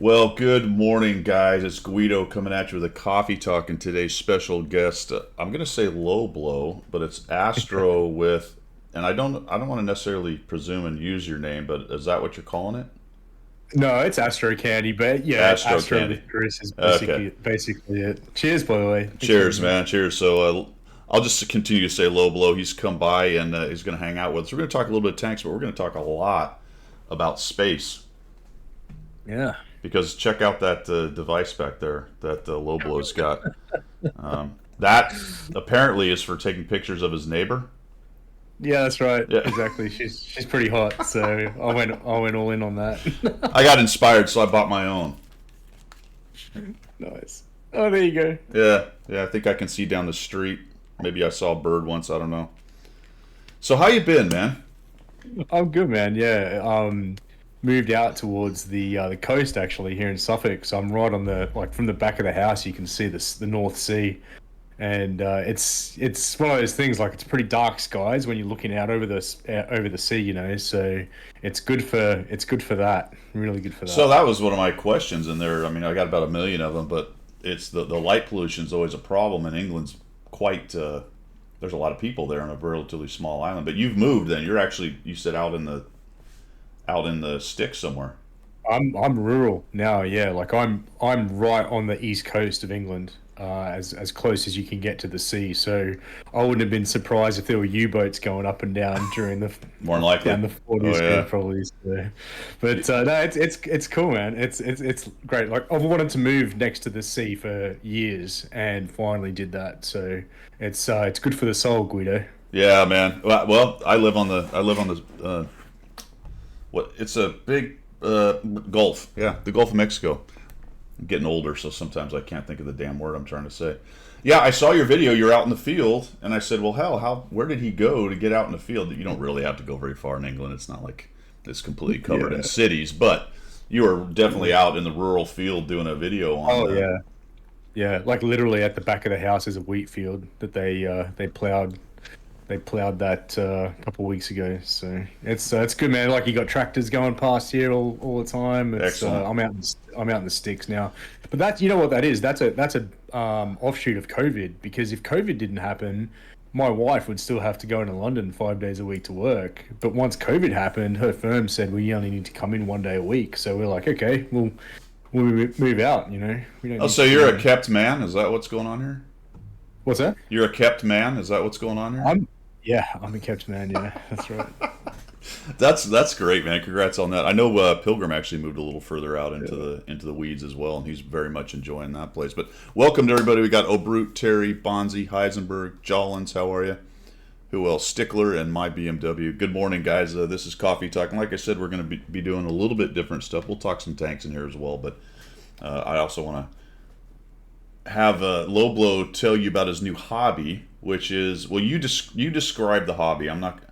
Well, good morning, guys. It's Guido coming at you with a coffee talk, and today's special guest. I'm going to say low blow, but it's Astro with, and I don't want to necessarily presume and use your name, but is that what you're calling it? No, it's Astro Candy, but yeah, Astro Astro Candy. with Chris is Okay. basically it. Cheers, by the way. Thanks for Cheers, having me. man. Cheers. I'll just continue to say low blow. He's come by and he's going to hang out with us. We're going to talk a little bit of tanks, but we're going to talk a lot about space Yeah. because check out that device back there that low blow's got. That apparently is for taking pictures of his neighbor. Yeah, that's right. Yeah, Exactly. She's pretty hot, so I went all in on that. I got inspired, so I bought my own. Nice. Oh, there you go. Yeah, yeah. I think I can see down the street. Maybe I saw a bird once. I don't know. So how you been, man? I'm good, man. Yeah. Moved out towards the coast actually here in Suffolk, so I'm right on the like from the back of the house you can see the North Sea. And it's one of those things like it's pretty dark skies when you're looking out over the sea, So it's good for that, really good for So that. that was one of my questions in there. I mean, I got about a million of them, but it's the light pollution is always a problem, and England's quite. There's a lot of people there on a relatively small island. But you've moved, then you're actually you said out in the sticks somewhere. I'm rural now, yeah. Like I'm right on the east coast of England, as close as you can get to the sea. So I wouldn't have been surprised if there were U-boats going up and down during the More than likely. down the Oh 40s here yeah. probably. So. But no, it's cool, man. It's great. Like I've wanted to move next to the sea for years and finally did that. So it's good for the soul, Guido. Yeah, man. Well, I live on the what? It's a big Gulf. Yeah, the Gulf of Mexico. I'm getting older, so sometimes I can't think of the damn word I'm trying to say. Yeah, I saw your video. You're out in the field, and I said, "Well, hell, how? Where did he go to get out in the field? You don't really have to go very far in England. It's not like it's completely covered in Yeah. cities, but you were definitely out in the rural field doing a video on Oh the. yeah. Yeah, like literally at the back of the house is a wheat field that they plowed that a couple of weeks ago. So it's good, man. Like you got tractors going past here all the time. It's Excellent. I'm out in the sticks now. But that you know what that is? That's a offshoot of COVID because if COVID didn't happen, my wife would still have to go into London 5 days a week to work. But once COVID happened, her firm said we only need to come in 1 day a week. So we're like, okay, we'll move out. We don't Oh, need so to you're be. a kept man? Is that what's going on here? What's that? You're a kept man? Is that what's going on here? I'm Yeah, I'm a kept man. Yeah, that's right. That's great, man. Congrats on that. I know Pilgrim actually moved a little further out into Yeah. the weeds as well, and he's very much enjoying that place. But welcome to everybody. We got O'Brute, Terry, Bonzi, Heisenberg, Jollins. How are you? Who else? Stickler and my BMW. Good morning, guys. This is Coffee Talk, and like I said, we're going to be doing a little bit different stuff. We'll talk some tanks in here as well, but I also want to have Low Blow tell you about his new hobby, which is well, you describe the hobby. I'm not.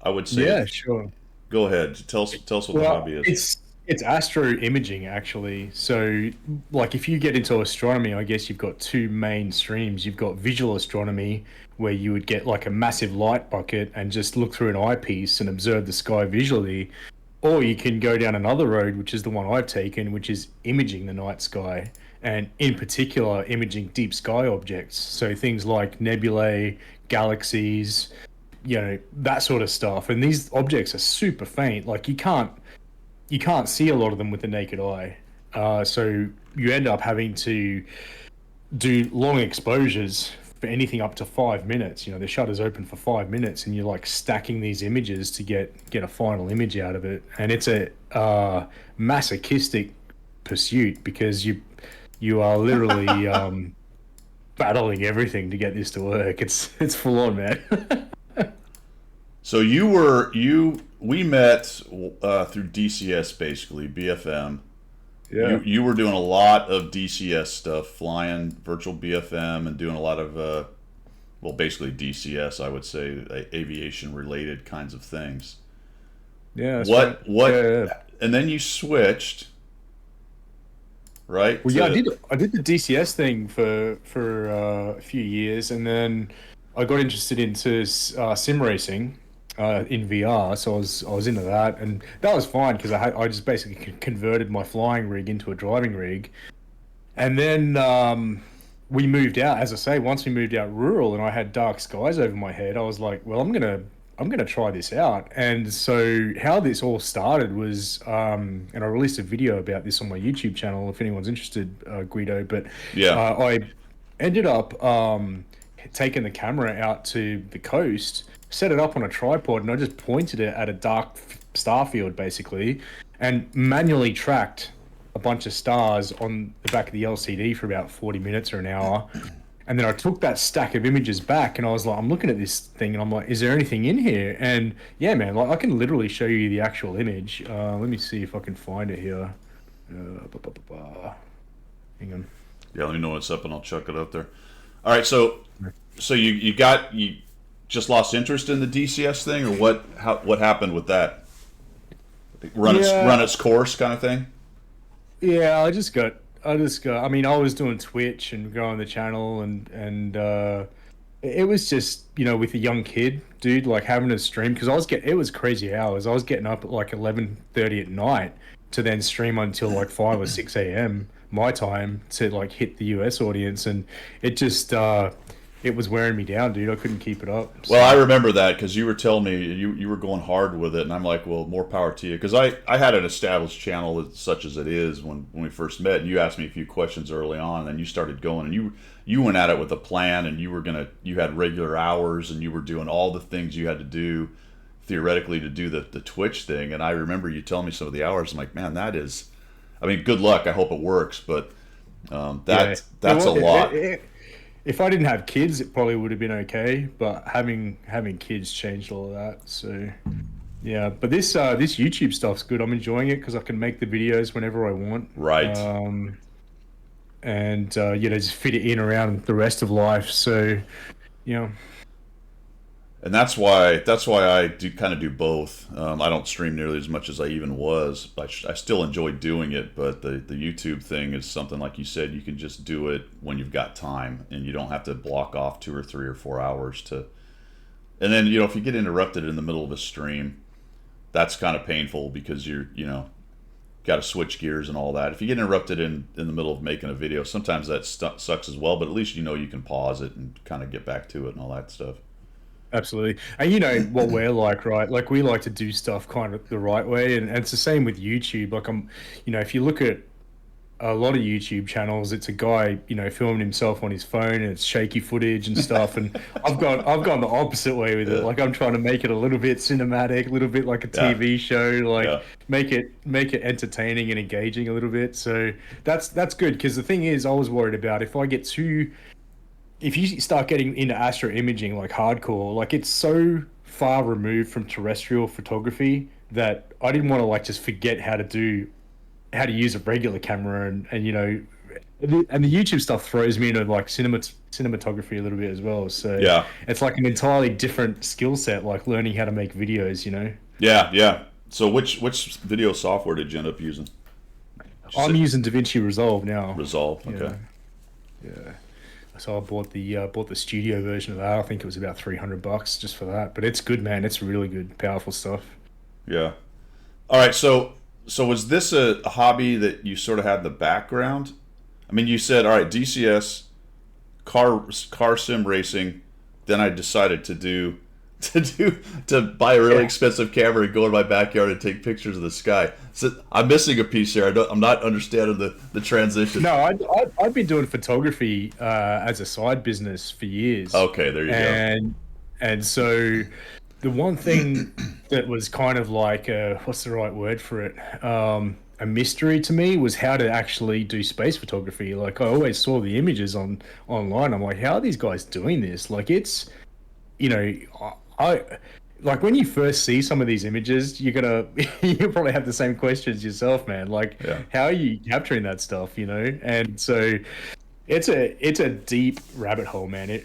I would say Yeah, sure. go ahead. Tell us what the Well, hobby is. it's astro imaging actually. So, like, if you get into astronomy, I guess you've got two main streams. You've got visual astronomy, where you would get like a massive light bucket and just look through an eyepiece and observe the sky visually, or you can go down another road, which is the one I've taken, which is imaging the night sky, and in particular, imaging deep sky objects. So things like nebulae, galaxies, that sort of stuff. And these objects are super faint. Like you can't see a lot of them with the naked eye. So you end up having to do long exposures for anything up to 5 minutes. The shutter's open for 5 minutes, and you're like stacking these images to get a final image out of it. And it's a masochistic pursuit because you are literally battling everything to get this to work. It's full on, man. So you we met through DCS basically BFM. Yeah. You were doing a lot of DCS stuff, flying virtual BFM and doing a lot of well basically DCS I would say aviation related kinds of things. Yeah, that's right. What Yeah, yeah. and then you switched right Well, yeah, I to did. I did the DCS thing for a few years, and then I got interested into sim racing, in VR, so I was into that, and that was fine because I just basically converted my flying rig into a driving rig, and then we moved out. As I say, once we moved out rural, and I had dark skies over my head, I was like, well, I'm gonna try this out. And so how this all started was, and I released a video about this on my YouTube channel if anyone's interested, Guido. But Yeah. I ended up taking the camera out to the coast, set it up on a tripod, and I just pointed it at a dark star field basically, and manually tracked a bunch of stars on the back of the LCD for about 40 minutes or an hour. And then I took that stack of images back, and I was like, I'm looking at this thing, and I'm like, is there anything in here? And yeah, man, like I can literally show you the actual image. Let me see if I can find it here. Hang on. Yeah, let me know when it's up and I'll chuck it up there. All right, so you just lost interest in the DCS thing, or what happened with that? Run its course kind of thing. Yeah, I mean, I was doing Twitch and growing the channel, and it was just, with a young kid, dude, like having a stream, because it was crazy hours. I was getting up at like 11:30 at night to then stream until like 5 or 6 a.m. my time to like hit the US audience, and it just it was wearing me down, dude. I couldn't keep it up. Well, I remember that because you were telling me you were going hard with it, and I'm like, well, more power to you. Because I had an established channel such as it is when we first met, and you asked me a few questions early on, and you started going, and you went at it with a plan, and you had regular hours, and you were doing all the things you had to do theoretically to do the Twitch thing. And I remember you telling me some of the hours. I'm like, man, that is, I mean, good luck. I hope it works, but that's a lot. If I didn't have kids, it probably would have been okay. But having kids changed all of that. So, yeah. But this YouTube stuff's good. I'm enjoying it because I can make the videos whenever I want. Right. And just fit it in around the rest of life. So, yeah. And that's why I do both. I don't stream nearly as much as I even was. I still enjoy doing it, but the YouTube thing is something, like you said, you can just do it when you've got time, and you don't have to block off 2 or 3 or 4 hours to. And then if you get interrupted in the middle of a stream, that's kind of painful because you're got to switch gears and all that. If you get interrupted in the middle of making a video, sometimes that sucks as well. But at least you can pause it and kind of get back to it and all that stuff. Absolutely. And what we're like, right? Like we like to do stuff kind of the right way. And it's the same with YouTube. Like if you look at a lot of YouTube channels, it's a guy, filming himself on his phone, and it's shaky footage and stuff. And I've gone the opposite way with it. Like I'm trying to make it a little bit cinematic, a little bit like a TV show, like make it entertaining and engaging a little bit. So that's good. Because the thing is, I was worried about if you start getting into astro imaging like hardcore, like it's so far removed from terrestrial photography that I didn't want to like just forget how to use a regular camera, and the YouTube stuff throws me into like cinematography a little bit as well. So yeah, it's like an entirely different skill set, like learning how to make videos. Yeah. So which video software did you end up using? I'm using DaVinci Resolve now. Resolve, okay. Yeah. So I bought the studio version of that. I think it was about $300 just for that. But it's good, man. It's really good, powerful stuff. Yeah. All right. So was this a hobby that you sort of had the background? I mean, you said, all right, DCS, car sim racing. Then I decided to buy a really expensive camera and go in my backyard and take pictures of the sky. So I'm missing a piece here. I'm not understanding the transition. No, I've been doing photography as a side business for years. Okay, there you go. And so the one thing that was kind of like what's the right word for it? A mystery to me was how to actually do space photography. Like I always saw the images online. I'm like, how are these guys doing this? Like it's, I like when you first see some of these images, you probably have the same questions yourself, man. Like, how are you capturing that stuff? And so it's a deep rabbit hole, man.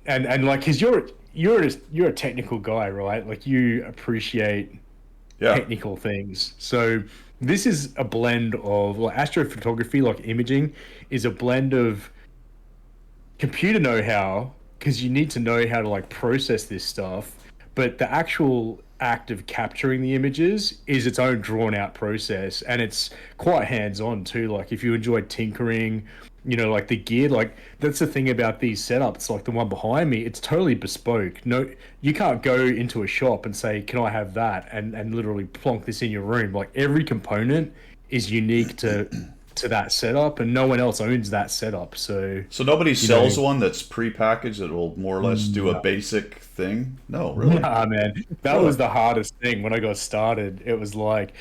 And like, cause you're a technical guy, right? Like you appreciate technical things. So this is a blend of like astrophotography, like imaging, is a blend of computer know-how, because you need to know how to like process this stuff, but the actual act of capturing the images is its own drawn out process, and it's quite hands on too. Like if you enjoy tinkering, like the gear, like that's the thing about these setups, like the one behind me, it's totally bespoke. No, you can't go into a shop and say, "Can I have that?" and literally plonk this in your room. Like every component is unique to that setup, and no one else owns that setup. So nobody sells one that's prepackaged that will more or less do a basic thing. No, really. Nah, man, that was the hardest thing when I got started. It was like,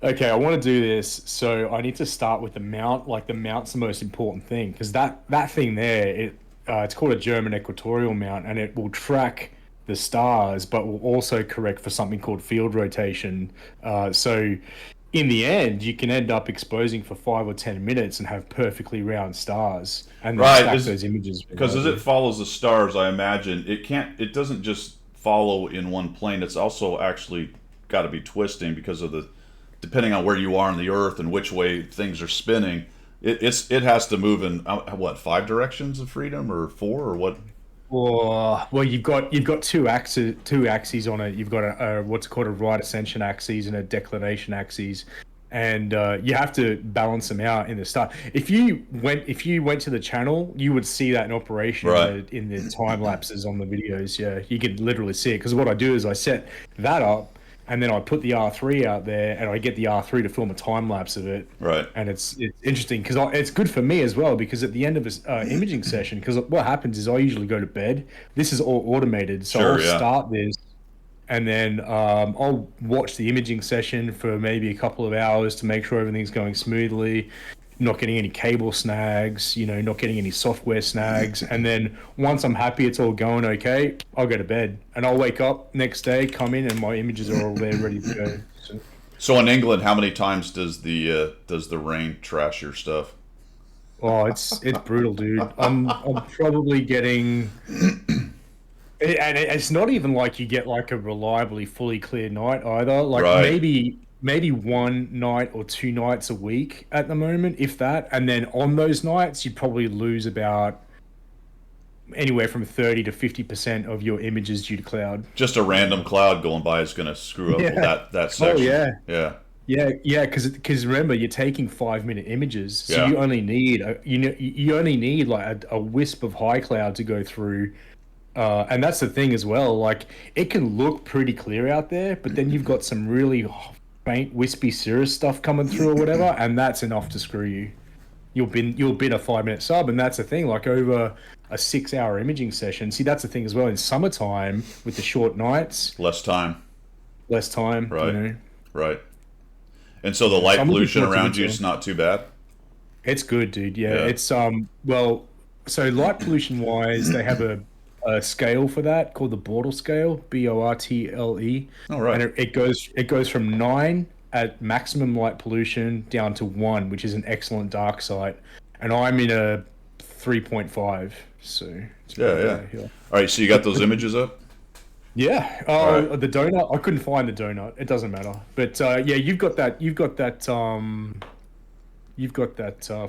okay, I want to do this, so I need to start with the mount. Like the mount's the most important thing because that thing there, it's called a German equatorial mount, and it will track the stars, but will also correct for something called field rotation. So in the end, you can end up exposing for 5 or 10 minutes and have perfectly round stars, and then stack those images. Because as it follows the stars, I imagine it doesn't just follow in one plane. It's also actually got to be twisting because of depending on where you are on the Earth and which way things are spinning. It has to move in what, 5 directions of freedom or 4 or what? Well, you've got two axes on it. You've got a what's called a right ascension axis and a declination axis, and you have to balance them out in the start. If you went to the channel, you would see that in operation in the time lapses on the videos. Yeah, you could literally see it because what I do is I set that up. And then I put the R3 out there, and I get the R3 to film a time lapse of it. Right. And it's interesting because it's good for me as well because at the end of this imaging session, because what happens is I usually go to bed. This is all automated, so I'll start this, and then I'll watch the imaging session for maybe a couple of hours to make sure everything's going smoothly. Not getting any cable snags, not getting any software snags. And then once I'm happy it's all going okay, I'll go to bed. And I'll wake up next day, come in, and my images are all there ready to go. So in England, how many times does the rain trash your stuff? Oh, it's brutal, dude. I'm probably getting... And it's not even like you get like a reliably fully clear night either. Like maybe one night or 2 nights a week at the moment, if that. And then on those nights, you'd probably lose about anywhere from 30 to 50% of your images due to cloud. Just a random cloud going by is going to screw up that section. Oh, yeah. Because remember, you're taking 5-minute images, so you only need you only need like a wisp of high cloud to go through. And that's the thing as well. Like it can look pretty clear out there, but then you've got some really faint, wispy cirrus stuff coming through or whatever, and that's enough to screw you. You'll bin a 5-minute sub, and that's the thing. Like over a 6-hour imaging session. See, that's the thing as well. In summertime, with the short nights, less time. Right. Right. And so the light pollution around you is not too bad. It's good, dude. Yeah. It's well, so light pollution wise, they have a scale for that called the Bortle scale, BORTLE. Oh, right. And it goes from 9 at maximum light pollution down to 1, which is an excellent dark site. And I'm in a 3.5, so it's yeah. All right, so you got those images up? Yeah. Right. The donut, I couldn't find the donut. It doesn't matter. But yeah, you've got that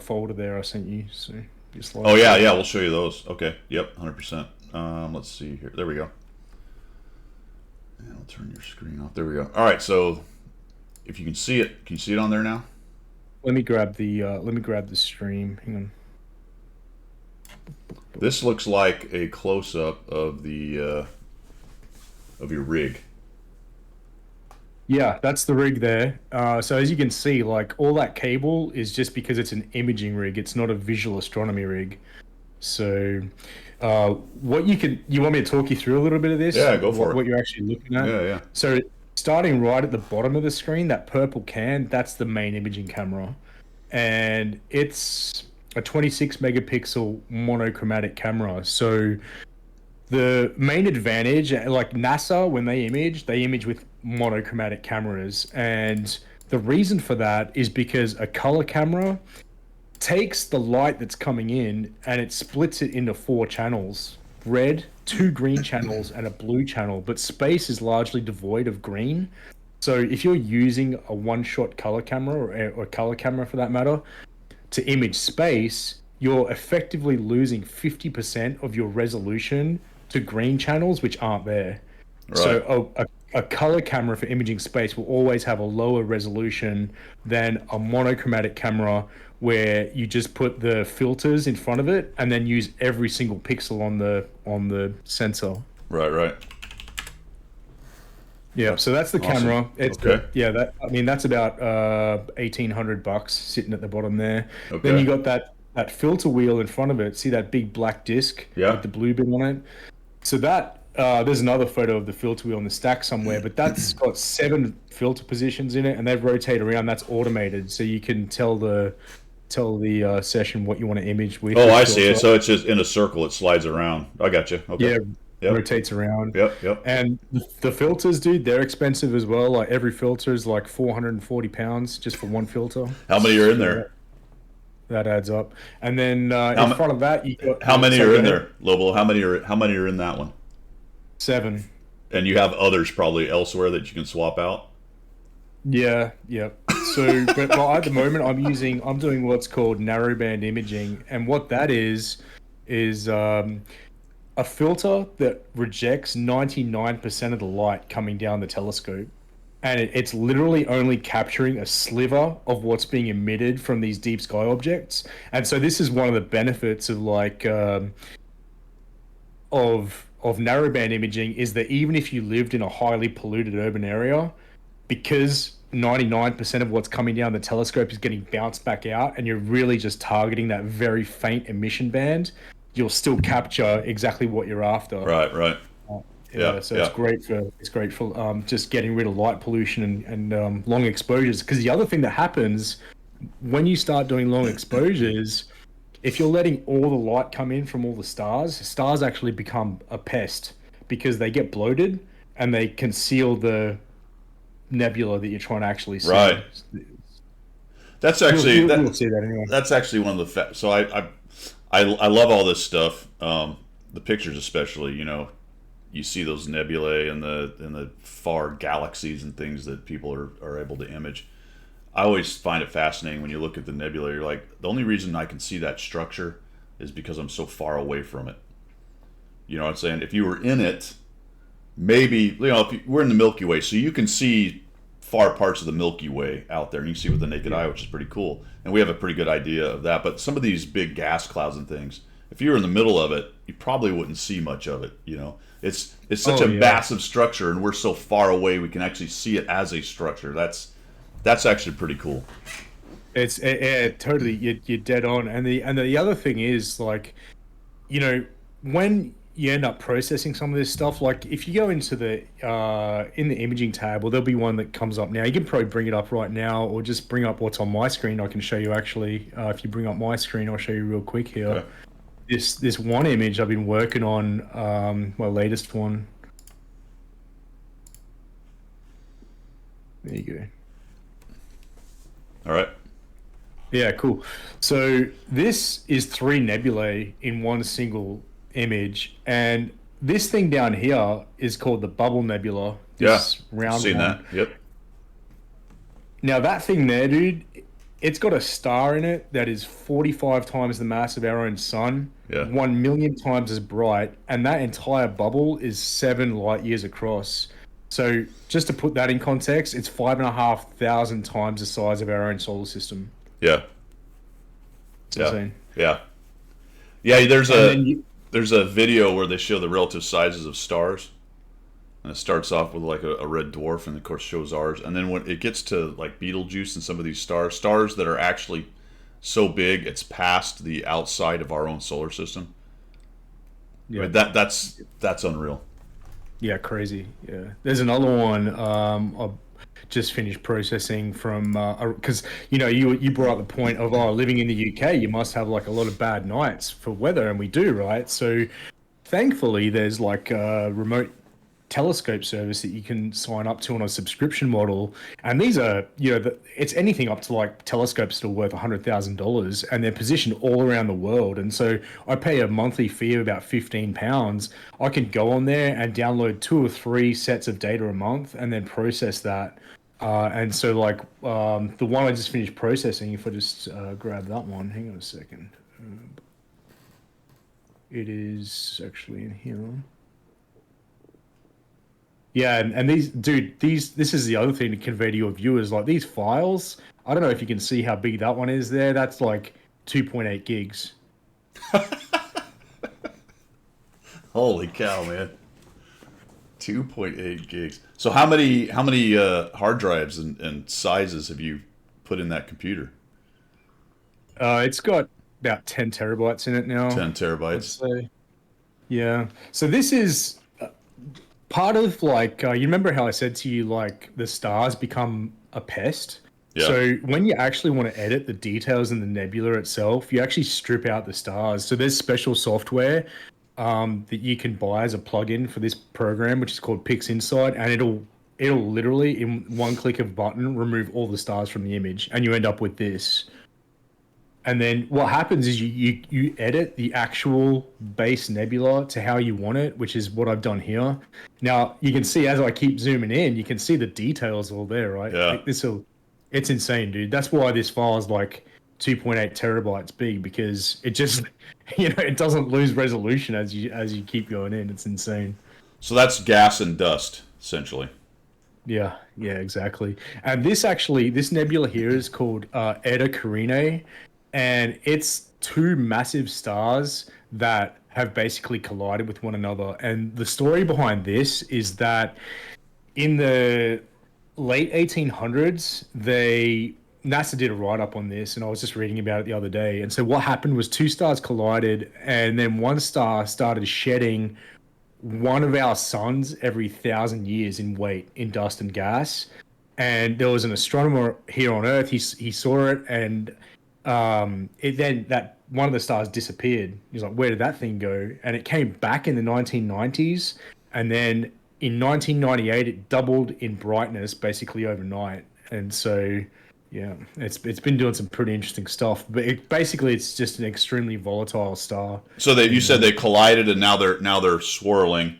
folder there I sent you. So just oh yeah, we'll show you those. Okay. Yep, 100%. Let's see here. There we go. And I'll turn your screen off. There we go. All right, so if you can see it on there now? Let me grab the stream. Hang on. This looks like a close-up of the of your rig. Yeah, that's the rig there. So as you can see, like all that cable is just because it's an imaging rig. It's not a visual astronomy rig. So you want me to talk you through a little bit of this? Yeah, go for it. What you're actually looking at? Yeah. So starting right at the bottom of the screen, that purple can, that's the main imaging camera. And it's a 26 megapixel monochromatic camera. So the main advantage, like NASA, when they image with monochromatic cameras. And the reason for that is because a color camera takes the light that's coming in and it splits it into 4 channels: red, 2 green channels, and a blue channel. But space is largely devoid of green. So if you're using a one-shot color camera or a color camera for that matter to image space, you're effectively losing 50% of your resolution to green channels which aren't there. Right. So a color camera for imaging space will always have a lower resolution than a monochromatic camera where you just put the filters in front of it and then use every single pixel on the sensor. Right. Right. Yeah, That's so that's the awesome. camera. Okay. Yeah, that I mean that's about $1,800 sitting at the bottom there. Then you Okay. got that filter wheel in front of it. See that big black disc with Yeah. the blue bit on it? So that there's another photo of the filter wheel in the stack somewhere, but that's got 7 filter positions in it, and they rotate around. That's automated, so you can tell the session what you want to image with Oh, which I see it. filter. So it's just in a circle. It slides around. I got you. Okay. Yeah, Yep. rotates around. Yep. Yep. And the filters, dude, they're expensive as well. Like every filter is like 440 pounds just for one filter. How many are in Yeah, there? that adds up. And then How in ma- front of that, you got How many sorry, are go in ahead. there, Lobo? How many are in that one? 7. And you have others probably elsewhere that you can swap out. Yeah, yeah. So, but at the moment, I'm doing what's called narrowband imaging, and what that is a filter that rejects 99% of the light coming down the telescope. And it's literally only capturing a sliver of what's being emitted from these deep sky objects. And so this is one of the benefits of of narrowband imaging is that even if you lived in a highly polluted urban area, because 99% of what's coming down the telescope is getting bounced back out and you're really just targeting that very faint emission band, you'll still capture exactly what you're after. Right. Right. Yeah, Yeah. so Yeah. it's great for just getting rid of light pollution and long exposures. Because the other thing that happens when you start doing long exposures, if you're letting all the light come in from all the stars actually become a pest because they get bloated and they conceal the nebula that you're trying to actually see. Right. That's actually You'll see that anyway. that's actually one of the so I love all this stuff. The pictures especially. You see those nebulae and the far galaxies and things that people are able to image. I always find it fascinating when you look at the nebula. You're like, the only reason I can see that structure is because I'm so far away from it. You know what I'm saying? If you were in it, maybe if we're in the Milky Way, so you can see far parts of the Milky Way out there, and you can see with the naked eye, which is pretty cool. And we have a pretty good idea of that. But some of these big gas clouds and things, if you were in the middle of it, you probably wouldn't see much of it. It's such Oh a yeah. massive structure, and we're so far away, we can actually see it as a structure. That's actually pretty cool. Totally. You're dead on. And the other thing is like, when you end up processing some of this stuff, like if you go into the in the imaging tab, well, there'll be one that comes up now. You can probably bring it up right now, or just bring up what's on my screen. I can show you actually. If you bring up my screen, I'll show you real quick here. Okay. This one image I've been working on, my latest one. There you go. All right. Yeah, cool. So this is 3 nebulae in one single image, and this thing down here is called the Bubble Nebula. Yeah. This round Seen one. that. Yep. Now that thing there, dude, it's got a star in it that is 45 times the mass of our own sun, Yeah. 1 million times as bright, and that entire bubble is 7 light years across. So just to put that in context, it's 5,500 times the size of our own solar system. Yeah. It's Yeah. insane. Yeah. Yeah. There's And a then you, there's a video where they show the relative sizes of stars, and it starts off with like a red dwarf, and of course shows ours, and then when it gets to like Betelgeuse and some of these stars that are actually so big it's past the outside of our own solar system. I yeah. mean, that's unreal. Yeah, crazy. Yeah, there's another one. I just finished processing from because you brought up the point of living in the UK, you must have like a lot of bad nights for weather, and we do, right? So thankfully, there's like a remote telescope service that you can sign up to on a subscription model, and these are it's anything up to like telescopes that are worth $100,000, and they're positioned all around the world. And so I pay a monthly fee of about £15. I can go on there and download 2 or 3 sets of data a month, and then process that. And so like the one I just finished processing, if I just grab that one, hang on a second. It is actually in here. Yeah, and this is the other thing to convey to your viewers. Like these files, I don't know if you can see how big that one is there. That's like 2.8 gigs. Holy cow, man! 2.8 gigs. So how many hard drives and sizes have you put in that computer? It's got about 10 terabytes in it now. 10 I'd terabytes. say. Yeah. So this is part of like you remember how I said to you like the stars become a pest. Yeah. So when you actually want to edit the details in the nebula itself, you actually strip out the stars. So there's special software that you can buy as a plugin for this program, which is called PixInsight, and it'll literally in one click of a button remove all the stars from the image, and you end up with this. And then what happens is you edit the actual base nebula to how you want it, which is what I've done here. Now you can see as I keep zooming in, you can see the details all there, right? Yeah. Like it's insane, dude. That's why this file is like 2.8 terabytes big, because it just it doesn't lose resolution as you keep going in. It's insane. So that's gas and dust, essentially. Yeah, exactly. And this nebula here is called Eta Carinae, and it's two massive stars that have basically collided with one another. And the story behind this is that in the late 1800s, NASA did a write-up on this, and I was just reading about it the other day. And so what happened was two stars collided, and then one star started shedding one of our suns every 1,000 years in weight in dust and gas. And there was an astronomer here on Earth. He saw it, and that one of the stars disappeared. He's like, "Where did that thing go?" And it came back in the 1990s, and then in 1998 it doubled in brightness basically overnight. And so, yeah, it's been doing some pretty interesting stuff. But it's just an extremely volatile star. So you said they collided and now they're swirling.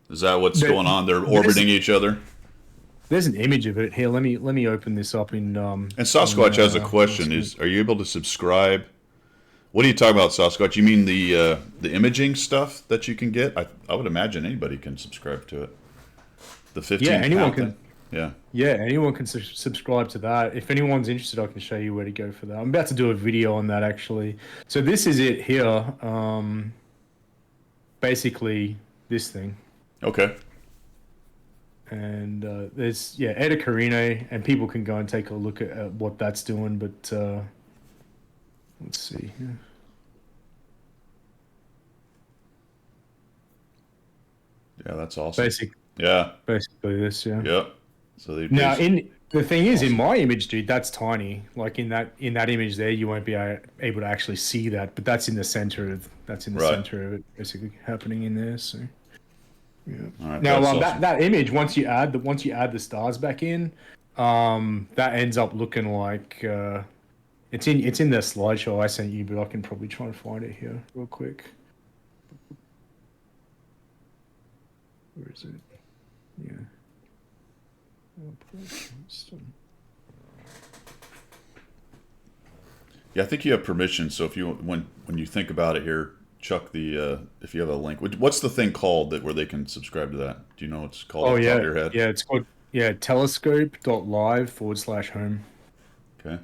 Is that what's going on? They're orbiting each other. There's an image of it here. Let me open this up in. And Sasquatch has a question: are you able to subscribe? What are you talking about, Sasquatch? You mean the imaging stuff that you can get? I would imagine anybody can subscribe to it. The 15. Yeah, anyone can. Yeah. Yeah, anyone can subscribe to that. If anyone's interested, I can show you where to go for that. I'm about to do a video on that actually. So this is it here. Basically this thing. Okay. And there's Eta Carinae, and people can go and take a look at what that's doing. But let's see. Yeah, that's awesome. Basically this. Yeah. Yep. So the thing is, in my image, dude, that's tiny. Like in that image there, you won't be able to actually see that, but that's in the center of center of it, basically happening in there. So. Yeah. Right, now awesome. that image, once you add the stars back in, that ends up looking like it's in the slideshow I sent you, but I can probably try and find it here real quick. Where is it? Yeah. Yeah, I think you have permission. So if you when you think about it here, chuck the if you have a link. What's the thing called where they can subscribe to that? Do you know what it's called? Oh, off the yeah. top of your head? Yeah, it's called telescope.live/home. Okay.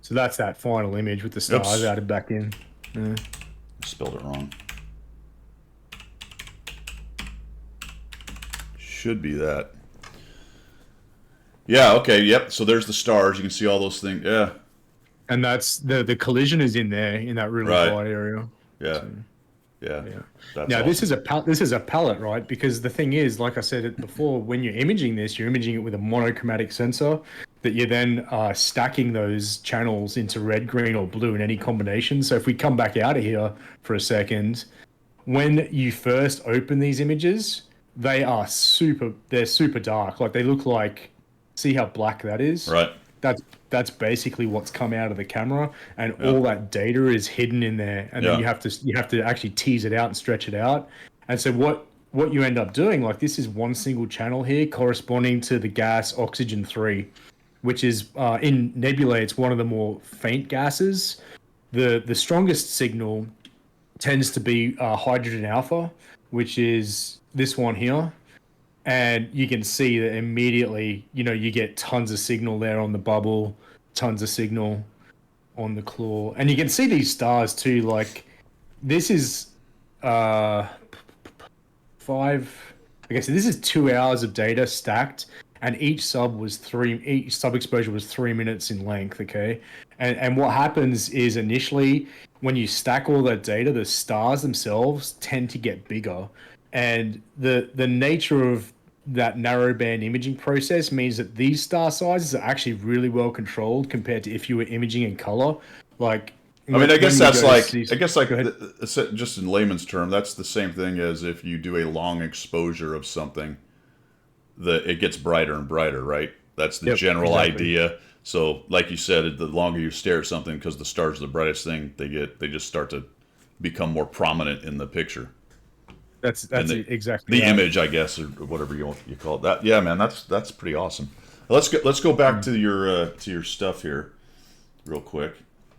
So that's that final image with the stars added back in. Yeah. I spelled it wrong. Should be that. Yeah, okay, yep. So there's the stars. You can see all those things. Yeah. And that's the collision is in there in that really wide area. Yeah. So, yeah. Now awesome. this is a palette, right? Because the thing is, like I said it before, when you're imaging this, you're imaging it with a monochromatic sensor that you're then stacking those channels into red, green, or blue in any combination. So if we come back out of here for a second, when you first open these images, they're super dark. Like they look like, see how black that is? Right. That's basically what's come out of the camera, and all that data is hidden in there, and then you have to actually tease it out and stretch it out. And so what you end up doing, like this is one single channel here corresponding to the gas oxygen 3, which is in nebulae. It's one of the more faint gases. The strongest signal tends to be hydrogen alpha, which is this one here. And you can see that immediately, you get tons of signal there on the bubble, tons of signal on the claw. And you can see these stars too. Like, this is uh, this is 2 hours of data stacked, and each sub exposure was 3 minutes in length. Okay. And what happens is initially when you stack all that data, the stars themselves tend to get bigger. And the nature of that narrowband imaging process means that these star sizes are actually really well controlled compared to if you were imaging in color. Like, I mean, I guess that's like, Go ahead. just in layman's term, that's the same thing as if you do a long exposure of something, it gets brighter and brighter, right? That's the Yep, general exactly. idea. So, like you said, the longer you stare at something, because the stars are the brightest thing, they just start to become more prominent in the picture. That's And exactly the right. image, I guess, or whatever you call it. That, yeah, man, that's pretty awesome. Let's go back to your stuff here, real quick.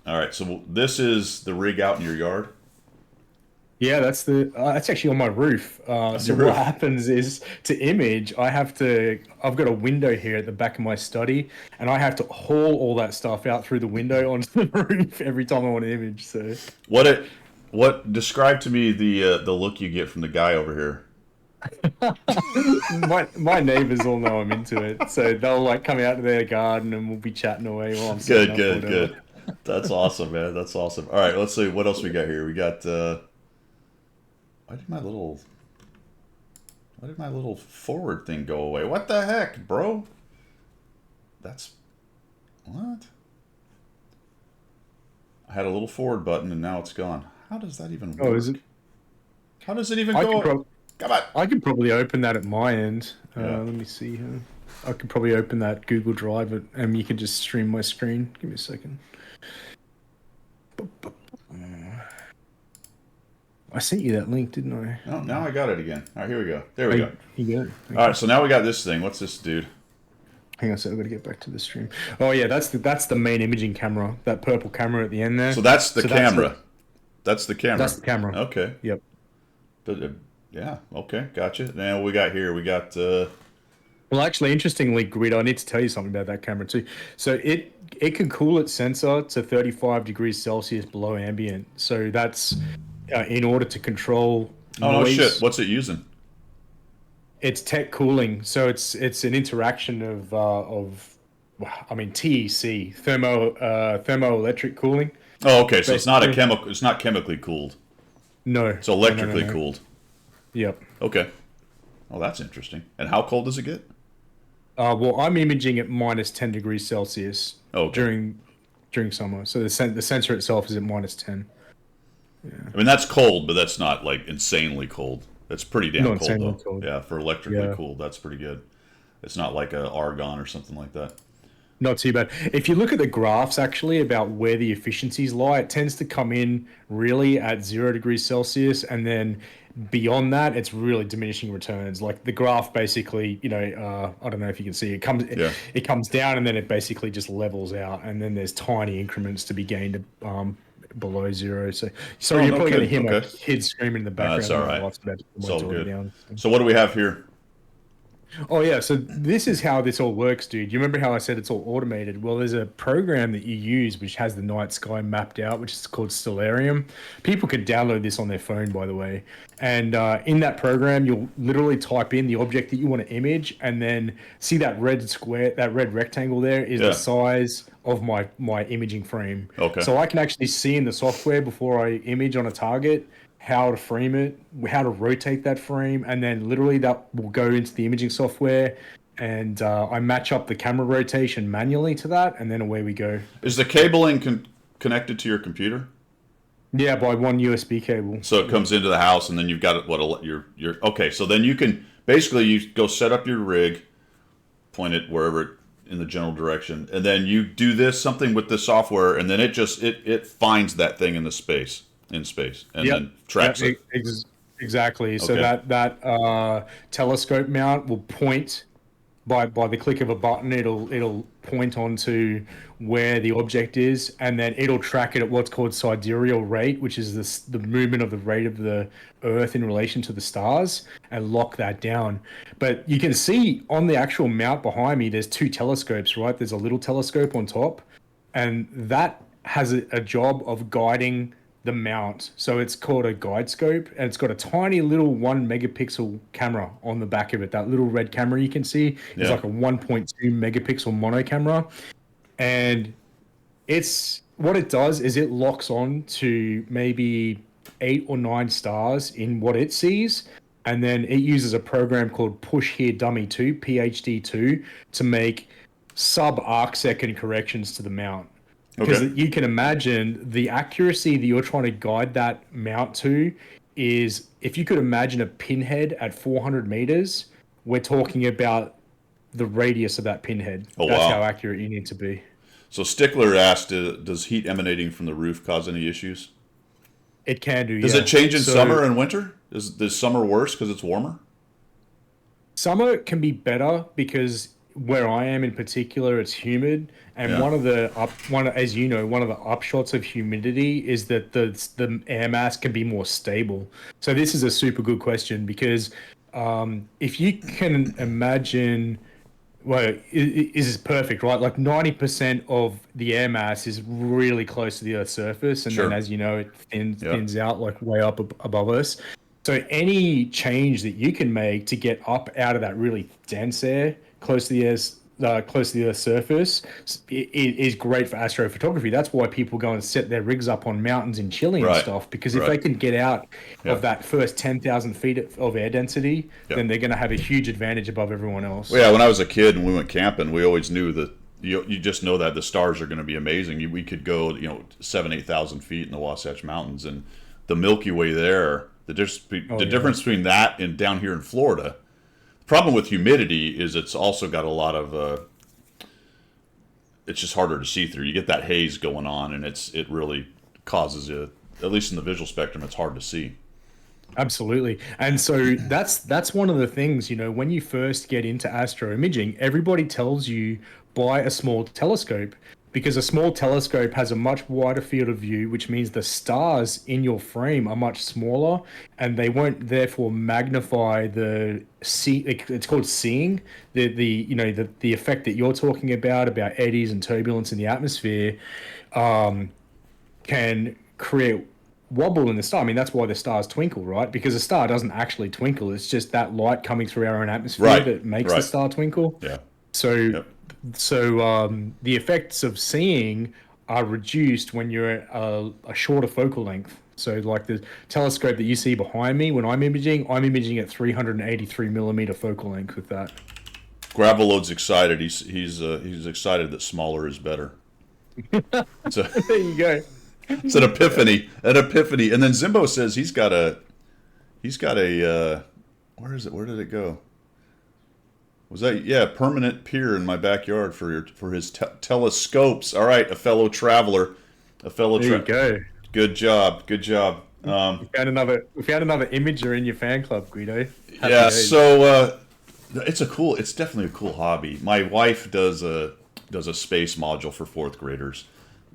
All right, so this is the rig out in your yard. Yeah, that's actually on my roof. On So your what roof. happens is to image, I've got a window here at the back of my study, and I have to haul all that stuff out through the window onto the roof every time I want to image. So What describe to me the look you get from the guy over here? my neighbors all know I'm into it, so they'll like come out to their garden and we'll be chatting away while I'm setting Good, up or good, whatever. good. That's awesome, man. That's awesome. All right, let's see what else we got here. We got why did my little forward thing go away? What the heck, bro? That's what? I had a little forward button and now it's gone. How does that even Oh, is it? work? How does it even I can go? probably Come on. I can probably open that at my end. Yeah. Let me see here. I could probably open that Google Drive and you can just stream my screen. Give me a second. I sent you that link, didn't I? No, now I got it again. All right, here we go. There we go. You got it. All right, so now we got this thing. What's this, dude? Hang on a second, I've got to get back to the stream. Oh yeah, that's the main imaging camera. That purple camera at the end there. So that's the So that's camera. That's the camera. That's the camera. Okay. Yep. Yeah. Okay. Gotcha. Now what we got here? We got. Well, actually, interestingly, Guido, I need to tell you something about that camera too. So it can cool its sensor to 35 degrees Celsius below ambient. So that's in order to control Oh no noise. shit! What's it using? It's tech cooling, so it's an interaction I mean TEC, thermoelectric cooling. Oh, okay. So it's not a Basically, chemical. It's not chemically cooled. no, It's no, no, no, electrically no. cooled. Yep. Okay. Oh, that's interesting. And how cold does it get? Well, I'm imaging at minus 10 degrees Celsius Oh, okay. during summer. So the sensor itself is at minus 10. I mean, that's cold, but that's not like insanely cold. That's pretty damn Not cold insanely though. cold. Yeah, for electrically Yeah. cooled, that's pretty good. It's not like a argon or something like that. Not too bad. If you look at the graphs actually about where the efficiencies lie, it tends to come in really at 0 degrees Celsius, and then beyond that, it's really diminishing returns. Like the graph basically, I don't know if you can see it comes Yeah. it comes down and then it basically just levels out, and then there's tiny increments to be gained below zero. So sorry, Oh, you're no probably going to kidding. hear my Okay. kids screaming in the background. That's all My right. wife's about to put It's my all daughter good. down. So what do we have here? Oh yeah, so this is how this all works, dude. You remember how I said it's all automated? Well, there's a program that you use which has the night sky mapped out, which is called Stellarium. People can download this on their phone, by the way. And in that program, you'll literally type in the object that you want to image, and then see that red square, that red rectangle there is Yeah. the size of my imaging frame. Okay. So I can actually see in the software before I image on a target how to frame it, how to rotate that frame, and then literally that will go into the imaging software, and I match up the camera rotation manually to that, and then away we go. Is the cabling connected to your computer? Yeah, by one USB cable. So it comes into the house, and then you've got your okay. So then you can basically you go set up your rig, point it wherever in the general direction, and then you do something with the software, and then it finds that thing in space, and Yep. then tracks Yep, it. exactly. So Okay. that telescope mount will point by the click of a button, it'll point onto where the object is, and then it'll track it at what's called sidereal rate, which is the movement of the rate of the Earth in relation to the stars, and lock that down. But you can see on the actual mount behind me, there's two telescopes, right? There's a little telescope on top, and that has a job of guiding the mount. So it's called a guide scope, and it's got a tiny little 1 megapixel camera on the back of it. That little red camera you can see is Yeah. like a 1.2 megapixel mono camera. And it's what it does is it locks on to maybe 8 or 9 stars in what it sees. And then it uses a program called Push Here Dummy 2, PHD2, to make sub arc second corrections to the mount. Because Okay. you can imagine the accuracy that you're trying to guide that mount to is if you could imagine a pinhead at 400 meters, we're talking about the radius of that pinhead. Oh, That's wow. how accurate you need to be. So Stickler asked, does heat emanating from the roof cause any issues? It can do. Does Yeah. it change in So summer and winter? Is summer worse because it's warmer? summer can be better because where I am in particular, it's humid, and Yeah. as you know, one of the upshots of humidity is that the air mass can be more stable. So this is a super good question because if you can imagine, well, is perfect, right? Like 90% of the air mass is really close to the Earth's surface, and Sure. then as you know, it Yeah. thins out like way up above us. So any change that you can make to get up out of that really dense air close to the Earth's surface is great for astrophotography. That's why people go and set their rigs up on mountains in Chile and Right. stuff, because if Right. they can get out Yeah. of that first 10,000 feet of air density, Yeah. then they're going to have a huge advantage above everyone else. Well, yeah, when I was a kid and we went camping, we always knew that you just know that the stars are going to be amazing. We could go 7,000 8,000 feet in the Wasatch Mountains, and the Milky Way there. The difference between that and down here in Florida. The problem with humidity is it's also got a lot of. It's just harder to see through. You get that haze going on, and it really causes it. At least in the visual spectrum, it's hard to see. Absolutely. And so that's one of the things, when you first get into astro imaging, everybody tells you buy a small telescope because a small telescope has a much wider field of view, which means the stars in your frame are much smaller and they won't therefore magnify it's called seeing the effect that you're talking about eddies and turbulence in the atmosphere can create wobble in the star. I mean, that's why the stars twinkle, right? Because a star doesn't actually twinkle. It's just that light coming through our own atmosphere Right, that makes the right. star twinkle. Yeah. So, Yep. the effects of seeing are reduced when you're at a shorter focal length. So, like the telescope that you see behind me, when I'm imaging at 383 millimeter focal length with that. Graveload's excited. He's excited that smaller is better. It's a, There you go. it's an epiphany. An epiphany. And then Zimbo says he's got a where is it? Where did it go? Was that permanent pier in my backyard for his telescopes? All right, a fellow traveler, There you go. Good job, good job. We found another imager in your fan club, Guido. Happy Yeah, days. so it's definitely a cool hobby. My wife does a space module for fourth graders.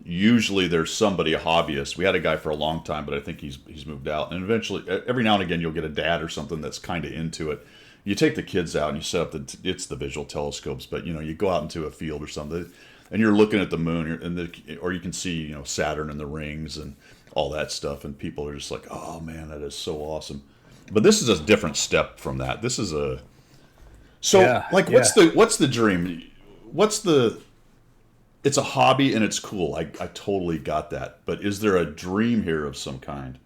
Usually there's somebody, a hobbyist. We had a guy for a long time, but I think he's moved out. And eventually, every now and again, you'll get a dad or something that's kind of into it. You take the kids out and you set up it's the visual telescopes, but you go out into a field or something, and you're looking at the moon, or you can see Saturn and the rings and all that stuff, and people are just like, oh man, that is so awesome. But this is a different step from that. This is what's the dream? It's a hobby and it's cool. I totally got that. But is there a dream here of some kind?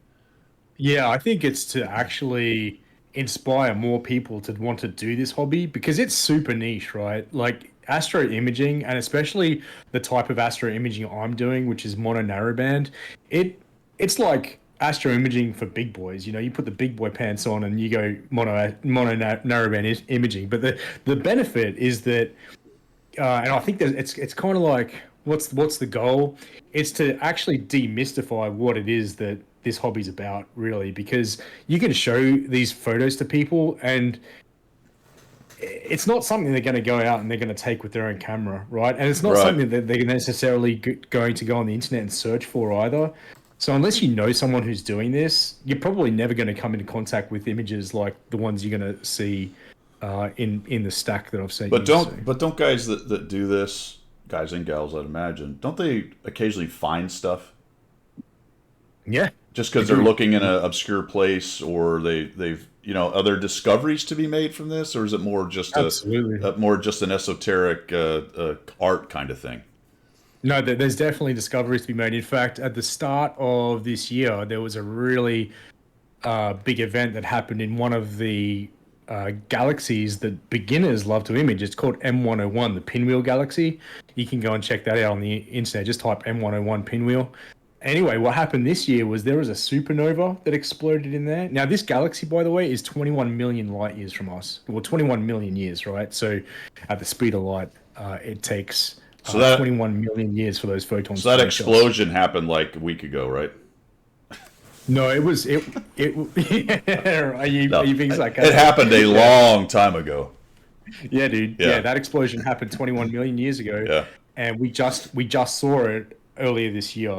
Yeah, I think it's to actually inspire more people to want to do this hobby because it's super niche, right? Like astro imaging, and especially the type of astro imaging I'm doing, which is mono narrowband. It's like astro imaging for big boys. You put the big boy pants on and you go mono narrowband imaging. But the benefit is that, and I think that it's kind of like what's the goal? It's to actually demystify what it is that this hobby's about, really, because you can show these photos to people and it's not something they're going to go out and they're going to take with their own camera, right? And it's not Right. something that they're necessarily going to go on the internet and search for either. So unless you know someone who's doing this, you're probably never going to come into contact with images like the ones you're going to see in the stack that I've sent But you. don't guys that do this, guys and gals, I'd imagine, don't they occasionally find stuff Yeah, just because they they're do. looking in an obscure place, or they've other discoveries to be made from this, or is it more just Absolutely. more just an esoteric art kind of thing? No, there's definitely discoveries to be made. In fact, at the start of this year, there was a really big event that happened in one of the galaxies that beginners love to image. It's called M101, the Pinwheel Galaxy. You can go and check that out on the internet. Just type M101 Pinwheel. Anyway, what happened this year was there was a supernova that exploded in there. Now, this galaxy, by the way, is 21 million light years from us. Well, 21 million years, right? So, at the speed of light, it takes So that 21 million years for those photons so that to reach us. explosion happened like a week ago, right? No, it was it. Are you No, being it sarcastic? happened a long time ago. Yeah, dude. Yeah. Yeah, that explosion happened 21 million years ago, Yeah. and we just saw it earlier this year.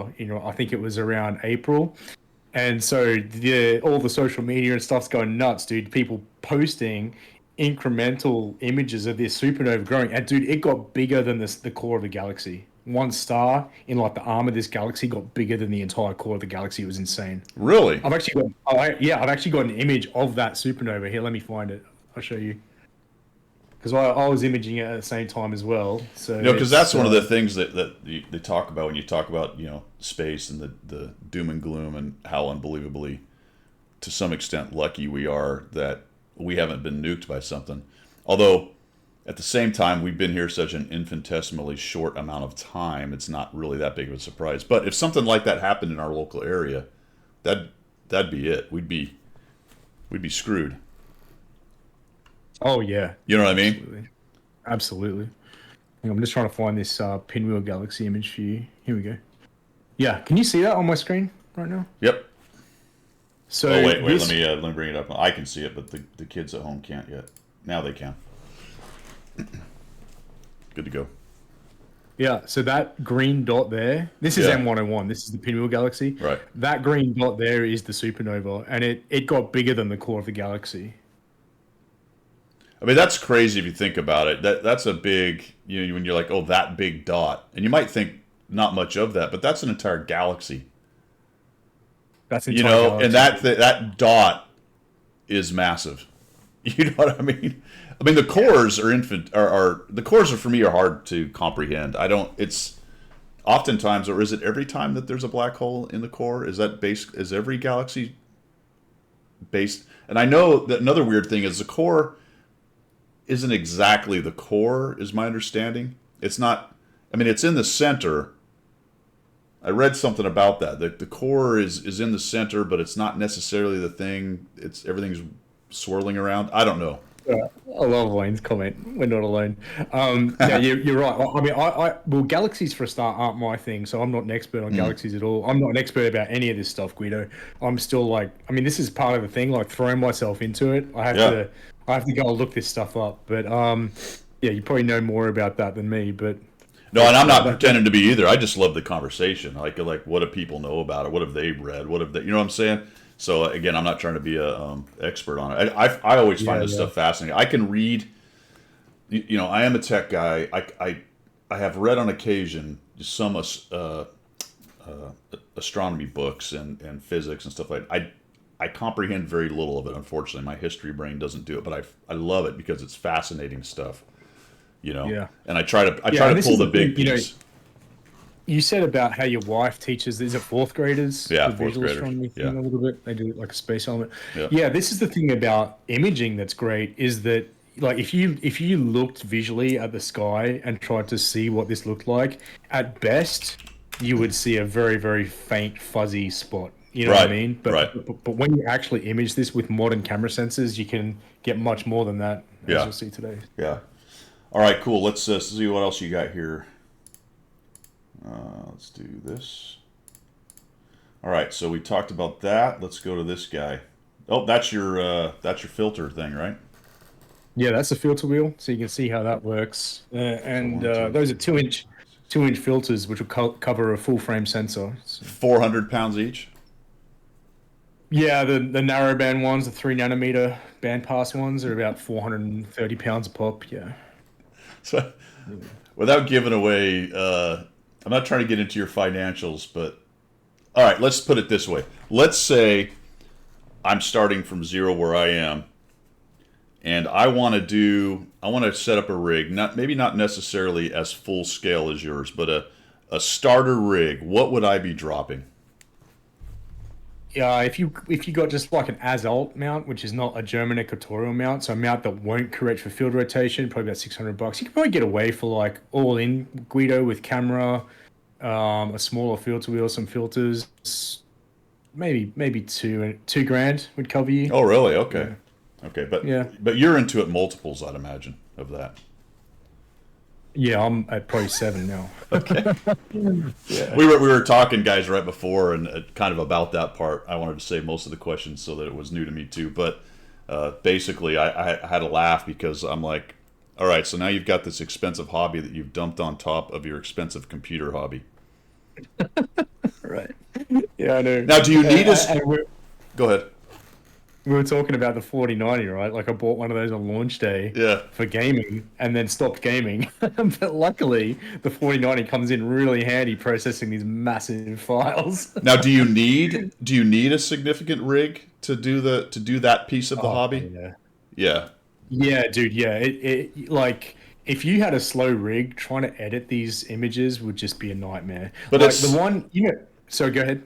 I think it was around April, and so all the social media and stuff's going nuts, dude. People posting incremental images of this supernova growing, and dude, it got bigger than the core of the galaxy. One star in like the arm of this galaxy got bigger than the entire core of the galaxy. It was insane. Really? I've actually got an image of that supernova here. Let me find it. I'll show you. Because I was imaging it at the same time as well. So Because that's one of the things that they talk about when you talk about space and the doom and gloom, and how unbelievably, to some extent, lucky we are that we haven't been nuked by something. Although, at the same time, we've been here such an infinitesimally short amount of time, it's not really that big of a surprise. But if something like that happened in our local area, that'd be it. We'd be screwed. Oh yeah, You know what I mean? absolutely, absolutely. I'm just trying to find this Pinwheel Galaxy image for you. Here we go. Yeah, can you see that on my screen right now? Yep. So Oh wait, this, let me bring it up. I can see it, but the kids at home can't yet. Now they can. Good to go. yeah, so that green dot there, this is Yeah. M101. This is the Pinwheel Galaxy. Right. That green dot there is the supernova, and it got bigger than the core of the galaxy. I mean, that's crazy if you think about it. That's a big, when you're like, oh, that big dot, and you might think not much of that, but that's an entire galaxy. That's You entire know, and galaxy. that dot is massive. You know what I mean? I mean, the cores are the cores are for me are hard to comprehend. I don't. It's oftentimes, or is it every time that there's a black hole in the core? Is every galaxy based? And I know that another weird thing is the core isn't exactly the core, is my understanding. It's not. I mean, it's in the center. I read something about that. The core is in the center, but it's not necessarily the thing. Everything's swirling around. I don't know. Yeah, I love Wayne's comment. We're not alone. Yeah, you're right. I mean, well, galaxies for a start aren't my thing, so I'm not an expert on galaxies at all. I'm not an expert about any of this stuff, Guido. I'm still like, I mean, this is part of the thing, like throwing myself into it. I have to go and look this stuff up. But yeah, you probably know more about that than me. But No, and I'm not pretending to be either. I just love the conversation. Like what do people know about it? What have they read? What have they? You know what I'm saying? So again, I'm not trying to be a expert on it. I always find this stuff fascinating. I can read. I am a tech guy. I have read on occasion some astronomy books and physics and stuff like that. I comprehend very little of it. Unfortunately, my history brain doesn't do it. But I love it because it's fascinating stuff. Yeah. And I try to and this pull is the the big thing, piece. you said about how your wife teaches, is it fourth graders? Yeah, the fourth visual graders, astronomy thing yeah. a little bit. They do it like a space element. Yeah. Yeah, this is the thing about imaging that's great is that like if you looked visually at the sky and tried to see what this looked like, at best you would see a very, very faint, fuzzy spot. You know what I Right, mean? But, right. but when you actually image this with modern camera sensors, you can get much more than that, as Yeah. you'll see today. Yeah. All right, cool. Let's see what else you got here. Let's do this. All right, so we talked about that. Let's go to this guy. Oh, that's your filter thing, right? Yeah, that's a filter wheel, so you can see how that works. So And one, two, those are four, five, 6. 2-inch filters, which will cover a full frame sensor. So, 400 pounds each. yeah, the narrowband ones, the 3 nanometer bandpass ones, are about 430 pounds a pop. Yeah. So, without giving away, I'm not trying to get into your financials, but all right, let's put it this way. Let's say I'm starting from zero where I am, and I want to set up a rig, not maybe not necessarily as full scale as yours, but a starter rig. What would I be dropping? Yeah, if you got just like an as-alt mount, which is not a German equatorial mount, so a mount that won't correct for field rotation, probably about $600. You could probably get away for like all in Guido with camera, a smaller filter wheel, some filters, maybe two grand would cover you. Oh, really? Okay, Yeah, okay, yeah, but you're into it multiples, I'd imagine, of that. yeah. I'm at probably seven now. Yeah. We were talking, guys, right before, and kind of about that part. I wanted to save most of the questions so that it was new to me too. But basically, I had a laugh because I'm like, all right, so now you've got this expensive hobby that you've dumped on top of your expensive computer hobby. Right. Yeah, I know. Now, do you need a? And Go ahead. we were talking about the 4090, right? Like I bought one of those on launch day Yeah. for gaming and then stopped gaming. But luckily, the 4090 comes in really handy processing these massive files. Now, do you need a significant rig to do that piece of the Oh, hobby? yeah. Yeah. Yeah, dude, yeah. It like if you had a slow rig, trying to edit these images would just be a nightmare. But Like the it's one, so go ahead.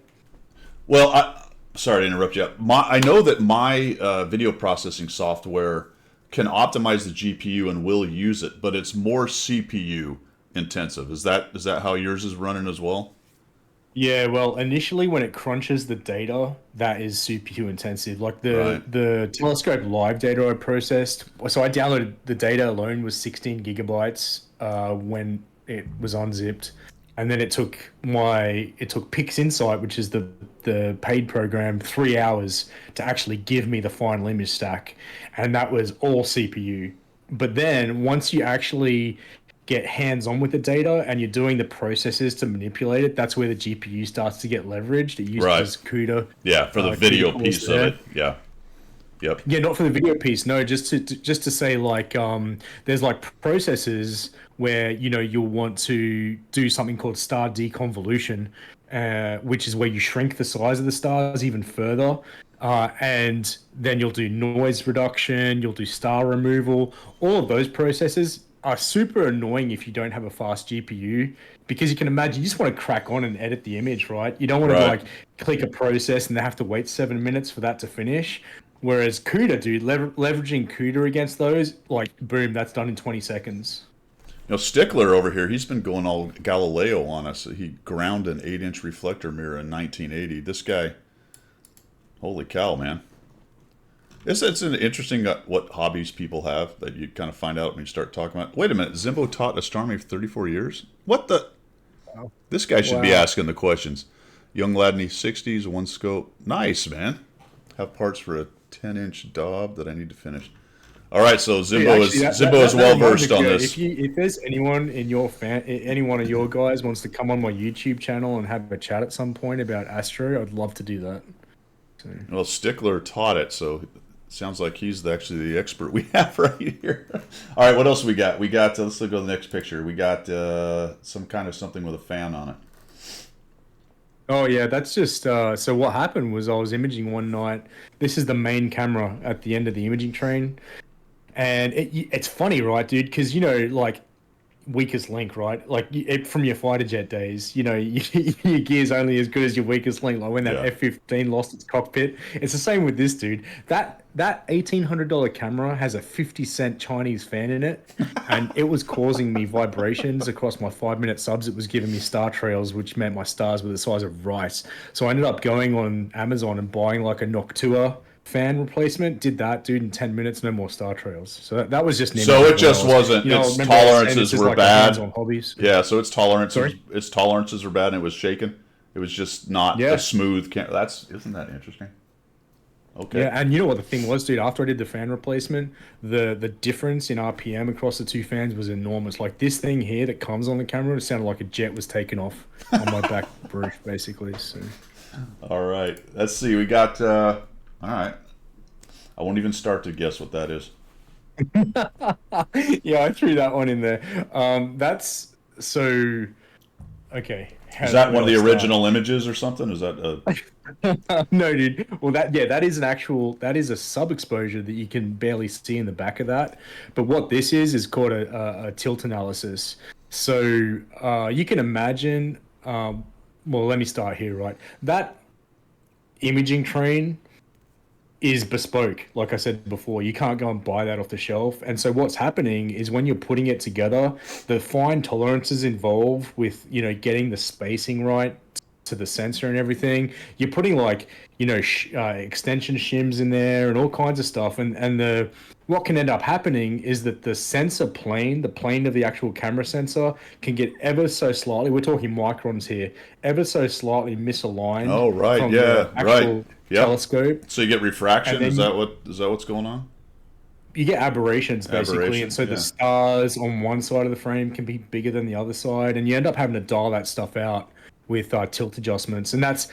well, sorry to interrupt you. I know that my video processing software can optimize the GPU and will use it, but it's more CPU intensive. Is that how yours is running as well? Yeah, well, initially when it crunches the data, that is CPU intensive. Like the Right. the Telescope Live data I processed, so I downloaded the data alone was 16 gigabytes when it was unzipped, and then it took PixInsight, which is the paid program, 3 hours to actually give me the final image stack, and that was all CPU. But then once you actually get hands on with the data and you're doing the processes to manipulate it, that's where the GPU starts to get leveraged. It Right. uses Yeah, for the CUDA video cores piece of there. it. Yeah. Yep. Yeah, not for the video piece. No, just to say like there's like processes where you'll want to do something called star deconvolution, which is where you shrink the size of the stars even further. And then you'll do noise reduction, you'll do star removal. All of those processes are super annoying if you don't have a fast GPU because you can imagine you just want to crack on and edit the image, right? You don't want to Right. like click a process and they have to wait 7 minutes for that to finish. Whereas CUDA, dude, leveraging CUDA against those, like, boom, that's done in 20 seconds. Stickler over here, he's been going all Galileo on us. He ground an 8-inch reflector mirror in 1980. This guy, holy cow, man. It's an interesting what hobbies people have that you kind of find out when you start talking about. Wait a minute, Zimbo taught astronomy for 34 years? What the? Wow. This guy should be Wow. asking the questions. Young lad in his 60s, one scope. Nice, man. Have parts for a 10-inch Daub that I need to finish. All right, so Dude, Zimbo is actually, Zimbo is that well reminds versed me, on Kurt, this. if there's anyone in your any one of your guys wants to come on my YouTube channel and have a chat at some point about Astro, I'd love to do that. So, Well, Stickler taught it, so it sounds like he's actually the expert we have right here. All right, what else we got? We got let's go to the next picture. We got some kind of something with a fan on it. oh yeah, that's just so what happened was I was imaging one night. This is the main camera at the end of the imaging train. And it's funny, right, dude? Because like weakest link, right? Like from your fighter jet days, your gear's only as good as your weakest link. Like when that Yeah. F-15 lost its cockpit, it's the same with this dude. That $1,800 camera has a 50-cent Chinese fan in it, and it was causing me vibrations across my 5-minute subs. It was giving me star trails, which meant my stars were the size of rice. So I ended up going on Amazon and buying like a Noctua fan replacement. Did that, dude, in 10 minutes, no more star trails. So that was just an So image it of just what I was- wasn't. Its remember I was saying this tolerances is were like a bad. hands-on hobbies. Yeah, so Sorry? its tolerances were bad and it was shaken. It was just not Yeah. a smooth. Isn't that interesting? Okay. Yeah, and you know what the thing was, dude? After I did the fan replacement, the difference in RPM across the two fans was enormous. Like this thing here that comes on the camera, it sounded like a jet was taken off on my back roof, basically. So All right. Let's see. We got. All right. I won't even start to guess what that is. yeah, I threw that one in there. That's so okay. Is that one of the original images or something? Is that No, dude. Well, that is an actual that is a sub exposure that you can barely see in the back of that. But what this is called a tilt analysis. So you can imagine. Well, let me start here. Right, that imaging train is bespoke. Like I said before, you can't go and buy that off the shelf. And so what's happening is when you're putting it together, the fine tolerances involved with, getting the spacing right to the sensor and everything, you're putting like, extension shims in there and all kinds of stuff. And what can end up happening is that the sensor plane, the plane of the actual camera sensor, can get ever so slightly, we're talking microns here, ever so slightly misaligned Oh, right. from Yeah. the actual Yep. telescope. So you get refraction? And then Is that what's going on? You get aberrations basically, and Aberrations, so yeah. the stars on one side of the frame can be bigger than the other side, and you end up having to dial that stuff out with tilt adjustments. And that's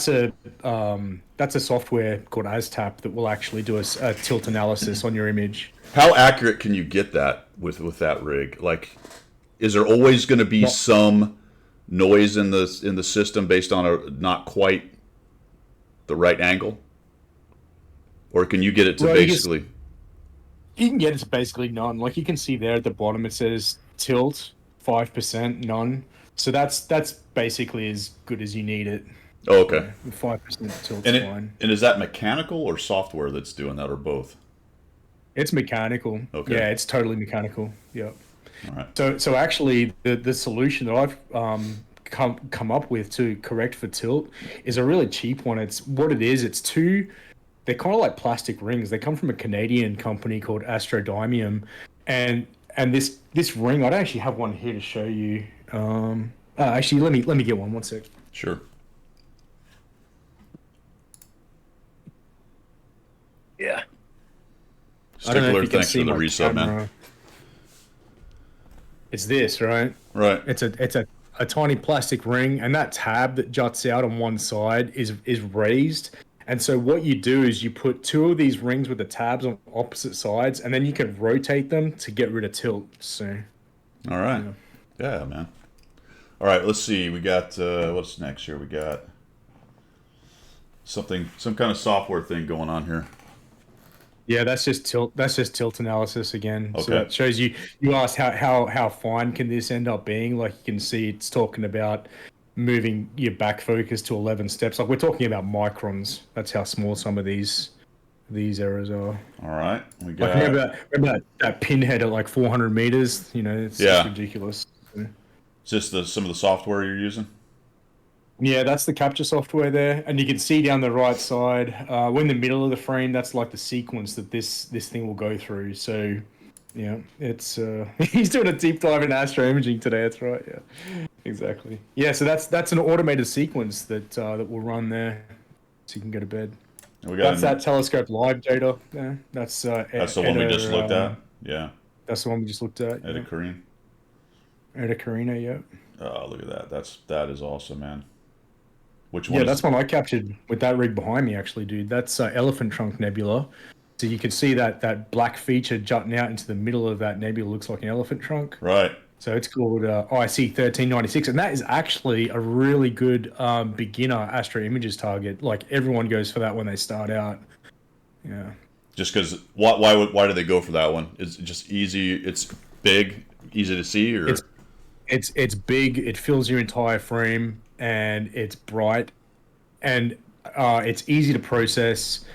a software called ASTAP that will actually do a tilt analysis on your image. How accurate can you get that with that rig? Like, is there always going to be some noise in the system based on a not quite the right angle, or can you get it to Well, basically? You can get it to basically none. Like you can see there at the bottom, it says tilt 5%, none. So that's basically as good as you need it. Oh, okay. 5% tilt's And fine. is that mechanical or software that's doing that, or both? It's mechanical. Okay. Yeah, it's totally mechanical. Yep. All right. So actually, the solution that I've come up with to correct for tilt is a really cheap one. It's what it is. It's two. They're kind of like plastic rings. They come from a Canadian company called Astrodymium, and this ring. I don't actually have one here to show you. Actually, let me get one. One sec. Sure. Yeah. I don't know Stickler, if you can thanks see for the my resub, man. camera. It's this, right? Right. It's a tiny plastic ring, and that tab that juts out on one side is raised. And so what you do is you put two of these rings with the tabs on opposite sides, and then you can rotate them to get rid of tilt. So, All right. Yeah, man. All right. Let's see. We got what's next here? We got some kind of software thing going on here. yeah, that's just tilt. That's just tilt analysis again. So Okay. that shows you. You asked how fine can this end up being? Like you can see, it's talking about moving your back focus to 11 steps. Like we're talking about microns. That's how small some of these errors are. All right. We Like got. remember that pinhead at like 400 meters? It's Yeah. ridiculous. Is this some of the software you're using? Yeah, that's the capture software there, and you can see down the right side, we're in the middle of the frame. That's like the sequence that this thing will go through. So, yeah, it's he's doing a deep dive in astro imaging today. That's right. Yeah, exactly. Yeah, so that's an automated sequence that will run there, so you can go to bed. And we got That's that telescope live data. Yeah, that's That's the one we just looked at. Yeah. That's the one we just looked at. Edda Kareem. Edda Carina, yeah. Oh, look at that. That is awesome, man. Which one? Yeah, is that's one I captured with that rig behind me, actually, dude. That's Elephant Trunk Nebula. So you can see that black feature jutting out into the middle of that nebula looks like an elephant trunk. Right. So it's called IC 1396, and that is actually a really good beginner astro images target. Like everyone goes for that when they start out. Yeah. Just because why do they go for that one? Is it just easy? It's big, easy to see, or It's big. It fills your entire frame, and it's bright, and it's easy to process.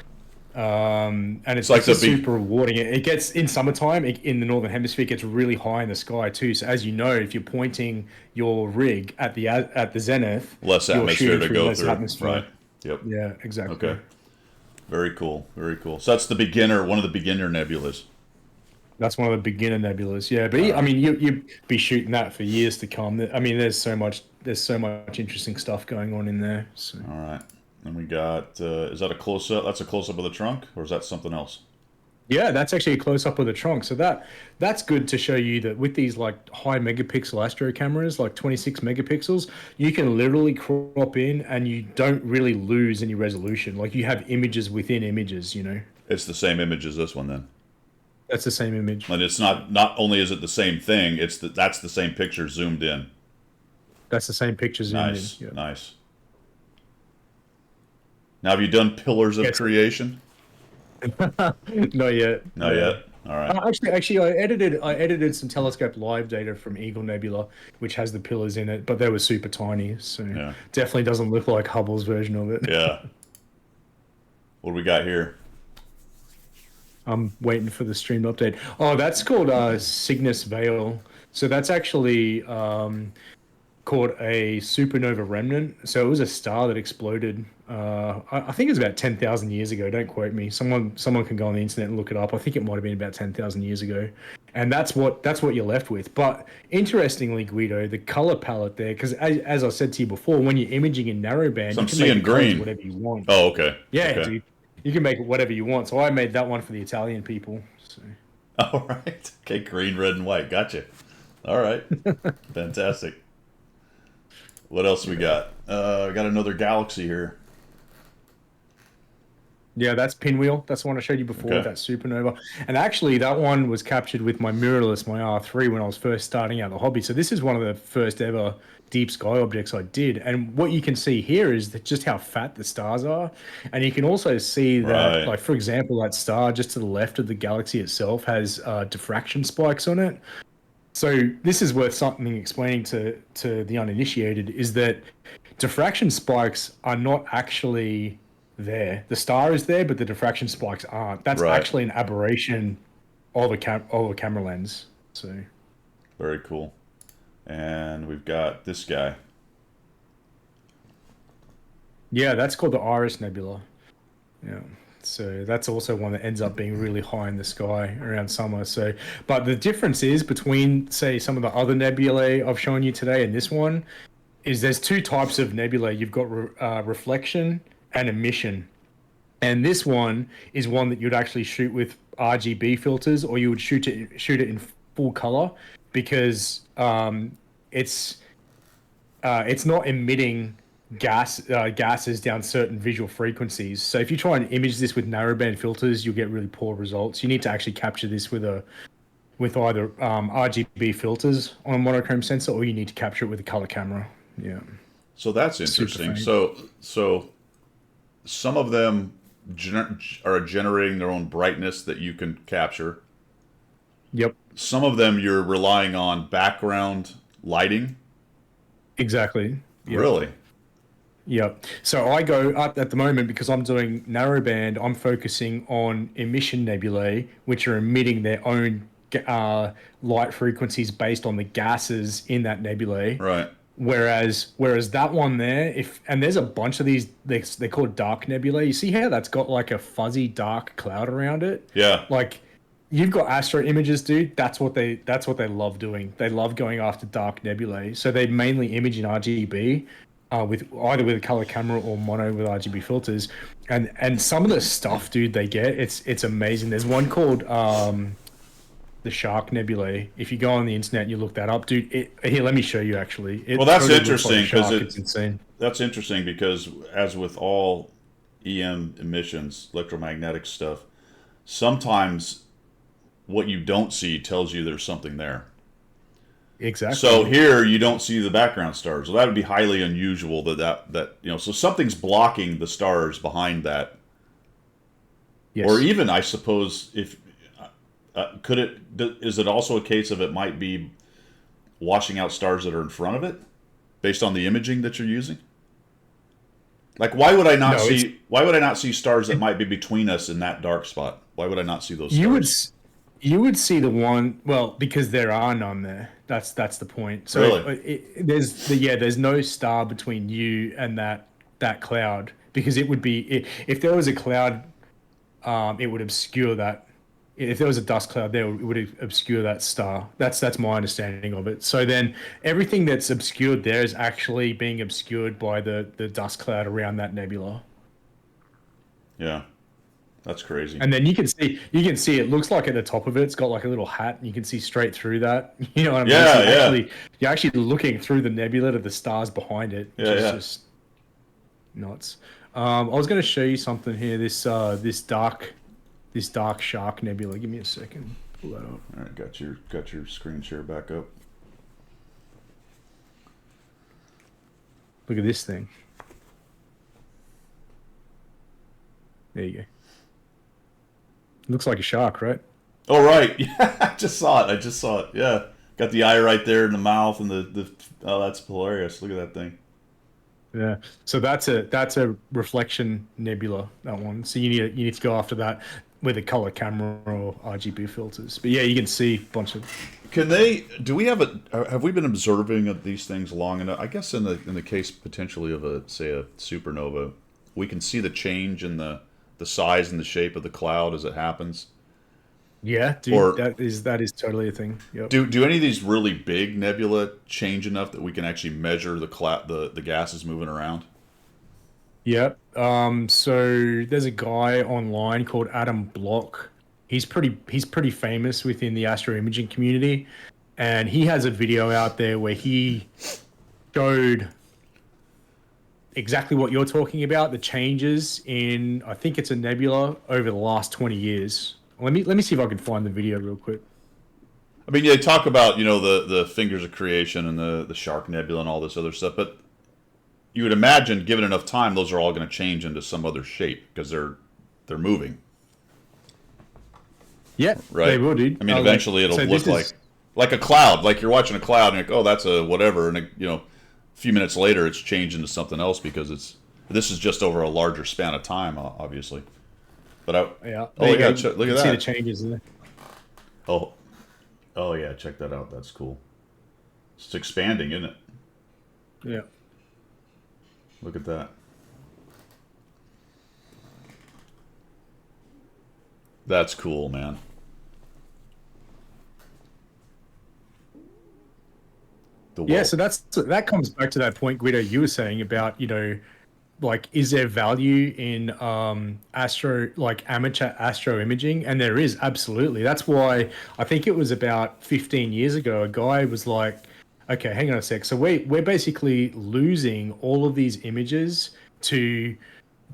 And it's like just the big- super rewarding. It gets in summertime in the northern hemisphere. It gets really high in the sky too. So as you know, if you're pointing your rig at the zenith, less you're atmosphere shooting to through go less through? atmosphere. Right. Yep. Yeah, exactly. Okay. Very cool. Very cool. So that's the beginner, one of the beginner nebulas. That's one of the beginner nebulas. Yeah, but I mean, you be shooting that for years to come. I mean, there's so much interesting stuff going on in there. So. All right. And we got, is that a close up? That's a close up of the trunk, or is that something else? Yeah, that's actually a close up of the trunk. So that's good to show you that with these like high megapixel astro cameras, like 26 megapixels, you can literally crop in and you don't really lose any resolution. Like you have images within images, you know. It's the same image as this one then. That's the same image. And it's not only is it the same thing, that's the same picture zoomed in. That's the same picture zoomed in. Nice, Yeah. nice. Now, have you done Pillars of Yes. Creation? Not yet. Not yet. All right. Actually, I edited some telescope live data from Eagle Nebula, which has the pillars in it, but they were super tiny, so Yeah. definitely doesn't look like Hubble's version of it. Yeah. What do we got here? I'm waiting for the stream update. Oh, that's called Cygnus Veil. So that's actually called a supernova remnant. So it was a star that exploded. I think it was about 10,000 years ago. Don't quote me. Someone can go on the internet and look it up. I think it might have been about 10,000 years ago. And that's what you're left with. But interestingly, Guido, the color palette there, because as I said to you before, when you're imaging in narrowband, So you I'm can seeing make the colors green. whatever you want. Oh, okay. Yeah, Okay. dude. You can make it whatever you want. So I made that one for the Italian people. So. All right. Okay, green, red, and white. Gotcha. All right. Fantastic. What else we got? We got another galaxy here. Yeah, that's Pinwheel. That's the one I showed you before, Okay. that supernova. And actually, that one was captured with my mirrorless, my R3, when I was first starting out the hobby. So this is one of the first ever deep sky objects I did. And what you can see here is that just how fat the stars are. And you can also see that, Right. like, for example, that star just to the left of the galaxy itself has diffraction spikes on it. So this is worth something explaining to the uninitiated, is that diffraction spikes are not actually there. The star is there, but the diffraction spikes aren't. That's Right. actually an aberration of a camera lens. So Very cool. And we've got this guy. yeah, that's called the Iris Nebula. Yeah. So that's also one that ends up being really high in the sky around summer. So, but the difference is between, say, some of the other nebulae I've shown you today and this one, is there's two types of nebulae. You've got reflection and emission. And this one is one that you'd actually shoot with RGB filters, or you would shoot it in full color, because it's not emitting gases down certain visual frequencies. So if you try and image this with narrowband filters, you'll get really poor results. You need to actually capture this with either RGB filters on a monochrome sensor, or you need to capture it with a color camera. Yeah. So that's interesting. faint. So some of them are generating their own brightness that you can capture. Yep. Some of them you're relying on background lighting. Exactly. Yep. Really? Yep. So I go up at the moment, because I'm doing narrowband, I'm focusing on emission nebulae, which are emitting their own light frequencies based on the gases in that nebulae. Right. Whereas that one there, and there's a bunch of these, they're called dark nebulae. You see how that's got like a fuzzy dark cloud around it? Yeah. Like, you've got astro images, dude. That's what they love doing. They love going after dark nebulae. So they mainly image in RGB, with either a color camera or mono with RGB filters. And some of the stuff, dude, they get, it's amazing. There's one called the Shark Nebulae. If you go on the internet and you look that up, dude, here, let me show you actually. Well, that's totally looks like a interesting, 'cause shark. It's insane. That's interesting because, as with all EM emissions, electromagnetic stuff, sometimes what you don't see tells you there's something there. Exactly. So here you don't see the background stars. So that would be highly unusual that so something's blocking the stars behind that. yes. Or even, I suppose, if is it also a case of it might be washing out stars that are in front of it, based on the imaging that you're using? Like, why would I not No, why would I not see stars that might be between us in that dark spot? Why would I not see those stars? You would see the one, well, because there are none there. That's the point. So Really? there's no star between you and that cloud, because it would be, if there was a cloud, it would obscure that if there was a dust cloud there, it would obscure that star. That's my understanding of it. So then everything that's obscured there is actually being obscured by the dust cloud around that nebula. Yeah, that's crazy. And then you can see it looks like at the top of it, it's got like a little hat, and you can see straight through that. You know what I mean? Yeah, So yeah. you're actually looking through the nebula to the stars behind it, which Yeah, is yeah. just nuts. I was going to show you something here. This dark shark nebula. Give me a second. Pull that up. All right, got your screen share back up. Look at this thing. There you go. Looks like a shark, right? Oh right, yeah, I just saw it. Yeah, got the eye right there in the mouth and the. Oh, that's hilarious. Look at that thing. Yeah. So that's a reflection nebula, that one. So you need to go after that with a color camera or RGB filters. But yeah, you can see a bunch of. Can they? Do we have a? Have we been observing of these things long enough? I guess in the case potentially of a say a supernova, we can see the change in the size and the shape of the cloud as it happens. Yeah, dude, Or that is totally a thing. Yep. do any of these really big nebula change enough that we can actually measure the gases moving around? Yep. So there's a guy online called Adam Block. He's pretty famous within the astro imaging community, and he has a video out there where he showed exactly what you're talking about, the changes in, I think it's a nebula over the last 20 years. Let me see if I can find the video real quick. I mean, they talk about the fingers of creation and the Shark Nebula and all this other stuff, but you would imagine, given enough time, those are all going to change into some other shape because they're moving, Yeah, right? they will, dude. I mean, eventually it'll so look this is like a cloud, like you're watching a cloud and you're like, oh, that's a whatever, and a few minutes later it's changed into something else because this is just over a larger span of time, obviously. But yeah. oh There you yeah, go. You look at can see the that. changes in there. Oh, oh yeah, check that out. That's cool. It's expanding, isn't it? Yeah. Look at that. That's cool, man. The Yeah, world. so that comes back to that point, Guido, you were saying about, like, is there value in amateur astro imaging? And there is, absolutely. That's why I think it was about 15 years ago, a guy was like, okay, hang on a sec. So we're basically losing all of these images to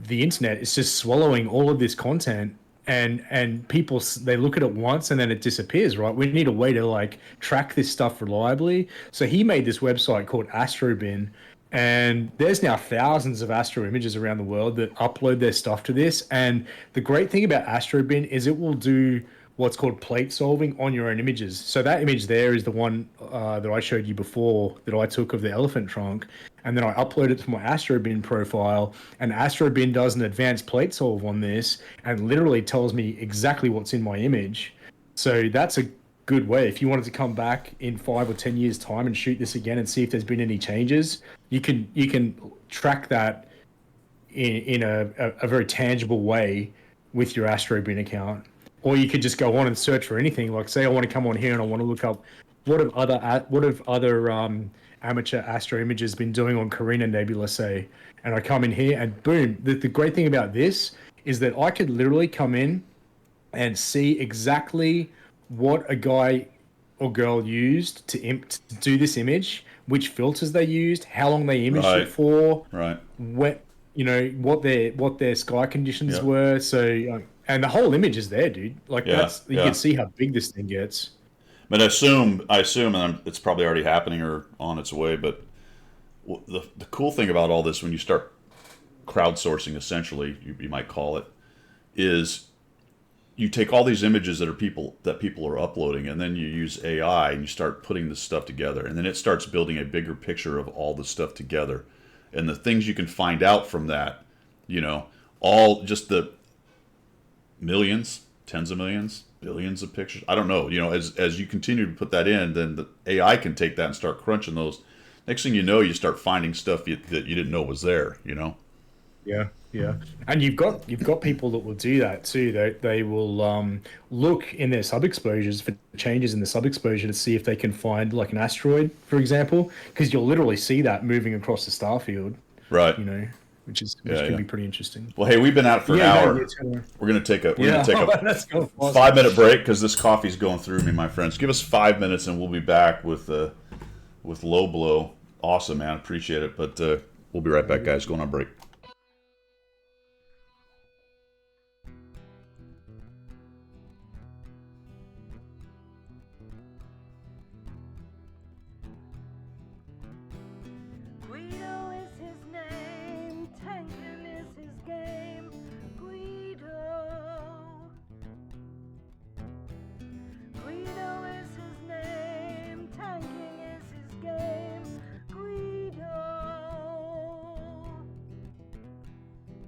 the internet. It's just swallowing all of this content, and people, they look at it once and then it disappears, right? We need a way to like track this stuff reliably. So he made this website called Astrobin, and there's now thousands of astro images around the world that upload their stuff to this. And the great thing about Astrobin is it will do what's called plate solving on your own images. So that image there is the one that I showed you before that I took of the elephant trunk. And then I upload it to my Astrobin profile, and Astrobin does an advanced plate solve on this and literally tells me exactly what's in my image. So that's a good way. If you wanted to come back in 5 or 10 years' time and shoot this again and see if there's been any changes, you can track that in a very tangible way with your Astrobin account. Or you could just go on and search for anything. Like, say I want to come on here and I want to look up what have other amateur astro images been doing on Carina Nebula, say, and I come in here and boom. The great thing about this is that I could literally come in and see exactly what a guy or girl used to do this image, which filters they used, how long they imaged Right. it for, Right. what their sky conditions Yep. were. So and the whole image is there, dude. Like, Yeah. that's, you Yeah. can see how big this thing gets. But I assume, and it's probably already happening or on its way. But the cool thing about all this, when you start crowdsourcing, essentially, you might call it, is you take all these images that people are uploading, and then you use AI and you start putting this stuff together, and then it starts building a bigger picture of all the stuff together, and the things you can find out from that, all just the millions, tens of millions, billions of pictures. I don't know. As you continue to put that in, then the AI can take that and start crunching those. Next thing you know, you start finding stuff that you didn't know was there. Yeah, yeah, and you've got people that will do that too. They will look in their sub exposures for changes in the sub exposure to see if they can find like an asteroid, for example, because you'll literally see that moving across the star field. Right. You know, which Yeah, can yeah. be pretty interesting. Well, hey, we've been out for But an yeah, no, hour. We're gonna yeah, take a that's go fast. 5 minute break because this coffee's going through me, my friends. Give us 5 minutes and we'll be back with low blow. Awesome, man. Appreciate it. But we'll be right back, guys. Going on break. Guido is his name, tanking is his game. Guido. Guido is his name, tanking is his game. Guido.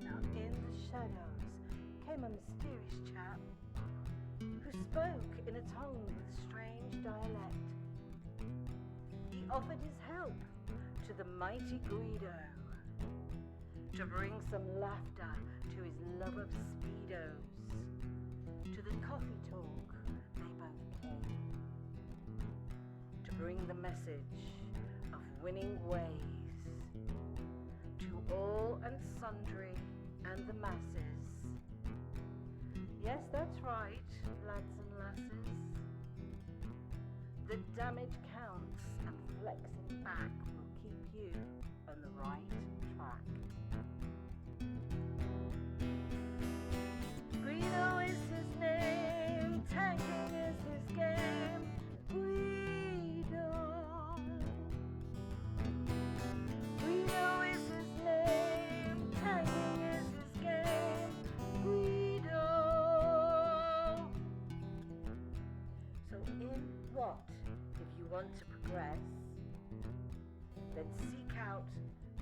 Now in the shadows came a mysterious chap who spoke in a tongue with strange dialect. He offered his help to the mighty Guido to bring some laughter to his love of speedos. To the coffee talk they both came to bring the message of winning ways to all and sundry and the masses. Yes, that's right, lads and lasses. The damage counts and flexing back will keep you on the right track. Guido is his name, tanking is his game. Guido. Guido is his name, tanking is his game. Guido. So in what, if you want to progress, then seek out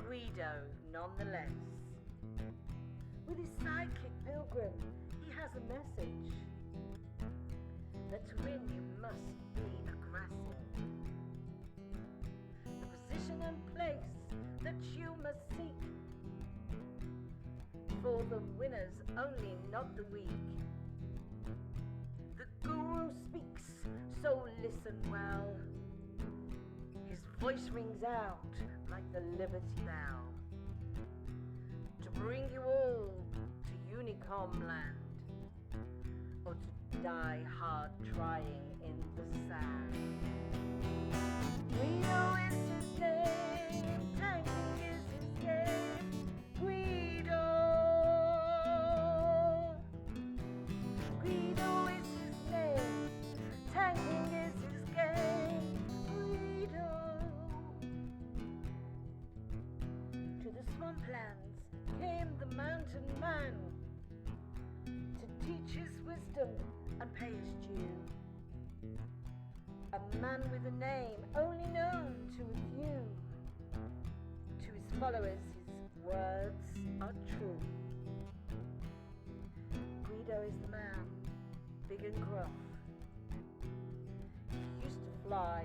Guido nonetheless. With his sidekick Pilgrim, he has a message that to win you must be aggressive. The position and place that you must seek for the winners only, not the weak. The guru speaks, so listen well. His voice rings out like the Liberty Bell to bring you all to Unicom land, or to die hard trying in the sand. Guido is his name, tanking is his game. Guido. Guido is his name, tanking is his game. Guido. To the swamplands came the mountain man to teach his wisdom and pay his due. A man with a name only known to a few. To his followers his words are true. Guido is the man, big and gruff. He used to fly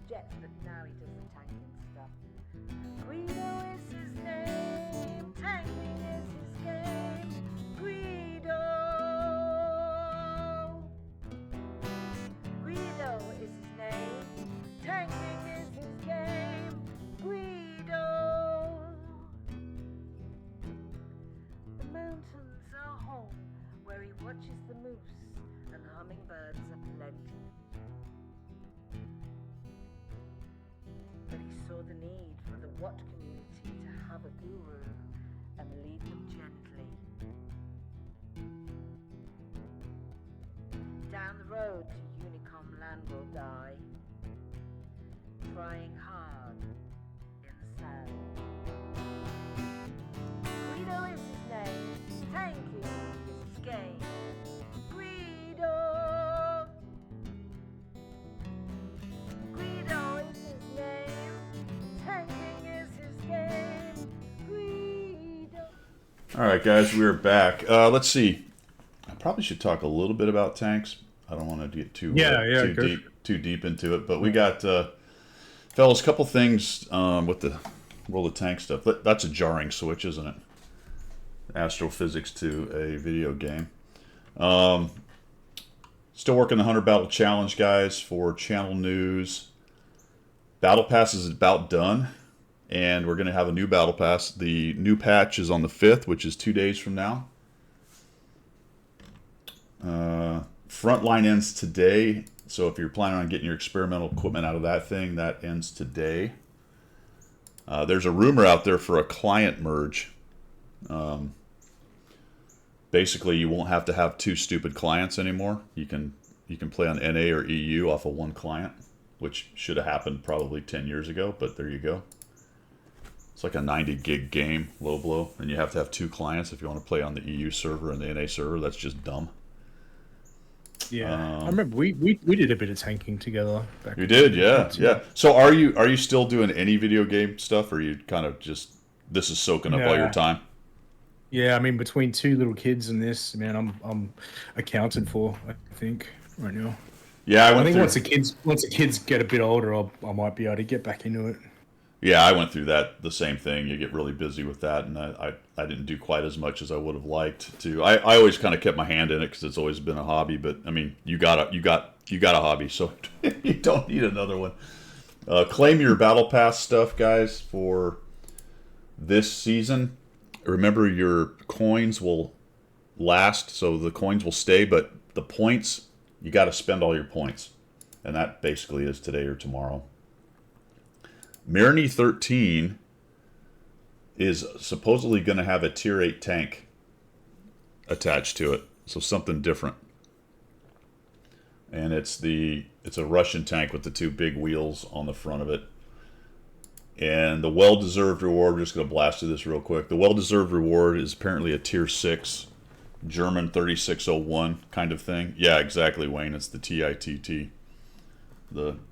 jets, but now he does the tanking stuff. Guido is his name, tanking is his game. Guido. Guido is his name, tanking is his game. Guido. The mountains are home where he watches the moose and hummingbirds aplenty. But he saw the need for the Watt community to have a guru and lead them gently. Down the road to Unicom land will die, trying hard in the sand. Guido is his name, tanking is his game. Guido. Guido is his name, tanking is his game. Guido. All right, guys, we're back. Let's see. I probably should talk a little bit about tanks. I don't want to get too too deep into it, but we got fellas, couple things with the world of tank stuff. That's a jarring switch, isn't it? astrophysics to a video game. Still working the 100 Battle Challenge, guys, for channel news. Battle Pass is about done, and we're going to have a new Battle Pass. The new patch is on the 5th, which is 2 days from now. Frontline ends today, so if you're planning on getting your experimental equipment out of that thing, that ends today. There's a rumor out there for a client merge. Basically, you won't have to have 2 stupid clients anymore. You can play on NA or EU off of 1 client, which should have happened probably 10 years ago, but there you go. It's like a 90 gig game, low blow, and you have to have 2 clients if you want to play on the EU server and the NA server. That's just dumb. Yeah, I remember we did a bit of tanking together. Back You did, yeah. So are you still doing any video game stuff, or are you kind of just this is soaking up all your time? Yeah, I mean, between 2 little kids and this, man, I'm accounted for, I think, right now. Yeah, I think once the kids get a bit older, I might be able to get back into it. Yeah, I went through the same thing. You get really busy with that, and I didn't do quite as much as I would have liked to. I always kind of kept my hand in it because it's always been a hobby. But I mean, you got a hobby, so you don't need another one. Claim your Battle Pass stuff, guys, for this season. Remember, your coins will last, so the coins will stay, but the points, you got to spend all your points, and that basically is today or tomorrow. Mirny 13 is supposedly going to have a tier 8 tank attached to it, so something different. And it's a Russian tank with the 2 big wheels on the front of it. And the well-deserved reward, we're just going to blast through this real quick. The well-deserved reward is apparently a tier 6 German 3601 kind of thing. Yeah, exactly, Wayne. It's the TITT.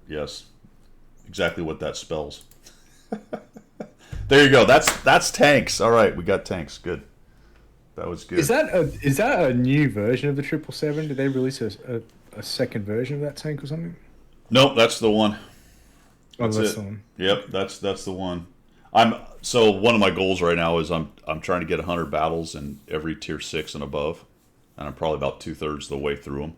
Yes. Exactly what that spells. There you go. That's tanks. All right, we got tanks. Good. That was good. Is that a new version of the 777? Did they release a second version of that tank or something? Nope, that's the one. That's the one. Yep, that's the one. So one of my goals right now is I'm trying to get 100 battles in every tier 6 and above, and I'm probably about 2/3 of the way through them.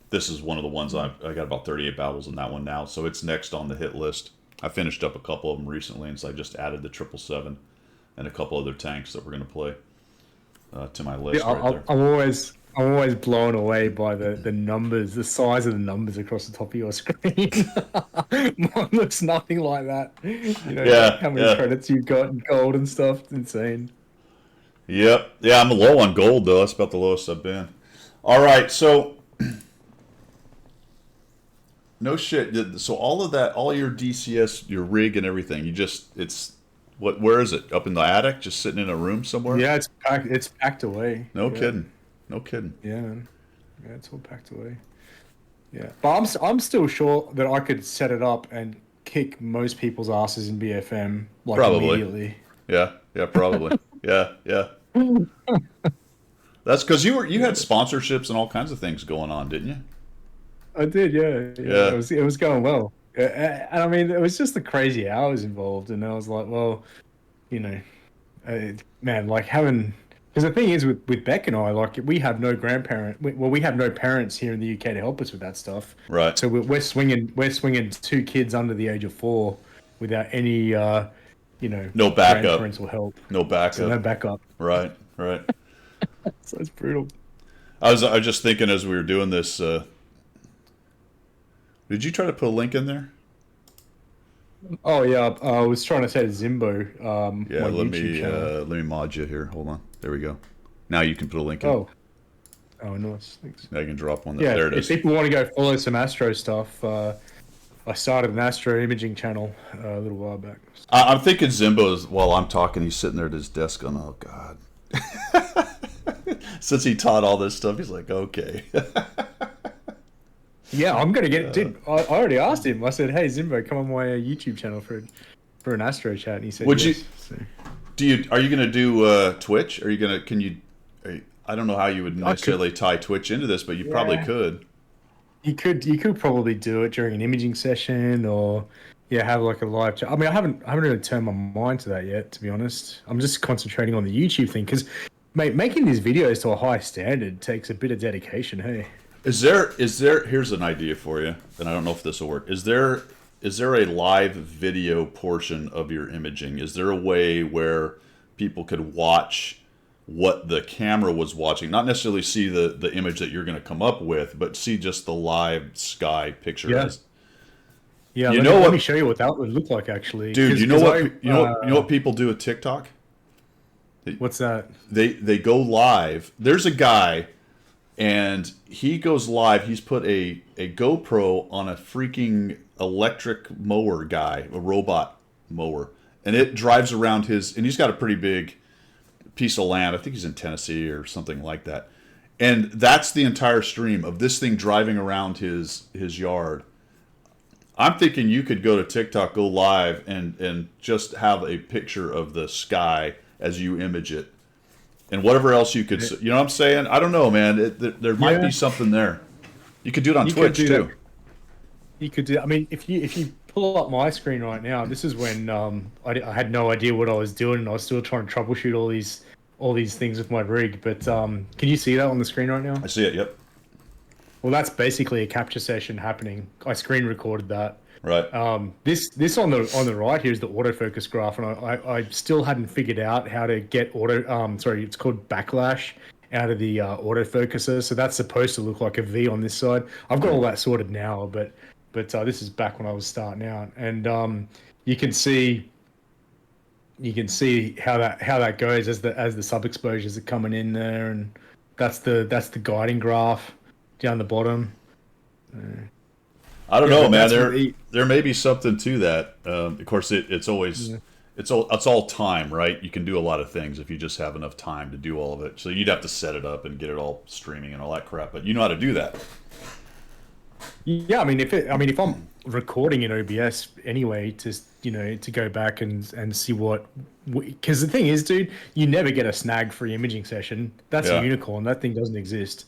This is one of the ones I got about 38 battles in that one now, so it's next on the hit list. I finished up a couple of them recently, and so I just added the 777 and a couple other tanks that we're going to play to my list. Yeah, right there. I'm always blown away by the numbers, the size of the numbers across the top of your screen. Mine looks nothing like that. How many credits you've got in gold and stuff. It's insane. Yep. Yeah, I'm low on gold, though. That's about the lowest I've been. All right, so no shit. So all of that, all your DCS, your rig and everything, where is it? Up in the attic, just sitting in a room somewhere? Yeah, it's packed away. No kidding. No kidding. Yeah, man. Yeah, it's all packed away. Yeah, but I'm still sure that I could set it up and kick most people's asses in BFM immediately. Yeah, probably. yeah. That's because you had sponsorships and all kinds of things going on, didn't you? I did, yeah. It was going well, and I mean, it was just the crazy hours involved, and I was like, well, man, like having. Because the thing is, with Beck and I, like, we have no we have no parents here in the UK to help us with that stuff. Right. So we're swinging 2 kids under the age of 4 without any, no backup, parental help. No backup. So no backup. Right. So it's brutal. I was just thinking as we were doing this. Did you try to put a link in there? Oh yeah, I was trying to say to Zimbo. Yeah, let me mod you here. Hold on. There we go. Now you can put a link in. Oh, nice. Thanks. Now you can drop one. Yeah, there it is. If people want to go follow some Astro stuff, I started an Astro imaging channel a little while back. I'm thinking Zimbo's, while I'm talking, he's sitting there at his desk going, oh, God. Since he taught all this stuff, he's like, okay. Yeah, I'm going to get it. Dude, I already asked him. I said, hey, Zimbo, come on my YouTube channel for an Astro chat. And he said, yes. Are you going to do Twitch? Are you going to, I don't know how you would necessarily tie Twitch into this, but you probably could. You could probably do it during an imaging session or have like a live chat. I mean, I haven't really turned my mind to that yet, to be honest. I'm just concentrating on the YouTube thing because mate, making these videos to a high standard takes a bit of dedication. Hey. Is there here's an idea for you, and I don't know if this will work. Is there a live video portion of your imaging? Is there a way where people could watch what the camera was watching, not necessarily see the image that you're going to come up with, but see just the live sky picture? Yeah. Yeah, You let, know me, what- let me show you what that would look like, actually. Dude, 'Cause- you know 'cause what I, you know what people do with TikTok? What's that? They go live. There's a guy, and he goes live. He's put a GoPro on a freaking electric mower guy, a robot mower, and it drives around his. And he's got a pretty big piece of land. I think he's in Tennessee or something like that. And that's the entire stream of this thing driving around his yard. I'm thinking you could go to TikTok, go live, and just have a picture of the sky as you image it, and whatever else you could. You know what I'm saying? I don't know, man. There might be Yeah. something there. You could do it on You could Twitch do too. that. You could do. I mean, if you pull up my screen right now, this is when I had no idea what I was doing, and I was still trying to troubleshoot all these things with my rig. But can you see that on the screen right now? I see it. Yep. Well, that's basically a capture session happening. I screen recorded that. Right. This on the right here is the autofocus graph, and I still hadn't figured out how to get it's called backlash out of the autofocuser. So that's supposed to look like a V on this side. I've got all that sorted now, but this is back when I was starting out, and you can see how that goes as the sub exposures are coming in there, and that's the guiding graph down the bottom. I don't Yeah, know, but man. that's There what they- there may be something to that. Of course, it's always it's all time, right? You can do a lot of things if you just have enough time to do all of it. So you'd have to set it up and get it all streaming and all that crap. But you know how to do that. Yeah, I mean, if I'm recording in OBS anyway, to go back and see what, because the thing is, dude, you never get a snag-free imaging session. That's Yeah. a unicorn. That thing doesn't exist.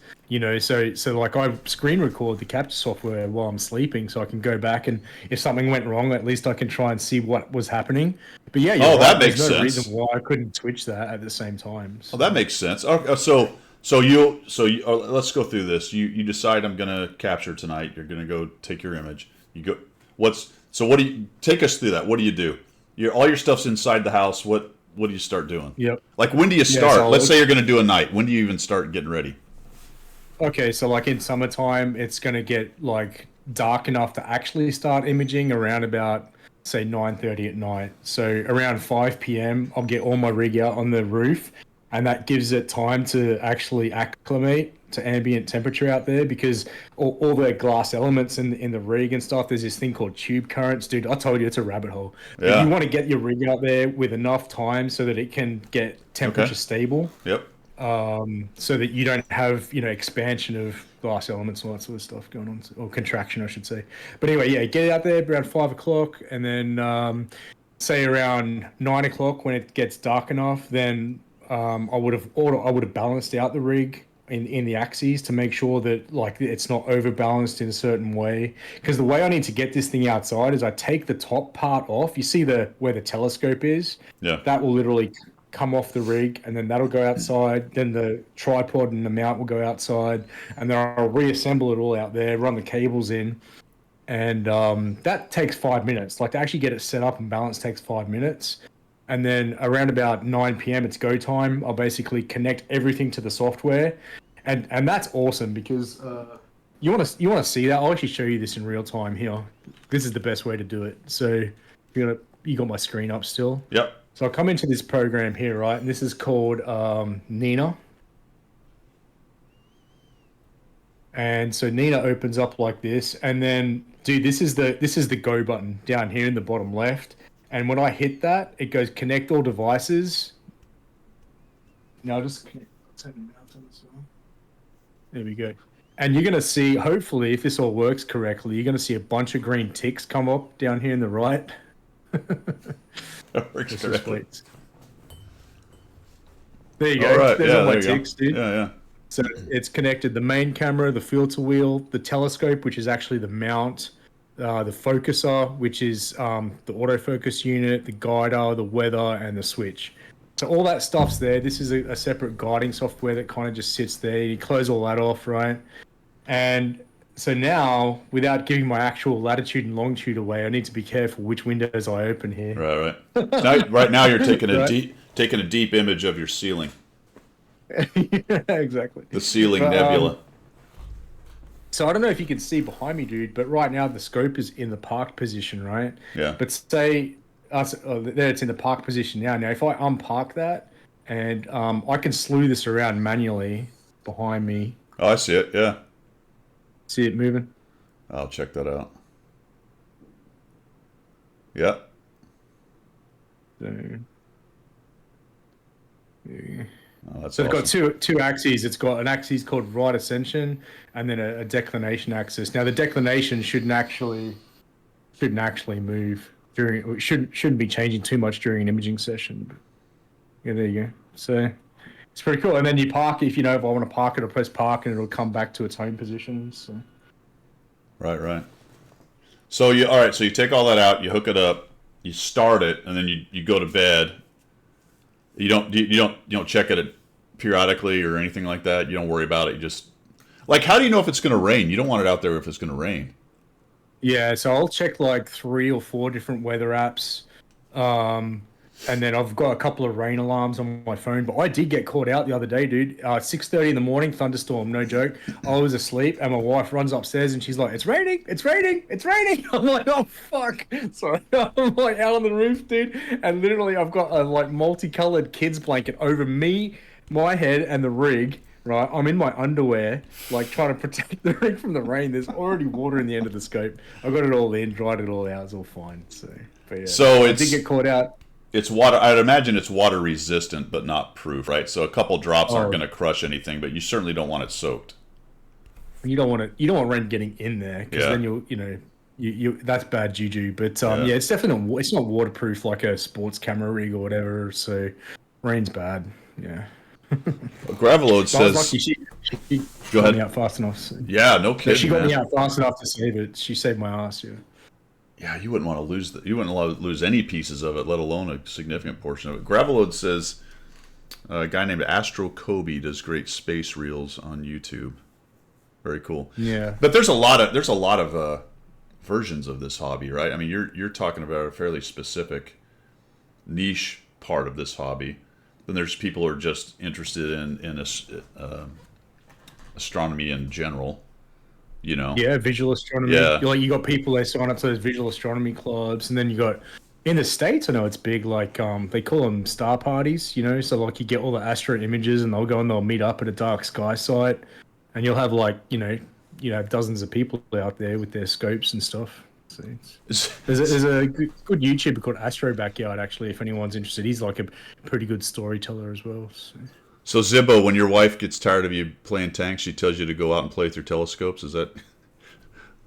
So like I screen record the capture software while I'm sleeping, so I can go back and if something went wrong, at least I can try and see what was happening. But yeah, you're Oh, that right, makes there's no sense. reason why I couldn't switch that at the same time. So. Well, that makes sense. Okay, let's go through this. You decide I'm gonna capture tonight. You're gonna go take your image. You go. What do you take us through that? What do you do? All your stuff's inside the house. What do you start doing? Yep. Like when do you Yeah, start? so Let's say you're gonna do a night. When do you even start getting ready? Okay, so like in summertime, it's going to get like dark enough to actually start imaging around about say 9:30 at night. So around 5 p.m., I'll get all my rig out on the roof, and that gives it time to actually acclimate to ambient temperature out there because all the glass elements in the rig and stuff, there's this thing called tube currents. Dude, I told you it's a rabbit hole. But Yeah. you want to get your rig out there with enough time so that it can get temperature stable. Yep. So that you don't have, expansion of glass elements and all that sort of stuff going on, or contraction, I should say. But anyway, yeah, get it out there around 5 o'clock, and then say around 9 o'clock when it gets dark enough, then I would have balanced out the rig in the axes to make sure that like it's not overbalanced in a certain way. Because the way I need to get this thing outside is I take the top part off. You see where the telescope is? Yeah. That will literally come off the rig, and then that'll go outside. Then the tripod and the mount will go outside, and then I'll reassemble it all out there, run the cables in, and that takes 5 minutes. Like to actually get it set up and balanced takes 5 minutes. And then around about 9 p.m. it's go time. I'll basically connect everything to the software, and that's awesome because you want to see that. I'll actually show you this in real time here. This is the best way to do it. So you got my screen up still. Yep. So I come into this program here, right? And this is called Nina. And so Nina opens up like this, and then, dude, this is the go button down here in the bottom left. And when I hit that, it goes connect all devices. Now just connect. There we go. And you're gonna see, hopefully, if this all works correctly, you're gonna see a bunch of green ticks come up down here in the right. That works Just correctly. wait. There you go. All right. There's Yeah. all my There you go. ticks, dude. Yeah. So it's connected the main camera, the filter wheel, the telescope, which is actually the mount, the focuser, which is the autofocus unit, the guider, the weather, and the switch. So all that stuff's there. This is a separate guiding software that kind of just sits there. You close all that off, right? And so now, without giving my actual latitude and longitude away, I need to be careful which windows I open here. Right. Right now, you're taking a Right. deep image of your ceiling, Yeah, exactly. the ceiling But, nebula. So I don't know if you can see behind me, dude, but right now the scope is in the parked position, right? Yeah. But say there it's in the park position now. Now, if I unpark that and I can slew this around manually behind me, Oh, I see it. Yeah. see it moving. I'll check that out. Yeah. So, yeah. Oh, that's So it's awesome. got two axes. It's got an axis called right ascension, and then a declination axis. Now the declination shouldn't actually move during. It shouldn't be changing too much during an imaging session. But yeah, there you go. So it's pretty cool. And then you park if I want to park it, I'll press park, and it'll come back to its home position. So Right. So all right. So you take all that out, you hook it up, you start it, and then you go to bed. You don't check it periodically or anything like that. You don't worry about it. You just like, how do you know if it's going to rain? You don't want it out there if it's going to rain. yeah, so I'll check like 3 or 4 different weather apps. And then I've got a couple of rain alarms on my phone, but I did get caught out the other day, dude. 6:30 in the morning, thunderstorm, no joke. I was asleep, and my wife runs upstairs, and she's like, "It's raining! It's raining! It's raining!" I'm like, "Oh fuck!" So I'm like out on the roof, dude, and literally I've got a like multicolored kids blanket over me, my head, and the rig. Right, I'm in my underwear, like trying to protect the rig from the rain. There's already water in the end of the scope. I got it all in, dried it all out. It's all fine. So, but yeah, So I did get caught out. it's water. I'd imagine it's water resistant, but not proof, right? So a couple drops aren't Oh. going to crush anything, but you certainly don't want it soaked. You don't want rain getting in there because Yeah. then you that's bad juju. But Yeah. yeah, it's definitely it's not waterproof like a sports camera rig or whatever. So rain's bad. Yeah. Gravelode But I was says, lucky she Go got ahead. me out fast enough. So. "Yeah, no No, kidding, she got man. me out fast enough to save it. She saved my ass. Yeah. Yeah, you wouldn't want to lose you wouldn't want to lose any pieces of it, let alone a significant portion of it." Gravelode says, a guy named Astro Kobe does great space reels on YouTube. Very cool. Yeah. But there's a lot of versions of this hobby, right? I mean, you're talking about a fairly specific niche part of this hobby. Then there's people who are just interested in astronomy in general. Yeah, visual astronomy. Yeah. You got people they sign up to those visual astronomy clubs, and then you got in the States. I know it's big. Like they call them star parties. So like you get all the astro images, and they'll go and they'll meet up at a dark sky site, and you'll have like dozens of people out there with their scopes and stuff. So there's a good YouTuber called Astro Backyard actually. If anyone's interested, he's like a pretty good storyteller as well. So Zibbo, when your wife gets tired of you playing tanks, she tells you to go out and play with your telescopes. Is that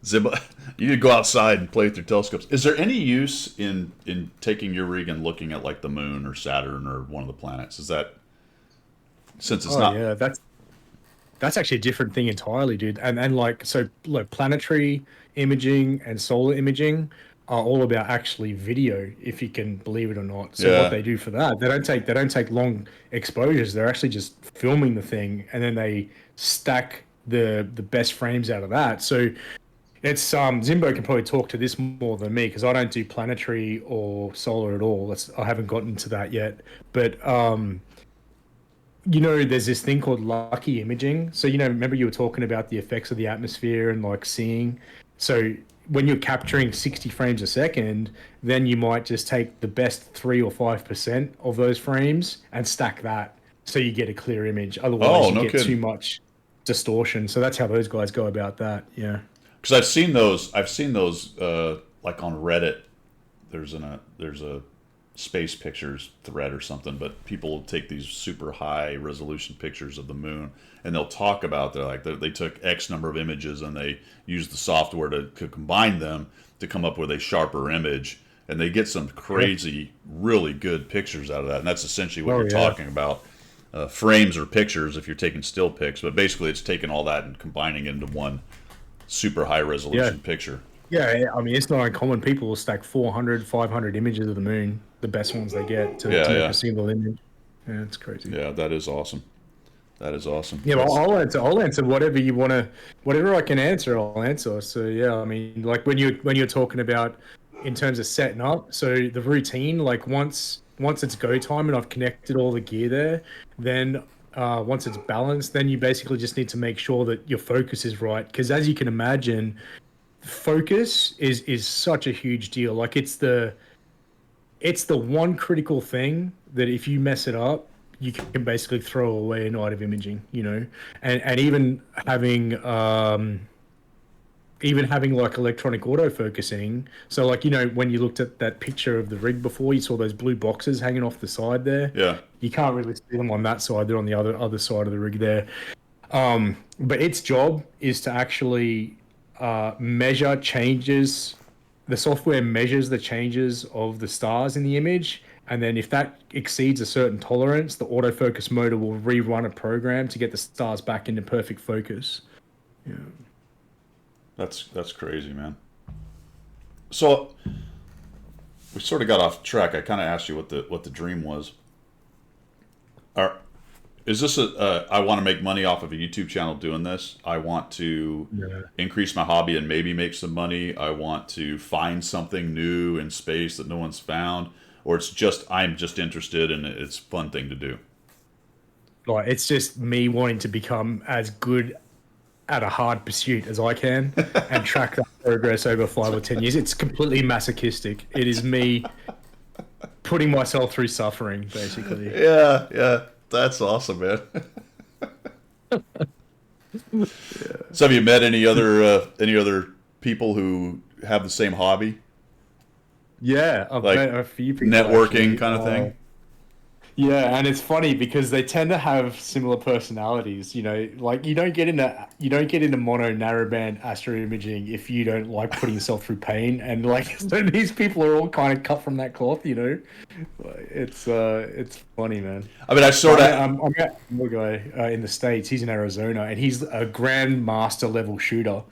Zibbo? You need to go outside and play with your telescopes. Is there any use in taking your rig and looking at like the moon or Saturn or one of the planets? Is that since it's not? Yeah, that's actually a different thing entirely, dude. And like so, look, planetary imaging and solar imaging are all about actually video, if you can believe it or not. So Yeah. what they do for that, they don't take long exposures. They're actually just filming the thing, and then they stack the best frames out of that. So it's Zimbo can probably talk to this more than me because I don't do planetary or solar at all. I haven't gotten to that yet. But there's this thing called lucky imaging. So remember you were talking about the effects of the atmosphere and like seeing. So when you're capturing 60 frames a second, then you might just take the best 3 or 5% of those frames and stack that so you get a clear image. Otherwise, no you get kidding. too much distortion. So that's how those guys go about that. Yeah. Because I've seen those like on Reddit. There's a space pictures thread or something, but people will take these super high resolution pictures of the moon, and they'll talk about they took X number of images and they used the software to combine them to come up with a sharper image, and they get some crazy, really good pictures out of that. And that's essentially what you're talking about. Frames or pictures if you're taking still pics, but basically it's taking all that and combining it into one super high resolution picture. Yeah, I mean, it's not uncommon. People will stack 400, 500 images of the moon, the best ones they get, to make a single image. Yeah, it's crazy. Yeah, that is awesome. That is awesome. Yeah, well, I'll answer whatever you want to, whatever I can answer, I'll answer. So yeah, I mean, like when you're talking about in terms of setting up, so the routine, like once it's go time and I've connected all the gear there, then once it's balanced, then you basically just need to make sure that your focus is right. Because as you can imagine, focus is such a huge deal. Like it's the one critical thing that if you mess it up, you can basically throw away a night of imaging, you know, and even having like electronic autofocusing. So like, you know, when you looked at that picture of the rig before, you saw those blue boxes hanging off the side there. Yeah. You can't really see them on that side. They're on the other side of the rig there. But its job is to actually measure changes. The software measures the changes of the stars in the image, and then if that exceeds a certain tolerance, the autofocus motor will rerun a program to get the stars back into perfect focus. Yeah. That's crazy, man. So we sort of got off track. I kind of asked you what the dream was. Is this I want to make money off of a YouTube channel doing this. I want to increase my hobby and maybe make some money. I want to find something new in space that no one's found. Or it's just, I'm just interested and it's a fun thing to do. Like, it's just me wanting to become as good at a hard pursuit as I can and track that progress over 5 or 10 years. It's completely masochistic. It is me putting myself through suffering, basically. Yeah. That's awesome, man. So have you met any other people who have the same hobby? Yeah, I've Like met a few people. networking actually. kind of thing? Yeah, and it's funny because they tend to have similar personalities. You know, like you don't get into mono narrowband astro imaging if you don't like putting yourself through pain. And like, so these people are all kind of cut from that cloth. You know, it's funny, man. I mean, I sort of... I met another guy in the States. He's in Arizona, and he's a grandmaster level shooter.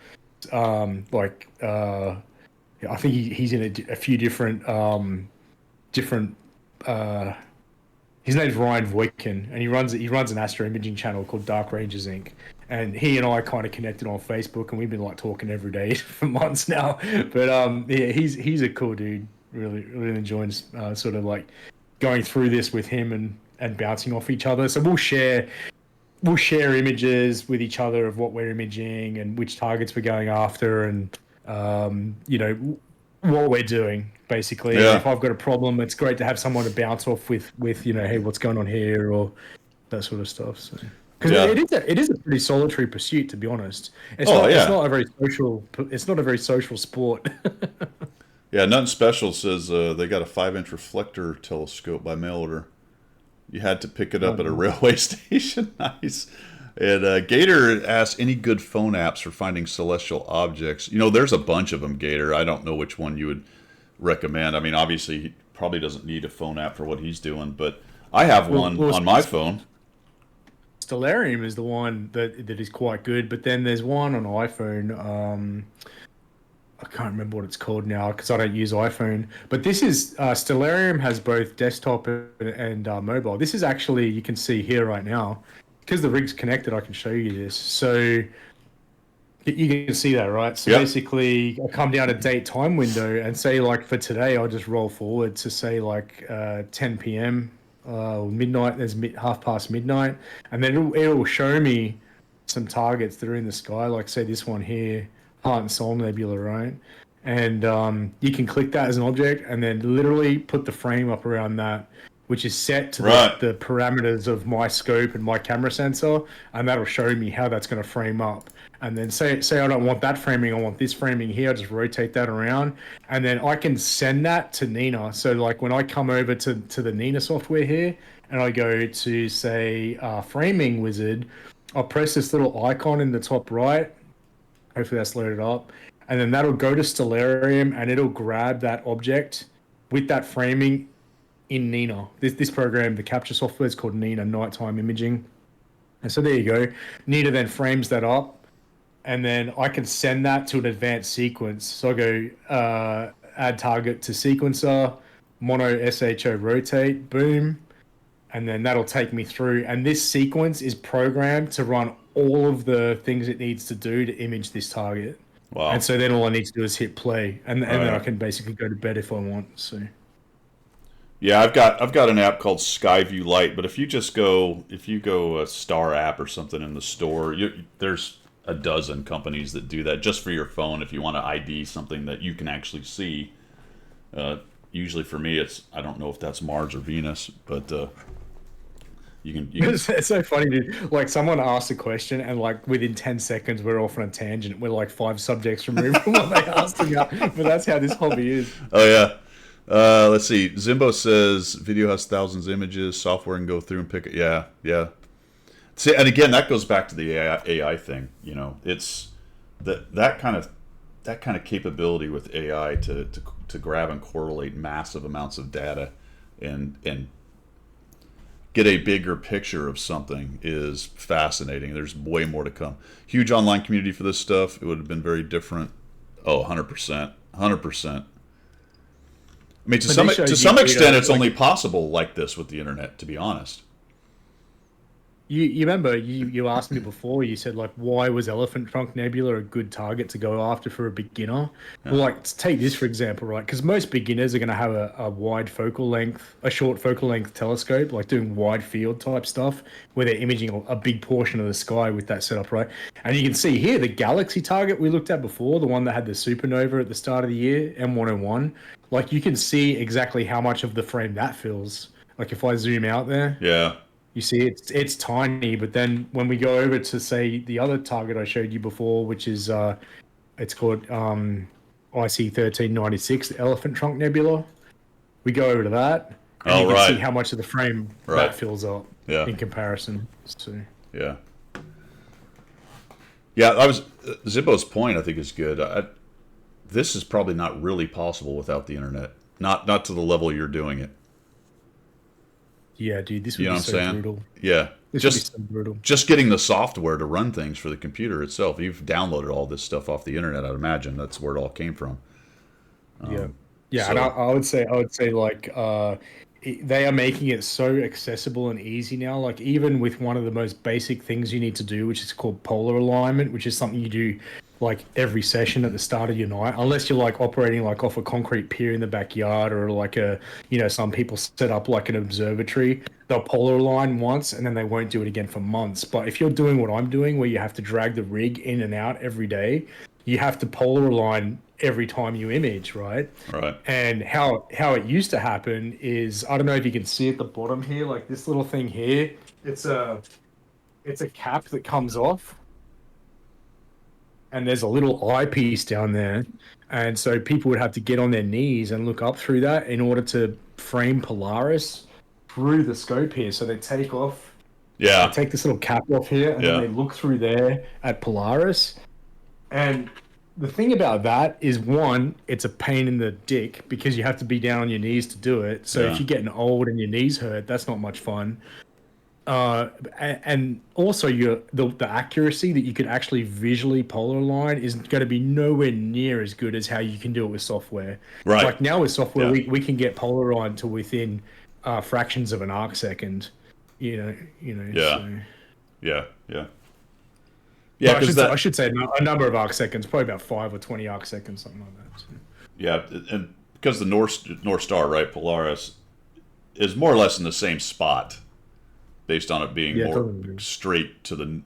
I think he's in a few different his name's Ryan Voigtkin, and he runs an astro imaging channel called Dark Rangers Inc. And he and I kind of connected on Facebook, and we've been like talking every day for months now. But yeah, he's a cool dude. Really enjoying sort of like going through this with him and bouncing off each other. So we'll share images with each other of what we're imaging and which targets we're going after, and you know, what we're doing basically. Yeah. And if I've got a problem, it's great to have someone to bounce off with, you know, hey, what's going on here, or that sort of stuff. So, because it is a pretty solitary pursuit, to be honest. It's not a very social sport. Yeah, Nothing Special says they got a 5-inch reflector telescope by mail order. You had to pick it up at a railway station. Nice. And Gator asks, any good phone apps for finding celestial objects? You know, there's a bunch of them, Gator. I don't know which one you would recommend. I mean, obviously, he probably doesn't need a phone app for what he's doing, but I have one on my phone. Stellarium is the one that is quite good, but then there's one on iPhone. I can't remember what it's called now because I don't use iPhone. But this is Stellarium has both desktop and mobile. This is actually, you can see here right now. Because the rig's connected, I can show you this. So you can see that, right? So basically, I come down a date time window and say, like, for today, I'll just roll forward to say, like, 10 p.m. Or midnight. There's half past midnight. And then it'll show me some targets that are in the sky, like, say, this one here, Heart and Soul Nebula, right? And you can click that as an object and then literally put the frame up around that, which is set to the parameters of my scope and my camera sensor, and that'll show me how that's going to frame up. And then say I don't want that framing, I want this framing here, I just rotate that around, and then I can send that to Nina. So like when I come over to the Nina software here, and I go to say Framing Wizard, I'll press this little icon in the top right, hopefully that's loaded up, and then that'll go to Stellarium, and it'll grab that object with that framing in Nina. This program, the capture software, is called Nina Nighttime Imaging. And so there you go. Nina then frames that up, and then I can send that to an advanced sequence. So I go add target to sequencer, mono SHO rotate, boom, and then that'll take me through. And this sequence is programmed to run all of the things it needs to do to image this target. Wow. And so then all I need to do is hit play, and then Right. I can basically go to bed if I want. So Yeah, I've got an app called Skyview Lite, but if you go a Star app or something in the store, there's a dozen companies that do that just for your phone if you want to ID something that you can actually see. Usually for me, I don't know if that's Mars or Venus, but you can it's so funny, dude. Like someone asked a question, and like within 10 seconds, we're off on a tangent. We're like 5 subjects removed from what they asked about. But that's how this hobby is. Oh yeah. Let's see. Zimbo says video has thousands of images. Software can go through and pick it. Yeah, yeah. See, and again, that goes back to the AI thing. You know, it's that kind of capability with AI to grab and correlate massive amounts of data and get a bigger picture of something is fascinating. There's way more to come. Huge online community for this stuff. It would have been very different. Oh, 100%. 100%. I mean, to some extent, it's only possible like this with the internet, to be honest. You remember you asked me before. You said like, why was Elephant Trunk Nebula a good target to go after for a beginner? Yeah. Well, like take this for example, right? Because most beginners are going to have a wide focal length, a short focal length telescope, like doing wide field type stuff, where they're imaging a big portion of the sky with that setup, right? And you can see here the galaxy target we looked at before, the one that had the supernova at the start of the year, M101. Like you can see exactly how much of the frame that fills. Like if I zoom out there, yeah. You see, it's tiny, but then when we go over to say the other target I showed you before, which is it's called IC 1396, the Elephant Trunk Nebula. We go over to that, and you can see how much of the frame that fills up in comparison. So yeah, Zippo's point I think is good. This is probably not really possible without the internet. Not to the level you're doing it. Yeah, dude, this would be so brutal. Yeah, this would be so brutal. Just getting the software to run things for the computer itself. You've downloaded all this stuff off the internet, I'd imagine. That's where it all came from. Yeah, and I would say like they are making it so accessible and easy now. Like even with one of the most basic things you need to do, which is called polar alignment, which is something you do like every session at the start of your night, unless you're like operating like off a concrete pier in the backyard, or like some people set up like an observatory. They'll polar align once and then they won't do it again for months. But if you're doing what I'm doing, where you have to drag the rig in and out every day, you have to polar align every time you image, right? Right. And how it used to happen is, I don't know if you can see at the bottom here, like this little thing here, it's a cap that comes off. And there's a little eyepiece down there. And so people would have to get on their knees and look up through that in order to frame Polaris through the scope here. So they take off. Yeah. They take this little cap off here, and then they look through there at Polaris. And the thing about that is, one, it's a pain in the dick because you have to be down on your knees to do it. So if you're getting old and your knees hurt, that's not much fun. And also the accuracy that you could actually visually polar align is going to be nowhere near as good as how you can do it with software. Right. Like now with software, we can get polar aligned to within fractions of an arc second. Yeah. So. Yeah. Yeah, I should say a number of arc seconds, probably about 5 or 20 arc seconds, something like that. So. Yeah, and because the North Star, right, Polaris, is more or less in the same spot, based on it being more totally straight to the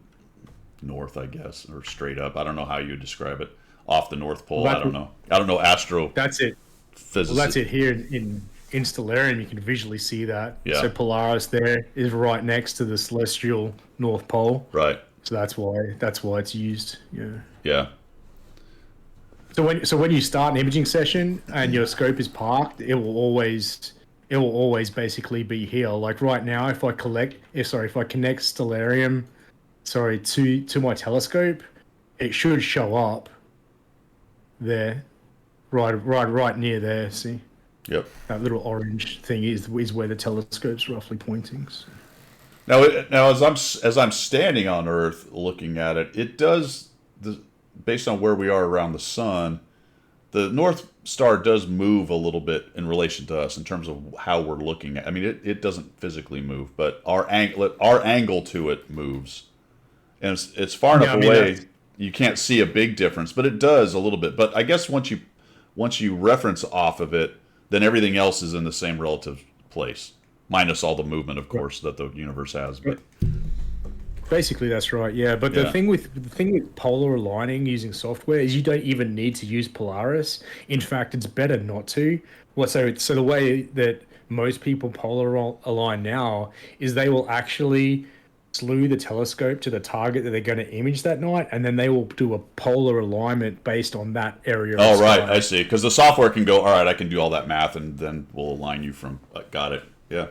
north, I guess, or straight up. I don't know how you would describe it. Off the North Pole, I don't know. I don't know astro. That's it. Physicist. Well, that's it here in Stellarium. You can visually see that. Yeah. So Polaris there is right next to the celestial North Pole. Right. So that's why it's used. Yeah. Yeah. So when you start an imaging session and your scope is parked, it will always basically be here. Like right now, if I connect Stellarium, to my telescope, it should show up there, right near there. See? Yep. That little orange thing is where the telescope's roughly pointing. So. Now, as I'm standing on Earth looking at it, it does, based on where we are around the sun, the North Star does move a little bit in relation to us in terms of how we're looking at. I mean, it doesn't physically move, but our angle to it moves, and it's far enough Yeah, I mean, away that's- you can't see a big difference, but it does a little bit. But I guess once you reference off of it, then everything else is in the same relative place, minus all the movement, of course, that the universe has. But Basically, that's right. Yeah, but Yeah. the thing with polar aligning using software is you don't even need to use Polaris. In fact, it's better not to. So the way that most people align now is they will actually slew the telescope to the target that they're going to image that night, and then they will do a polar alignment based on that area. Of oh, right, sky. I see. Because the software can go, all right, I can do all that math, and then we'll align you from. Got it. Yeah.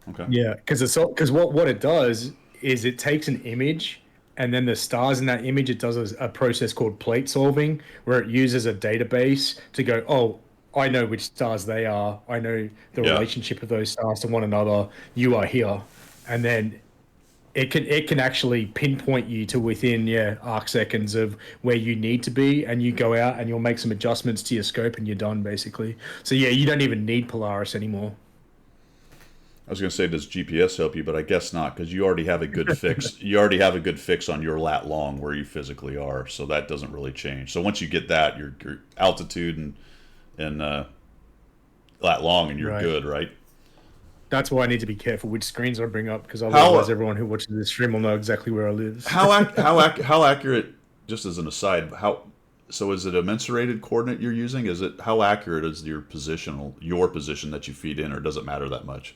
Okay. Yeah, because what it does is it takes an image, and then the stars in that image, it does a process called plate solving, where it uses a database to go, oh, I know which stars they are. I know the Yeah. relationship of those stars to one another. You are here, and then it can actually pinpoint you to within arc seconds of where you need to be, and you go out and you'll make some adjustments to your scope, and you're done basically. So yeah, you don't even need Polaris anymore. I was going to say, does GPS help you? But I guess not, because you already have a good fix. You already have a good fix on your lat long where you physically are, so that doesn't really change. So once you get that, your altitude and lat long, and you're Right. good, right? That's why I need to be careful which screens I bring up, because How- otherwise everyone who watches this stream will know exactly where I live. How accurate? Just as an aside, so is it a mensurated coordinate you're using? Is it how accurate is your position that you feed in, or does it matter that much?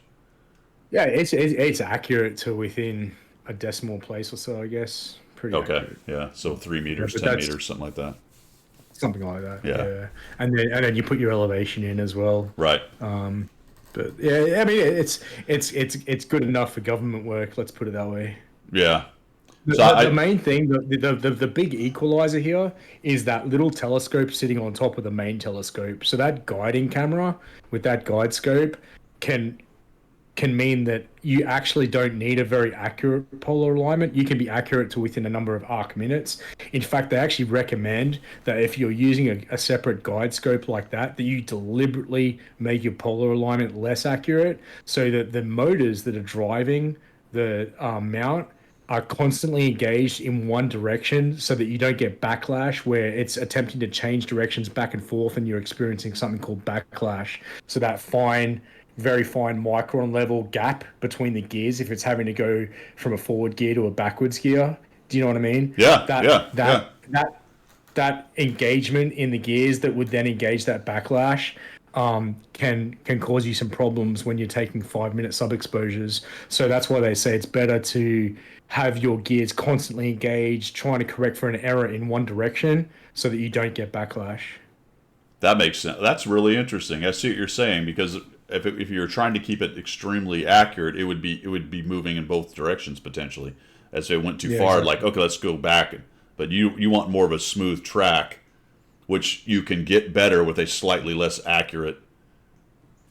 Yeah, it's accurate to within a decimal place or so, I guess. Pretty Okay, accurate. yeah. So 3 meters, but 10 that's- meters, something like that. Something like that. Yeah. Yeah. And then you put your elevation in as well. Right. But yeah, I mean it's good enough for government work, let's put it that way. Yeah. The, So the main thing, the big equalizer here is that little telescope sitting on top of the main telescope. So that guiding camera with that guide scope can mean that you actually don't need a very accurate polar alignment. You can be accurate to within a number of arc minutes. In fact, they actually recommend that if you're using a separate guide scope like that you deliberately make your polar alignment less accurate, so that the motors that are driving the mount are constantly engaged in one direction, so that you don't get backlash where it's attempting to change directions back and forth and you're experiencing something called backlash. So that very fine micron level gap between the gears, if it's having to go from a forward gear to a backwards gear. Do you know what I mean? Yeah, That engagement in the gears that would then engage that backlash can cause you some problems when you're taking 5-minute sub exposures. So that's why they say it's better to have your gears constantly engaged, trying to correct for an error in one direction so that you don't get backlash. That makes sense. That's really interesting. I see what you're saying, because if you're trying to keep it extremely accurate, it would be moving in both directions potentially. As if it went too far, exactly. like, okay, let's go back. But you want more of a smooth track, which you can get better with a slightly less accurate.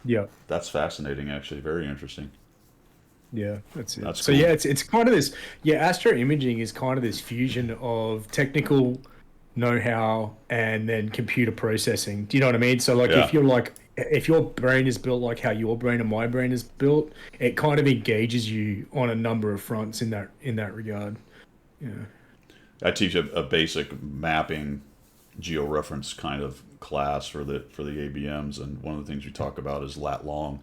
Yeah. That's fascinating, actually. Very interesting. Yeah, that's it. That's So cool. yeah, it's kind of this. Yeah, astro imaging is kind of this fusion of technical know-how and then computer processing. Do you know what I mean? So like, Yeah. if your brain is built like how your brain and my brain is built, it kind of engages you on a number of fronts in that regard. Yeah. I teach a basic mapping georeference kind of class for the ABMs, and one of the things we talk about is lat long,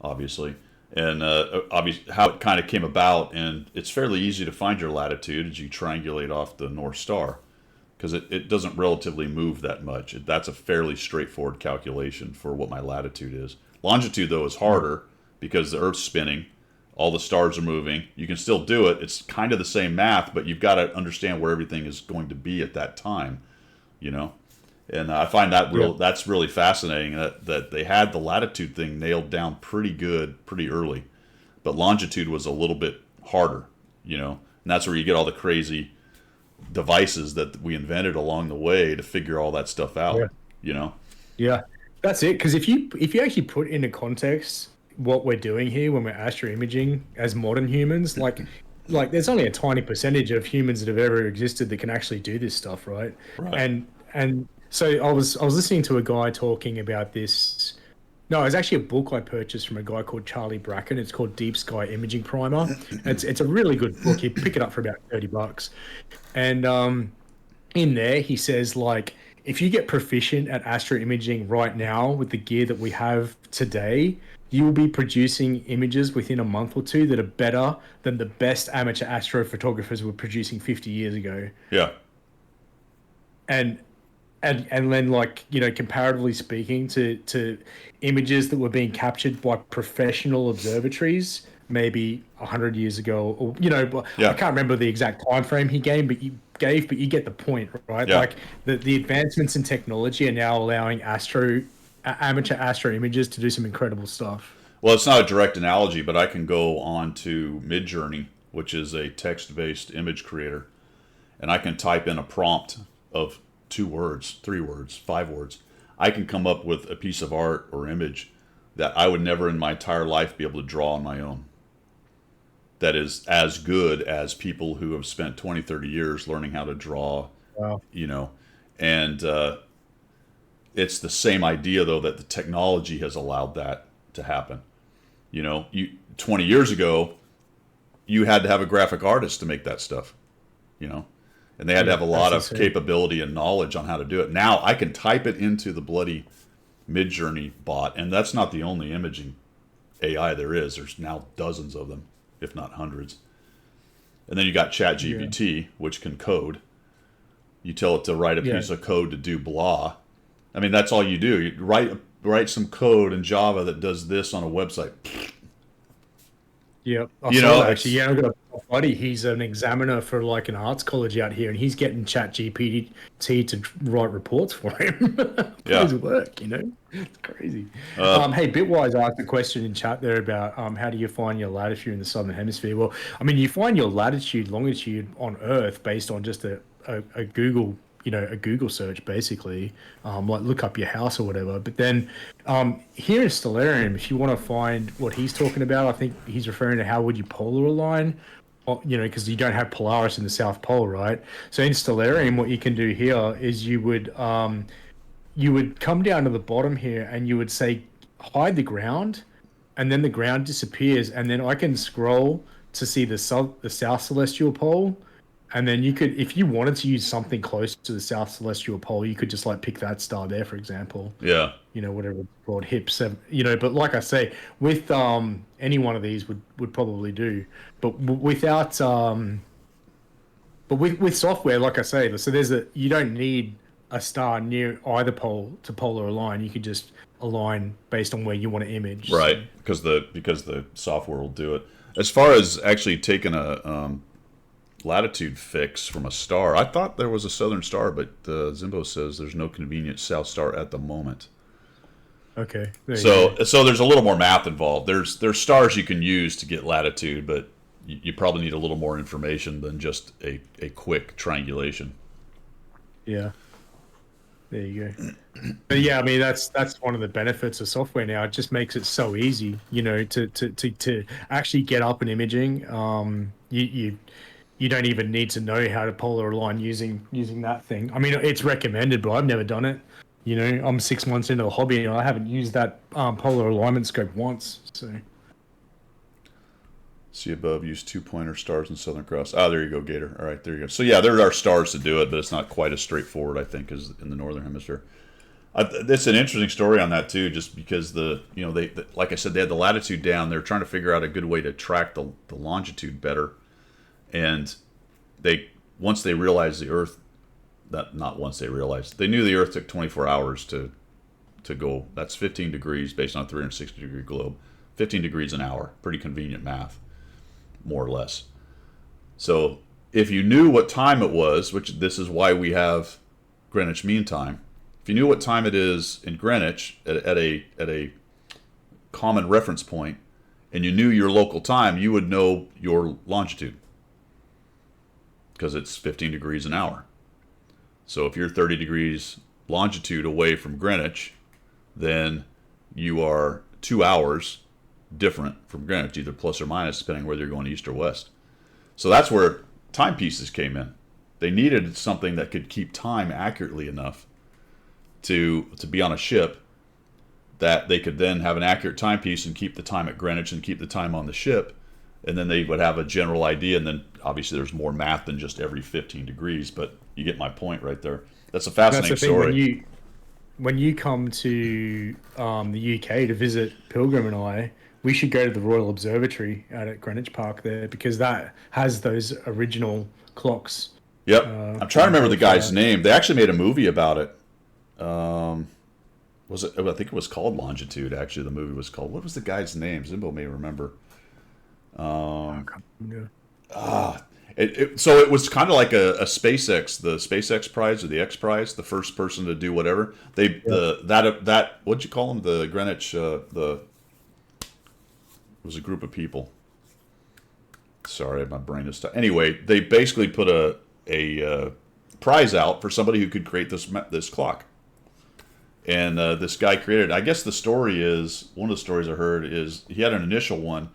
obviously, and obviously how it kind of came about. And it's fairly easy to find your latitude as you triangulate off the North Star, because it doesn't relatively move that much. That's a fairly straightforward calculation for what my latitude is. Longitude, though, is harder because the Earth's spinning, all the stars are moving. You can still do it. It's kind of the same math, but you've got to understand where everything is going to be at that time, you know? And I find that's really fascinating that they had the latitude thing nailed down pretty good pretty early, but longitude was a little bit harder, you know? And that's where you get all the crazy devices that we invented along the way to figure all that stuff out, Yeah. you know? Yeah, that's it. Because if you actually put into context what we're doing here when we're astro imaging as modern humans, like there's only a tiny percentage of humans that have ever existed that can actually do this stuff, right? Right. And So I was listening to a guy talking about this. No, it was actually a book I purchased from a guy called Charlie Bracken. It's called Deep Sky Imaging Primer. It's a really good book. You pick it up for about $30, and in there he says like if you get proficient at astro imaging right now with the gear that we have today, you will be producing images within a month or two that are better than the best amateur astrophotographers were producing 50 years ago. Yeah. And and then like comparatively speaking to images that were being captured by professional observatories maybe 100 years ago, or but Yeah. I can't remember the exact time frame he gave, but you get the point, right? Yeah. Like the advancements in technology are now allowing amateur astro images to do some incredible stuff. Well, it's not a direct analogy, but I can go on to Midjourney, which is a text-based image creator, and I can type in a prompt of 2 words, 3 words, 5 words. I can come up with a piece of art or image that I would never in my entire life be able to draw on my own. That is as good as people who have spent 20, 30 years learning how to draw, Wow. and it's the same idea though that the technology has allowed that to happen. 20 years ago, you had to have a graphic artist to make that stuff, and they had to have a lot of That's insane. capability and knowledge on how to do it. Now I can type it into the bloody Midjourney bot, and that's not the only imaging AI there is. There's now dozens of them, if not hundreds. And then you got ChatGPT, which can code. You tell it to write a Yeah. piece of code to do blah. I mean, that's all you do. You write some code in Java that does this on a website. Yep. I You saw know, that it's- actually. Yeah, I've got a buddy. He's an examiner for like an arts college out here, and he's getting ChatGPT to write reports for him for Yeah. his work. It's crazy. Uh, Hey, Bitwise asked a question in chat there about how do you find your latitude in the southern hemisphere? Well, I mean, you find your latitude, longitude on Earth based on just a Google a Google search basically, like look up your house or whatever. But then here in Stellarium, if you want to find what he's talking about, I think he's referring to how would you polar align, because you don't have Polaris in the South Pole, right? So in Stellarium, what you can do here is you would come down to the bottom here and you would say hide the ground, and then the ground disappears, and then I can scroll to see the South Celestial Pole. And then you could, if you wanted to use something close to the South Celestial Pole, you could just like pick that star there, for example. yeah. Whatever it's called, HIP 7. But like I say, with any one of these would probably do. But without but with software, like I say, so you don't need a star near either pole to polar align. You could just align based on where you want to image. Right, because the software will do it. As far as actually taking a latitude fix from a star, I thought there was a southern star, but Zimbo says there's no convenient south star at the moment. Okay. There you go. So there's a little more math involved. There's stars you can use to get latitude, but you probably need a little more information than just a quick triangulation. Yeah. There you go. But yeah, I mean that's one of the benefits of software now. It just makes it so easy, to actually get up an imaging. You don't even need to know how to polar align using that thing. I mean, it's recommended, but I've never done it. I'm 6 months into the hobby and I haven't used that polar alignment scope once. So See above, use 2-pointer stars in Southern Cross. Ah, there you go, Gator. All right, there you go. So yeah, there are stars to do it, but it's not quite as straightforward, I think, as in the Northern Hemisphere. It's an interesting story on that too, just because they like I said, they had the latitude down. They're trying to figure out a good way to track the longitude better, and once they realized the Earth, not once they realized, they knew the Earth took 24 hours to go. That's 15 degrees based on a 360-degree globe. 15 degrees an hour, pretty convenient math, more or less. So if you knew what time it was, which this is why we have Greenwich Mean Time, if you knew what time it is in Greenwich at a common reference point, and you knew your local time, you would know your longitude because it's 15 degrees an hour. So if you're 30 degrees longitude away from Greenwich, then you are 2 hours different from Greenwich, either plus or minus, depending whether you're going east or west. So that's where timepieces came in. They needed something that could keep time accurately enough to be on a ship, that they could then have an accurate timepiece and keep the time at Greenwich and keep the time on the ship, and then they would have a general idea. And then obviously there's more math than just every 15 degrees, but you get my point right there. That's a fascinating That's the thing, story. when you come to the UK to visit Pilgrim and I, we should go to the Royal Observatory out at Greenwich Park there, because that has those original clocks. Yep. I'm trying to remember the guy's name. They actually made a movie about it. Was it? I think it was called Longitude. Actually, the movie was called. What was the guy's name? Zimbo may remember. So it was kind of like a SpaceX, the SpaceX prize or the X prize, the first person to do whatever. That what'd you call them? The Greenwich. It was a group of people. Sorry, my brain is. Anyway, they basically put a prize out for somebody who could create this clock. And this guy created it. I guess the story is, one of the stories I heard is he had an initial one,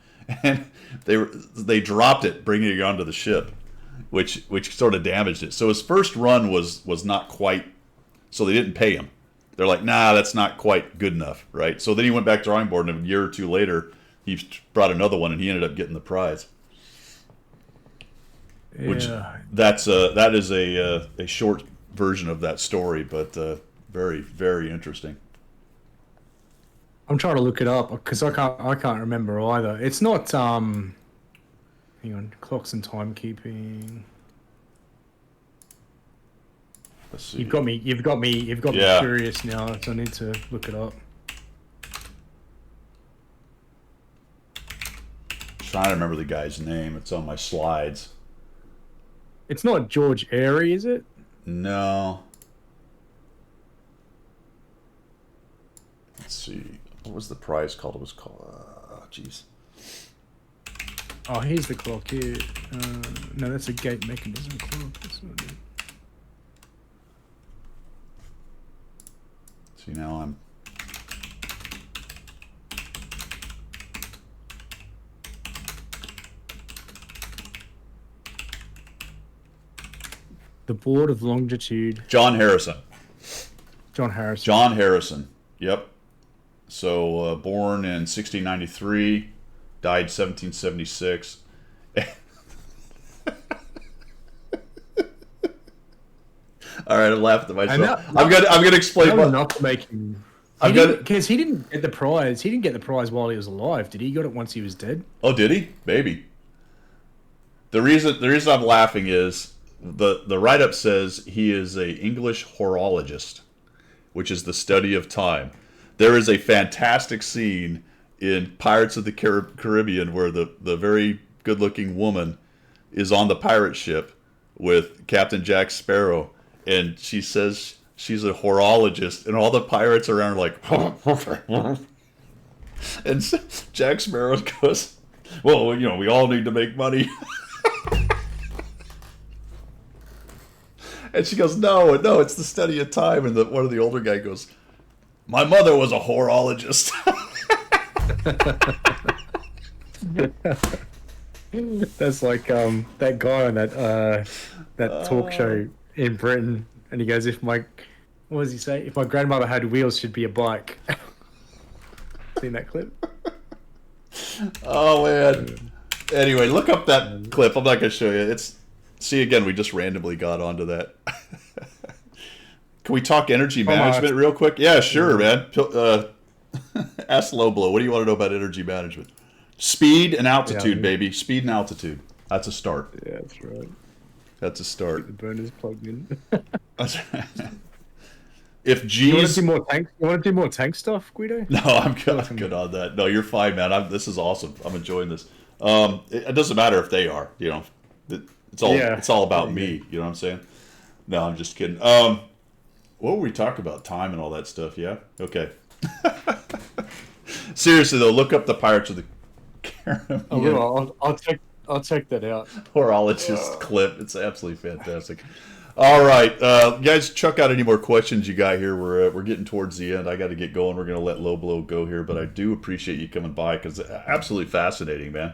and they dropped it, bringing it onto the ship, which sort of damaged it. So his first run was not quite, so they didn't pay him. They're like, nah, that's not quite good enough, right? So then he went back to drawing board, and a year or two later, he brought another one, and he ended up getting the prize. Which that is a short version of that story, but very, very interesting. I'm trying to look it up because I can't remember either. It's not hang on, clocks and timekeeping. Let's see. You've got me Yeah. curious now, so I need to look it up. Trying to remember the guy's name. It's on my slides. It's not George Airy, is it? No. Let's see. What was the prize called? It was called. Jeez. Oh, here's the clock here. No, that's a gate mechanism clock. That's not it. See, now I'm. The Board of Longitude. John Harrison. John Harrison. John Harrison. Yep. So born in 1693, died 1776. All right, I'm laughing at myself. I'm gonna explain what. Not to make him. Because he didn't get the prize. He didn't get the prize while he was alive, did he? He got it once he was dead. Oh, did he? Maybe. The reason I'm laughing is the write-up says he is a English horologist, which is the study of time. There is a fantastic scene in Pirates of the Caribbean where the very good-looking woman is on the pirate ship with Captain Jack Sparrow, and she says she's a horologist, and all the pirates around are like, and Jack Sparrow goes, well, you know, we all need to make money. And she goes, no, it's the study of time. And one of the older guy goes, my mother was a horologist. That's like that guy on that talk show in Britain, and he goes, what does he say? If my grandmother had wheels, she'd be a bike. Seen that clip? Oh man. Anyway, look up that clip. I'm not gonna show you. See, again, we just randomly got onto that. Can we talk energy management real quick? Yeah, sure, man. Ask Loblo. What do you want to know about energy management? Speed and altitude, baby. Speed and altitude. That's a start. Yeah, that's right. That's a start. The burners plugged in. If G's... You want to do more tank stuff, Guido? No, I'm good on that. No, you're fine, man. This is awesome. I'm enjoying this. It doesn't matter if they are. You know, it's all about me. You know what I'm saying? No, I'm just kidding. What were we talking about? Time and all that stuff. Yeah. Okay. Seriously though, look up the Pirates of the Caribbean. I'll check that out. Horologist clip. It's absolutely fantastic. All right, guys, chuck out any more questions you got here. We're getting towards the end. I got to get going. We're going to let Low Blow go here, but I do appreciate you coming by because it's absolutely fascinating, man.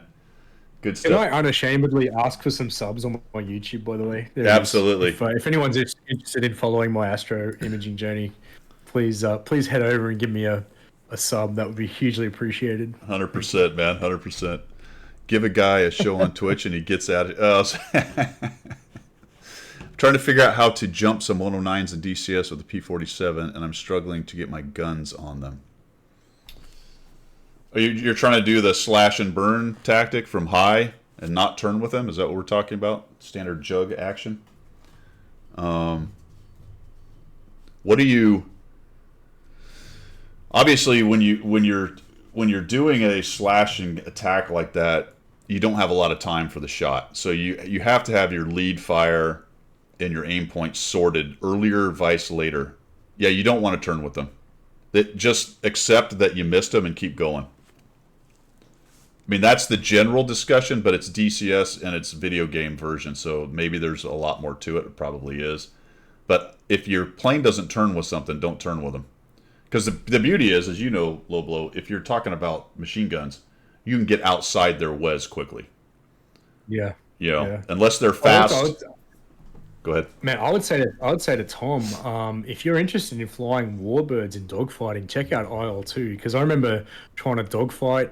Good stuff. Can I unashamedly ask for some subs on my YouTube, by the way? Absolutely. If anyone's interested in following my astro imaging journey, please head over and give me a sub. That would be hugely appreciated. 100%, man. 100%. Give a guy a show on Twitch and he gets at it. Trying to figure out how to jump some 109s in DCS with the P47, and I'm struggling to get my guns on them. You're trying to do the slash and burn tactic from high and not turn with them? Is that what we're talking about? Standard jug action? What do you... Obviously, when you're doing a slashing attack like that, you don't have a lot of time for the shot. So you have to have your lead fire and your aim point sorted earlier, vice later. Yeah, you don't want to turn with them. Just accept that you missed them and keep going. I mean, that's the general discussion, but it's DCS and it's video game version, so maybe there's a lot more to it. It probably is. But if your plane doesn't turn with something, don't turn with them. Because the beauty is, as you know, Low Blow, if you're talking about machine guns, you can get outside their WES quickly. Yeah. Unless they're fast. Go ahead. Man, I would say to Tom, if you're interested in flying warbirds in dogfighting, check out IL-2, because I remember trying to dogfight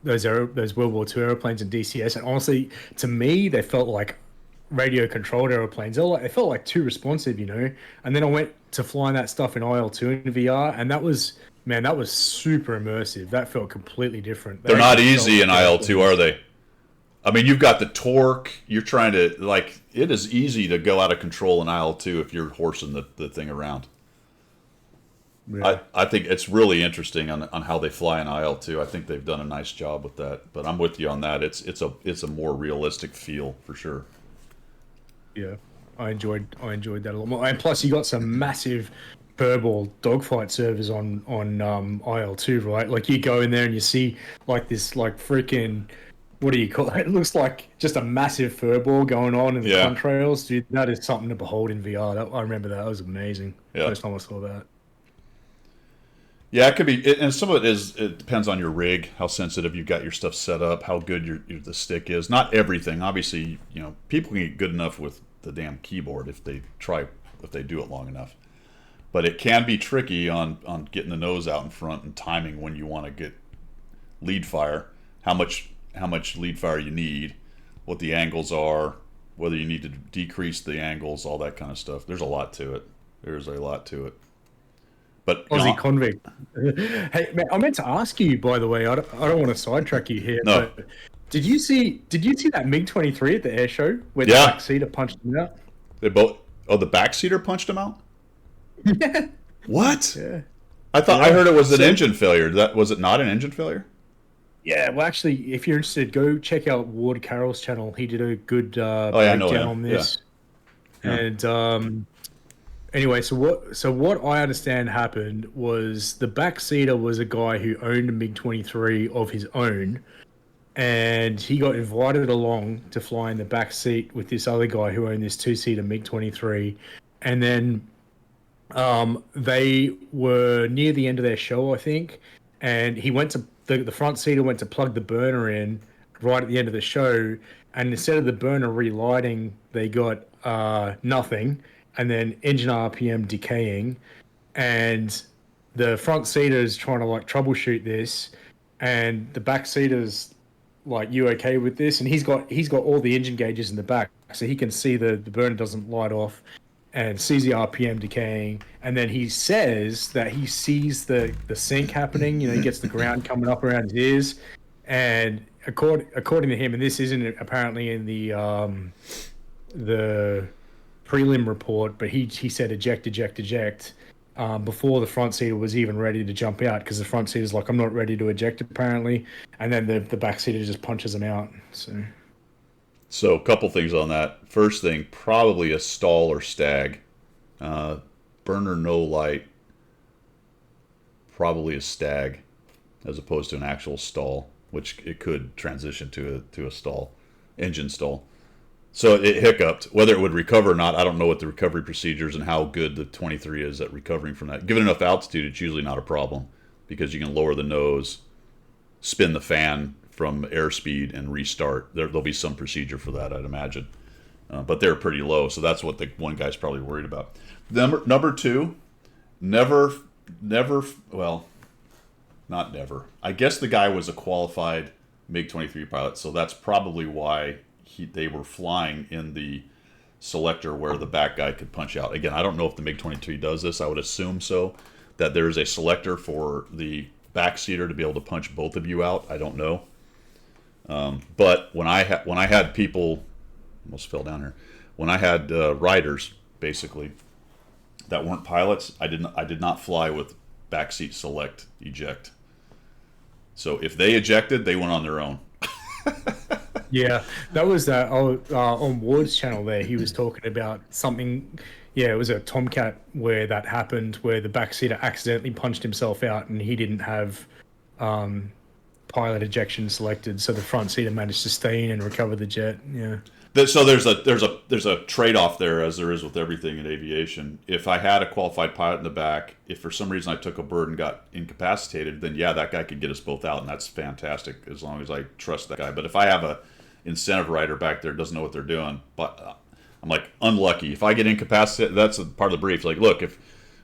those World War II airplanes in DCS, and honestly, to me, they felt like radio-controlled airplanes. They felt like too responsive, And then I went to flying that stuff in IL-2 in VR, and that was super immersive. That felt completely different. They're not easy in IL-2, are they? I mean, you've got the torque. You're trying to, it is easy to go out of control in IL-2 if you're horsing the thing around. Yeah. I think it's really interesting on how they fly in IL-2. I think they've done a nice job with that. But I'm with you on that. It's a more realistic feel for sure. Yeah, I enjoyed that a lot more. And plus, you got some massive furball dogfight servers on IL-2, right? Like you go in there and you see this freaking, what do you call it? It looks like just a massive furball going on in the contrails. Dude, that is something to behold in VR. I remember that. That was amazing. Yeah. First time I saw that. Yeah, it could be, and some of it depends on your rig, how sensitive you've got your stuff set up, how good the stick is. Not everything, obviously. People can get good enough with the damn keyboard if they do it long enough. But it can be tricky on getting the nose out in front and timing when you want to get lead fire, how much lead fire you need, what the angles are, whether you need to decrease the angles, all that kind of stuff. There's a lot to it. But Aussie convict. Hey man, I meant to ask you, by the way. I don't want to sidetrack you here. No. But did you see that MiG-23 at the air show where the backseater punched him out? They both. Oh, the backseater punched him out. Yeah. What? Yeah. I heard it was an engine failure. Was it not an engine failure? Yeah. Well, actually, if you're interested, go check out Ward Carroll's channel. He did a good breakdown on this. Yeah. And anyway, so what I understand happened was the backseater was a guy who owned a MiG-23 of his own, and he got invited along to fly in the back seat with this other guy who owned this two-seater MiG-23, and then they were near the end of their show, I think, and he went to the front seater went to plug the burner in right at the end of the show, and instead of the burner relighting, they got nothing. And then engine RPM decaying, and the front seater's trying to troubleshoot this, and the back seater's you okay with this? And he's got all the engine gauges in the back, so he can see the burner doesn't light off, and sees the RPM decaying. And then he says that he sees the sink happening. He gets the ground coming up around his ears, and according to him, and this isn't apparently in the prelim report, but he said eject before the front seater was even ready to jump out, because the front seater's like, I'm not ready to eject apparently, and then the back seater just punches him out. So a couple things on that. First thing, probably a stall or stag. Burner no light, probably a stag as opposed to an actual stall, which it could transition to a stall, engine stall. So it hiccuped. Whether it would recover or not, I don't know what the recovery procedures and how good the 23 is at recovering from that. Given enough altitude, it's usually not a problem, because you can lower the nose, spin the fan from airspeed, and restart. There'll be some procedure for that, I'd imagine. But they're pretty low, so that's what the one guy's probably worried about. Number two, never, well, not never. I guess the guy was a qualified MiG-23 pilot, so that's probably why they were flying in the selector where the back guy could punch out. Again, I don't know if the MiG-23 does this. I would assume so, that there's a selector for the backseater to be able to punch both of you out. I don't know. But when I had people, almost fell down here. When I had riders, basically, that weren't pilots, I did not fly with backseat select eject. So if they ejected, they went on their own. Yeah, that was that. On Ward's channel there, he was talking about something. Yeah, it was a Tomcat where that happened, where the backseater accidentally punched himself out, and he didn't have pilot ejection selected, so the front seater managed to stay in and recover the jet. Yeah. So there's a trade-off there, as there is with everything in aviation. If I had a qualified pilot in the back, if for some reason I took a bird and got incapacitated, then yeah, that guy could get us both out, and that's fantastic as long as I trust that guy. But if I have a incentive rider back there doesn't know what they're doing, but I'm like unlucky. If I get incapacitated, that's a part of the brief. Like, look, if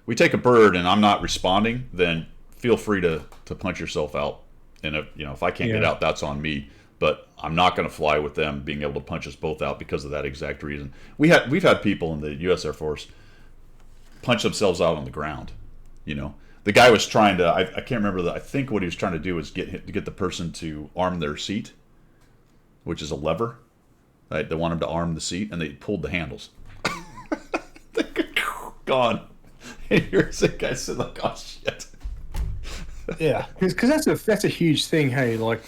we take a bird and I'm not responding, then feel free to punch yourself out. And if I can't get out, that's on me. But I'm not going to fly with them being able to punch us both out because of that exact reason. We've had people in the U.S. Air Force punch themselves out on the ground. The guy was trying to. I can't remember. I think what he was trying to do was get the person to arm their seat, which is a lever. Right? They want him to arm the seat, and they pulled the handles. Gone. And here's the guy sitting like, oh shit. Yeah, because that's a huge thing. Hey, like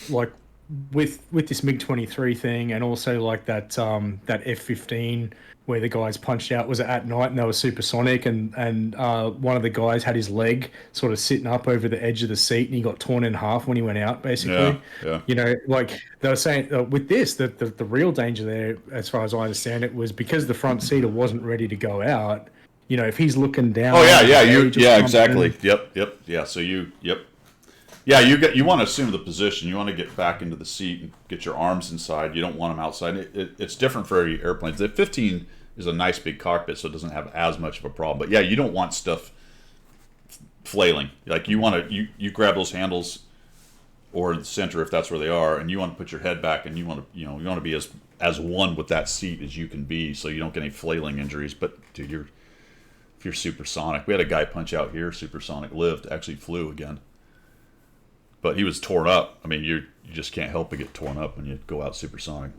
with this MiG-23 thing, and also like that F-15 where the guys punched out was at night and they were supersonic, and one of the guys had his leg sort of sitting up over the edge of the seat, and he got torn in half when he went out. Basically, yeah. Like they were saying with this, the real danger there, as far as I understand it, was because the front seater wasn't ready to go out. If he's looking down. Oh yeah, exactly. Yep. Yeah, so Yeah, you want to assume the position. You want to get back into the seat and get your arms inside. You don't want them outside. It's different for every airplane. The F-15 is a nice big cockpit, so it doesn't have as much of a problem. But yeah, you don't want stuff flailing. Like you want to you grab those handles or the center if that's where they are, and you want to put your head back, and you want to be as one with that seat as you can be, so you don't get any flailing injuries. But dude, if you're supersonic, we had a guy punch out here, supersonic, lived, actually flew again. But he was torn up. I mean, you just can't help but get torn up when you go out supersonic.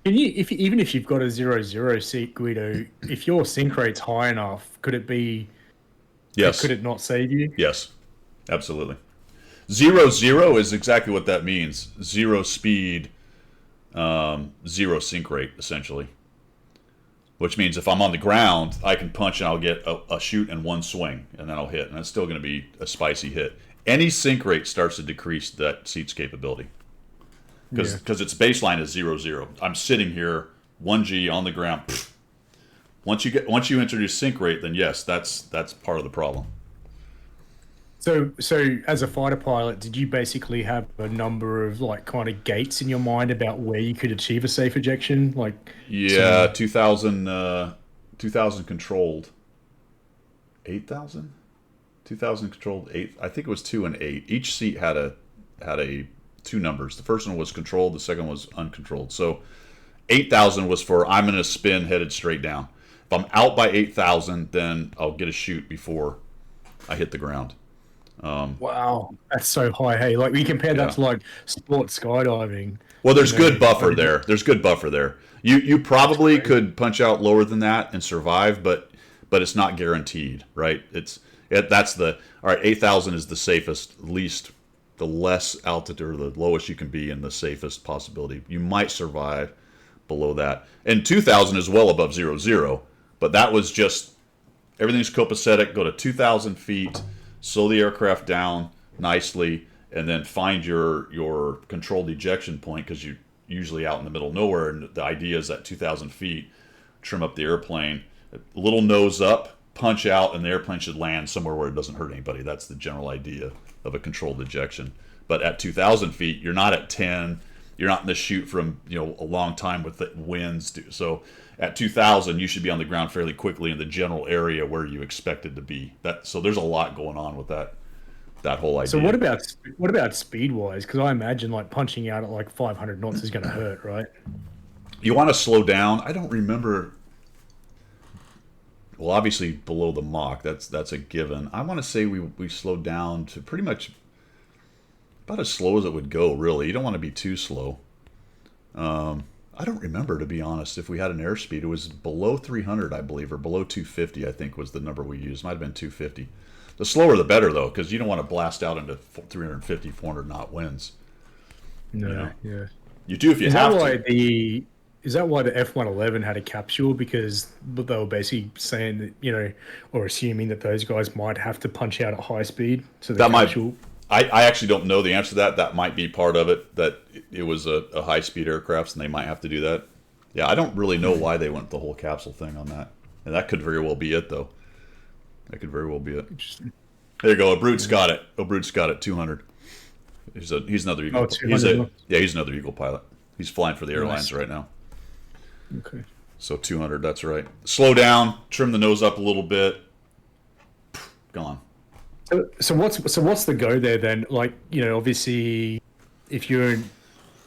Even if you've got a 0-0 seat, Guido, if your sync rate's high enough, could it be? Yes. Could it not save you? Yes, absolutely. 0-0 is exactly what that means. Zero speed, zero sync rate, essentially. Which means if I'm on the ground, I can punch and I'll get a shoot and one swing, and then I'll hit, and it's still going to be a spicy hit. Any sync rate starts to decrease that seat's capability because its baseline is 0-0. I'm sitting here 1G on the ground. Pfft. Once you introduce sync rate, then yes, that's part of the problem. So as a fighter pilot, did you basically have a number of like kind of gates in your mind about where you could achieve a safe ejection? Like 2000 controlled 8,000. 2000 controlled 8. I think it was 2 and 8. Each seat had a two numbers. The first one was controlled. The second one was uncontrolled. So 8,000 was for I'm in a spin headed straight down. If I'm out by 8,000, then I'll get a shoot before I hit the ground. Wow, that's so high. Hey, like we compare that to like sports skydiving. Well, there's good buffer there. There's good buffer there. You probably could punch out lower than that and survive, but it's not guaranteed, right? That's all right. 8,000 is the safest, the less altitude or the lowest you can be, and the safest possibility. You might survive below that, and 2,000 is well above 0-0. But that was just everything's copacetic. Go to 2,000 feet, slow the aircraft down nicely, and then find your controlled ejection point because you're usually out in the middle of nowhere. And the idea is at 2,000 feet, trim up the airplane, a little nose up. Punch out, and the airplane should land somewhere where it doesn't hurt anybody. That's the general idea of a controlled ejection. But at 2,000 feet, you're not at 10. You're not in the chute from a long time with the winds. So at 2,000, you should be on the ground fairly quickly in the general area where you expected to be. So there's a lot going on with that whole idea. So what about speed wise? Because I imagine like punching out at like 500 knots is going to hurt, right? You want to slow down. I don't remember. Well, obviously below the Mach, that's a given. I want to say we slowed down to pretty much about as slow as it would go. Really, you don't want to be too slow. I don't remember, to be honest, if we had an airspeed. It was below 300, I believe, or below 250. I think was the number we used. Might have been 250. The slower the better, though, because you don't want to blast out into 350, 400 knot winds. No, yeah. You do if you have to. Is that why the F-111 had a capsule? Because they were basically saying that, or assuming that those guys might have to punch out at high speed. So the capsule. I actually don't know the answer to that. That might be part of it, that it was a high-speed aircraft and they might have to do that. Yeah, I don't really know why they went the whole capsule thing on that. And that could very well be it, though. That could very well be it. Interesting. There you go. O'Brute's got it. O'Brute's got it. 200. He's another Eagle. He's another Eagle pilot. He's flying for the airlines right now. Okay. So 200, that's right. Slow down, trim the nose up a little bit. Gone. So what's the go there then? Like, obviously, if you're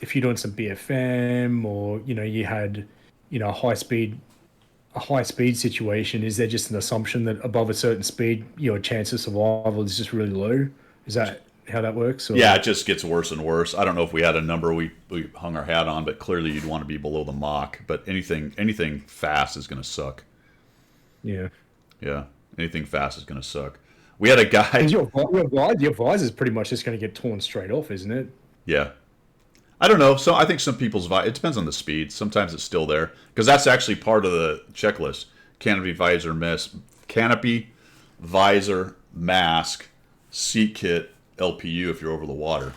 doing some BFM or you had a high speed situation, is there just an assumption that above a certain speed your chance of survival is just really low? Is that how that works? Or? Yeah, it just gets worse and worse. I don't know if we had a number we hung our hat on, but clearly you'd want to be below the Mach. But anything fast is going to suck. Yeah. Yeah, anything fast is going to suck. We had a guy. Your visor is pretty much just going to get torn straight off, isn't it? Yeah. I don't know. So I think some people's visor, it depends on the speed. Sometimes it's still there because that's actually part of the checklist. Canopy, visor, mask, seat kit, LPU if you're over the water.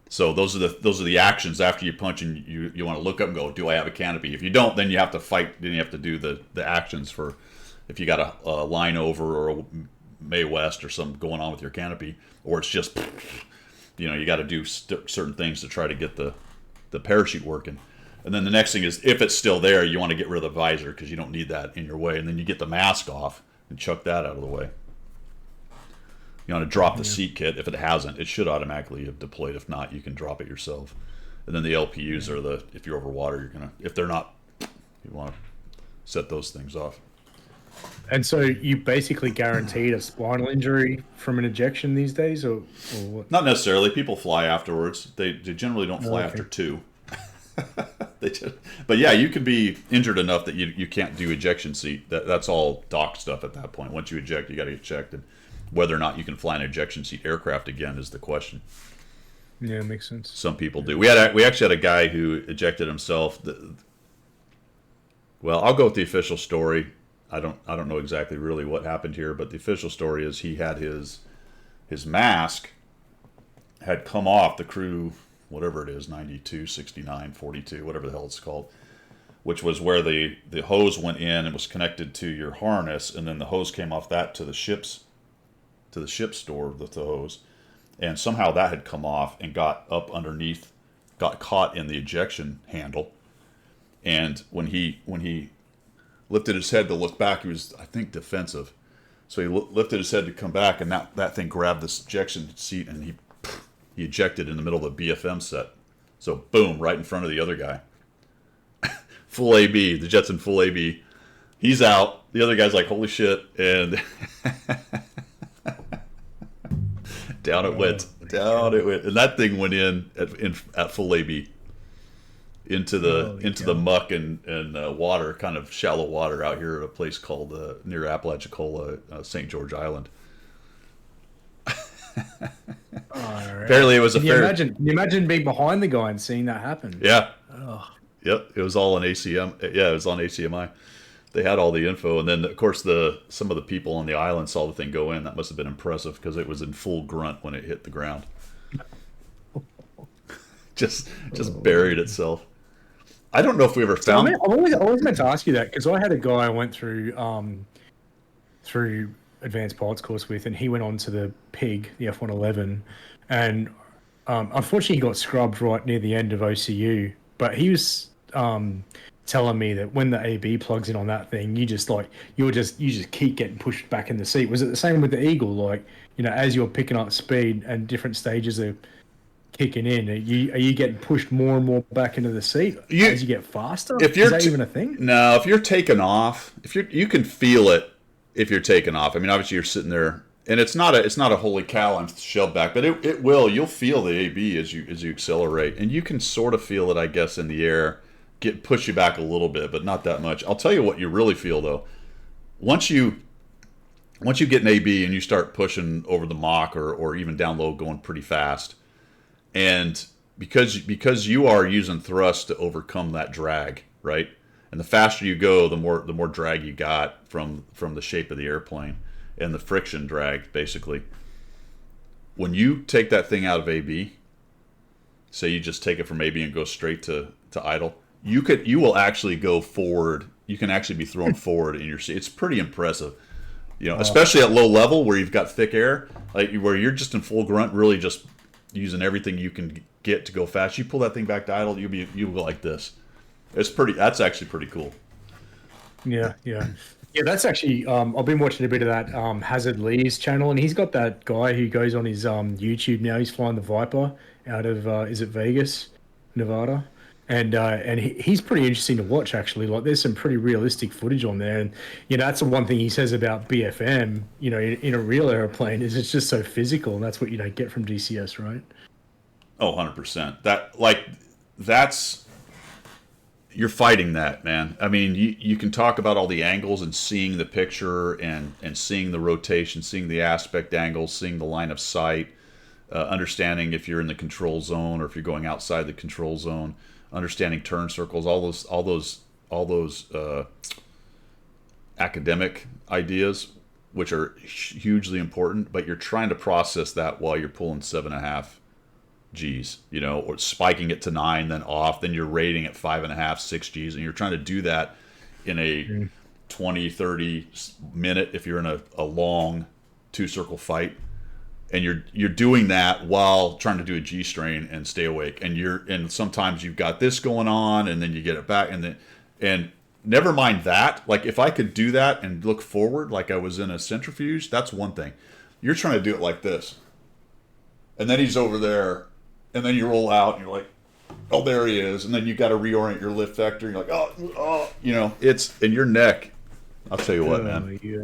So those are the actions after you punch, and you want to look up and go, do I have a canopy? If you don't, then you have to fight. Then you have to do the actions for if you got a line over or a May West or something going on with your canopy, or it's just you got to do certain things to try to get the parachute working. And then the next thing is, if it's still there, you want to get rid of the visor because you don't need that in your way. And then you get the mask off and chuck that out of the way. You want to drop the seat kit. If it hasn't, it should automatically have deployed. If not, you can drop it yourself. And then the LPUs are if you're over water, if they're not, you want to set those things off. And so you basically guaranteed a spinal injury from an ejection these days, or what? Not necessarily. People fly afterwards. They generally don't fly after two. But yeah, you could be injured enough that you can't do ejection seat. That's all dock stuff at that point. Once you eject, you got to get checked. And whether or not you can fly an ejection seat aircraft again is the question. Yeah, makes sense. Some people do. We actually had a guy who ejected himself. Well, I'll go with the official story. I don't know exactly really what happened here, but the official story is he had his mask had come off the crew, whatever it is, 92, 69, 42, whatever the hell it's called, which was where the hose went in and was connected to your harness, and then the hose came off that to the ship's door with the hose, and somehow that had come off and got up underneath, got caught in the ejection handle, and when he lifted his head to look back, he was, I think, defensive. So he lifted his head to come back, and that thing grabbed this ejection seat, and he ejected in the middle of the BFM set. So boom, right in front of the other guy. Full AB, the jet's in full AB. He's out. The other guy's like, holy shit, and down it went. And that thing went in at full AB. Into the muck and water, kind of shallow water out here at a place called near Apalachicola, St. George Island. Right. Apparently, it was Can you imagine being behind the guy and seeing that happen? Yeah. Oh. Yep. It was all on ACM. Yeah, it was on ACMI. They had all the info, and then of course some of the people on the island saw the thing go in. That must have been impressive because it was in full grunt when it hit the ground. just buried itself. I don't know if we ever found. I always meant to ask you that because I had a guy I went through advanced pilots course with, and he went on to the PIG, the F-111, and Unfortunately, he got scrubbed right near the end of OCU, but he was telling me that when the AB plugs in on that thing, you just keep getting pushed back in the seat. Was it the same with the Eagle? Like, as you're picking up speed and different stages are kicking in, are you getting pushed more and more back into the seat as you get faster? If you're Is that even a thing? No, if you're taking off, you can feel it if you're taking off. I mean, obviously you're sitting there, and it's not a holy cow, I'm shoved back, but it will. You'll feel the AB as you accelerate, and you can sort of feel it, I guess, in the air, push you back a little bit, but not that much. I'll tell you what you really feel though. Once you get an AB and you start pushing over the Mach or even down low, going pretty fast, and because you are using thrust to overcome that drag, right? And the faster you go, the more drag you got from the shape of the airplane and the friction drag, basically. When you take that thing out of AB, say you just take it from AB and go straight to idle, you will actually go forward. You can actually be thrown forward in your seat. It's pretty impressive. Especially at low level where you've got thick air, like where you're just in full grunt, really just using everything you can get to go fast. You pull that thing back to idle, you'll go like this. That's actually pretty cool. Yeah. That's actually I've been watching a bit of that Hazard Lee's channel, and he's got that guy who goes on his YouTube now. He's flying the Viper out of is it Vegas, Nevada, and he's pretty interesting to watch actually. Like there's some pretty realistic footage on there, and that's the one thing he says about BFM. In a real airplane is it's just so physical, and that's what you don't get from DCS, right? Oh, 100%. That's you're fighting that, man. I mean, you can talk about all the angles and seeing the picture and seeing the rotation, seeing the aspect angles, seeing the line of sight, understanding if you're in the control zone or if you're going outside the control zone, understanding turn circles, all those academic ideas, which are hugely important. But you're trying to process that while you're pulling 7.5 G's, or spiking it to 9, then off, then you're rating at 5.5, 6 G's, and you're trying to do that in a 20, 30 minute if you're in a long 2-circle fight, and you're doing that while trying to do a G strain and stay awake, and sometimes you've got this going on, and then you get it back, and never mind that. Like if I could do that and look forward like I was in a centrifuge, that's one thing. You're trying to do it like this, and then he's over there. And then you roll out, and you're like, "Oh, there he is!" And then you got to reorient your lift vector. And you're like, "Oh!" It's in your neck. I'll tell you what, man. Yeah.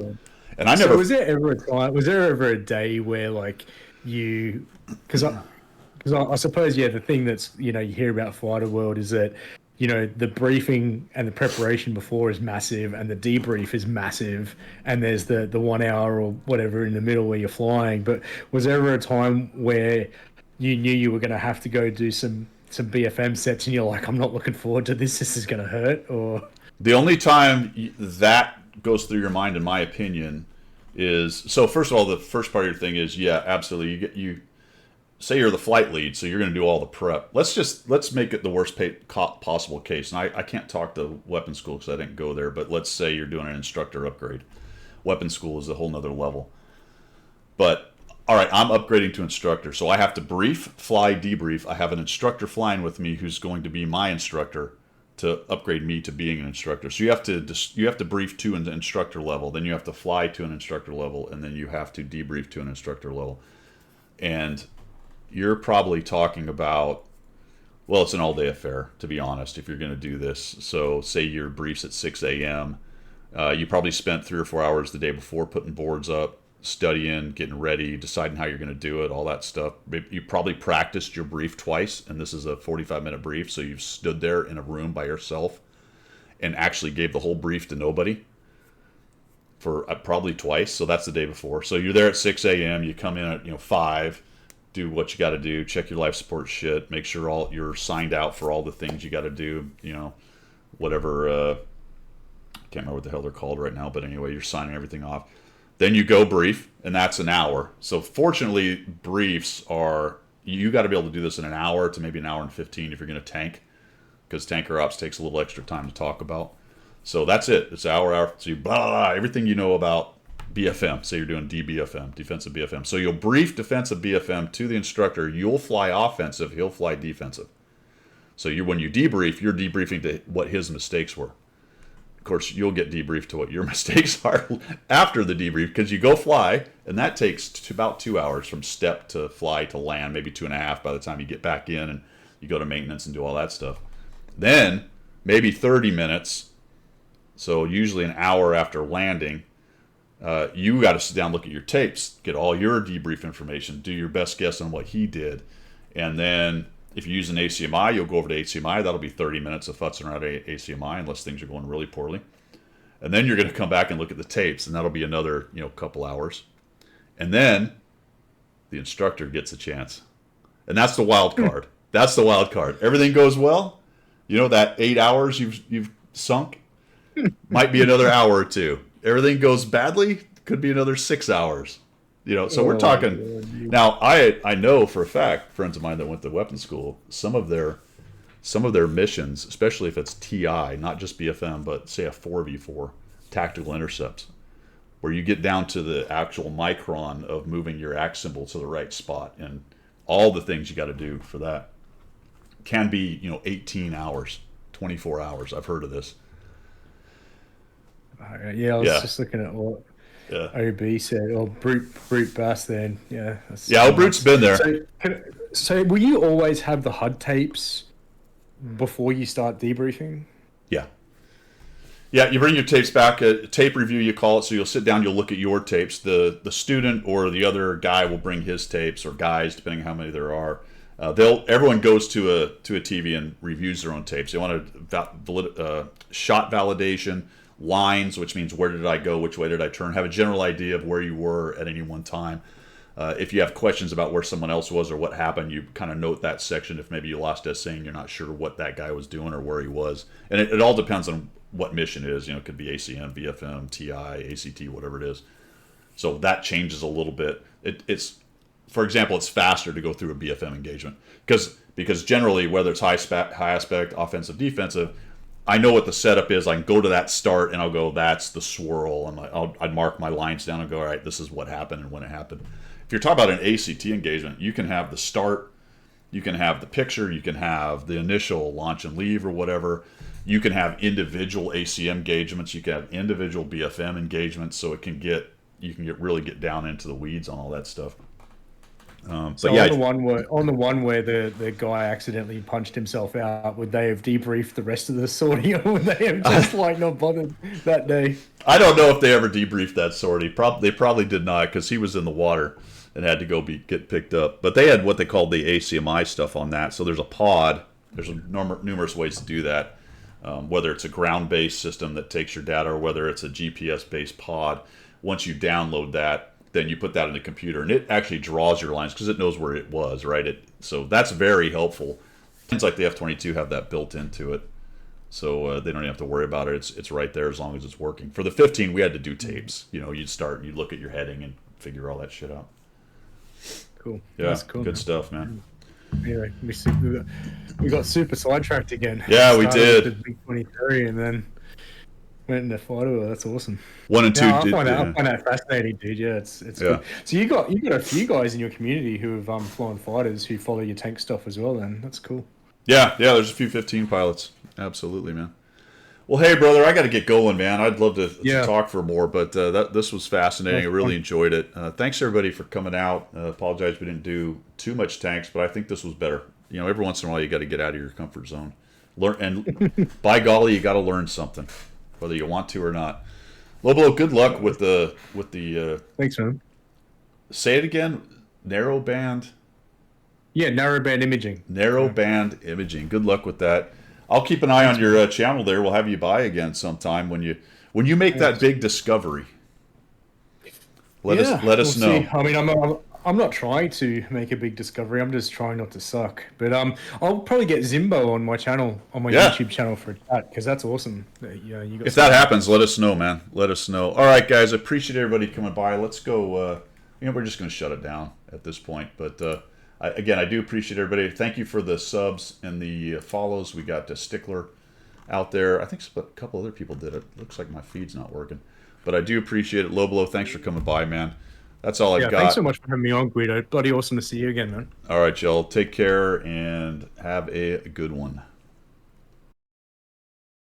And I never. So was there ever a day where like you, because I suppose the thing that's you hear about Fighter World is that the briefing and the preparation before is massive, and the debrief is massive, and there's the 1 hour or whatever in the middle where you're flying. But was there ever a time where you knew you were going to have to go do some BFM sets, and you're like, I'm not looking forward to this. This is going to hurt? Or the only time that goes through your mind, in my opinion, is so. First of all, the first part of your thing is absolutely. You say you're the flight lead, so you're going to do all the prep. Let's make it the worst possible case. And I can't talk to weapons school because I didn't go there. But let's say you're doing an instructor upgrade. Weapons school is a whole nother level. But all right, I'm upgrading to instructor, so I have to brief, fly, debrief. I have an instructor flying with me who's going to be my instructor to upgrade me to being an instructor. So you have to brief to an instructor level, then you have to fly to an instructor level, and then you have to debrief to an instructor level. And you're probably talking about, well, it's an all-day affair, to be honest, if you're going to do this. So say your brief's at 6 a.m. You probably spent 3 or 4 hours the day before putting boards up, studying, getting ready, deciding how you're going to do it, all that stuff. You probably practiced your brief twice, and this is a 45-minute brief, so you've stood there in a room by yourself and actually gave the whole brief to nobody for probably twice. So that's the day before. So you're there at 6 a.m. You come in at 5, do what you got to do, check your life support shit, make sure you're signed out for all the things you got to do. Whatever. I can't remember what the hell they're called right now, but anyway, you're signing everything off. Then you go brief, and that's an hour. So fortunately, briefs are, you got to be able to do this in an hour to maybe an hour and 15 if you're going to tank, because tanker ops takes a little extra time to talk about. So that's it. It's hour. So you blah, blah, blah, everything you know about BFM. Say you're doing DBFM, defensive BFM. So you'll brief defensive BFM to the instructor. You'll fly offensive. He'll fly defensive. So when you debrief, you're debriefing to what his mistakes were. Of course, you'll get debriefed to what your mistakes are after the debrief, because you go fly, and that takes about 2 hours from step to fly to land, maybe 2.5 by the time you get back in and you go to maintenance and do all that stuff. Then maybe 30 minutes, so usually an hour after landing, you got to sit down, look at your tapes, get all your debrief information, do your best guess on what he did, and then if you use an ACMI, you'll go over to ACMI. That'll be 30 minutes of futzing around ACMI unless things are going really poorly. And then you're going to come back and look at the tapes, and that'll be another couple hours. And then the instructor gets a chance. And that's the wild card. That's the wild card. Everything goes well. That 8 hours you've sunk might be another hour or two. Everything goes badly, could be another 6 hours. So we're talking now. I know for a fact, friends of mine that went to weapons school, some of their missions, especially if it's TI, not just BFM, but say a 4v4 tactical intercepts, where you get down to the actual micron of moving your axe symbol to the right spot and all the things you got to do for that, can be 18 hours, 24 hours. I've heard of this. Yeah, I was just looking at what OB said, or Brute Bass then. Yeah. Brute's been there. So will you always have the HUD tapes before you start debriefing? Yeah. Yeah, you bring your tapes back, a tape review you call it, so you'll sit down, you'll look at your tapes. The student or the other guy will bring his tapes, or guys, depending on how many there are. Everyone goes to a TV and reviews their own tapes. They want shot validation, lines, which means where did I go, which way did I turn, have a general idea of where you were at any one time. If you have questions about where someone else was or what happened, you kind of note that section. If maybe you lost SA and you're not sure what that guy was doing or where he was. And it all depends on what mission it is. It could be ACM, BFM, TI, ACT, whatever it is. So that changes a little bit. It's for example, it's faster to go through a BFM engagement because generally, whether it's high aspect, offensive, defensive, I know what the setup is. I can go to that start and I'll go, that's the swirl. And I'd mark my lines down and go, all right, this is what happened and when it happened. If you're talking about an ACT engagement, you can have the start, you can have the picture, you can have the initial launch and leave or whatever. You can have individual ACM engagements, you can have individual BFM engagements, so you can really get down into the weeds on all that stuff. So on the one where the guy accidentally punched himself out, would they have debriefed the rest of the sortie, or would they have just not bothered that day? I don't know if they ever debriefed that sortie. They probably did not, because he was in the water and had to go get picked up. But they had what they called the ACMI stuff on that. So there's a pod. There's numerous ways to do that. Whether it's a ground-based system that takes your data, or whether it's a GPS-based pod. Once you download that, then you put that in the computer, and it actually draws your lines because it knows where it was, right? So that's very helpful. Things like the F-22 have that built into it, so they don't even have to worry about it. It's right there as long as it's working. For the 15, we had to do tapes. You'd start and you'd look at your heading and figure all that shit out. Cool. Yeah, that's cool. Good stuff, man. Yeah, we got super sidetracked again. Yeah, we did. With the Big 23, and then went into fighter. That's awesome. 1 and 2. I find that fascinating, dude. Yeah, it's good. So you got a few guys in your community who have flown fighters who follow your tank stuff as well. Then that's cool. Yeah. There's a few 15 pilots. Absolutely, man. Well, hey, brother, I got to get going, man. I'd love to talk for more, but this was fascinating. I really enjoyed it. Thanks everybody for coming out. Apologize we didn't do too much tanks, but I think this was better. Every once in a while you got to get out of your comfort zone. Learn, and by golly, you got to learn something, whether you want to or not. Lobo, good luck with the. Thanks, man. Say it again. Narrowband. Yeah, narrowband imaging. Narrowband imaging. Good luck with that. I'll keep an eye on your channel there. We'll have you by again sometime when you make that big discovery. Let us know. See. I mean, I'm not trying to make a big discovery. I'm just trying not to suck. But I'll probably get Zimbo on my channel, on my YouTube channel for a chat, because that's awesome. If that happens, let us know, man. Let us know. All right, guys. I appreciate everybody coming by. Let's go. We're just going to shut it down at this point. But again, I do appreciate everybody. Thank you for the subs and the follows. We got Stickler out there. I think a couple other people did it. Looks like my feed's not working. But I do appreciate it. Loblo, thanks for coming by, man. That's all I've Yeah, got. thanks so much for having me on, Guido. Bloody awesome to see you again, man. All right, y'all. Take care and have a good one.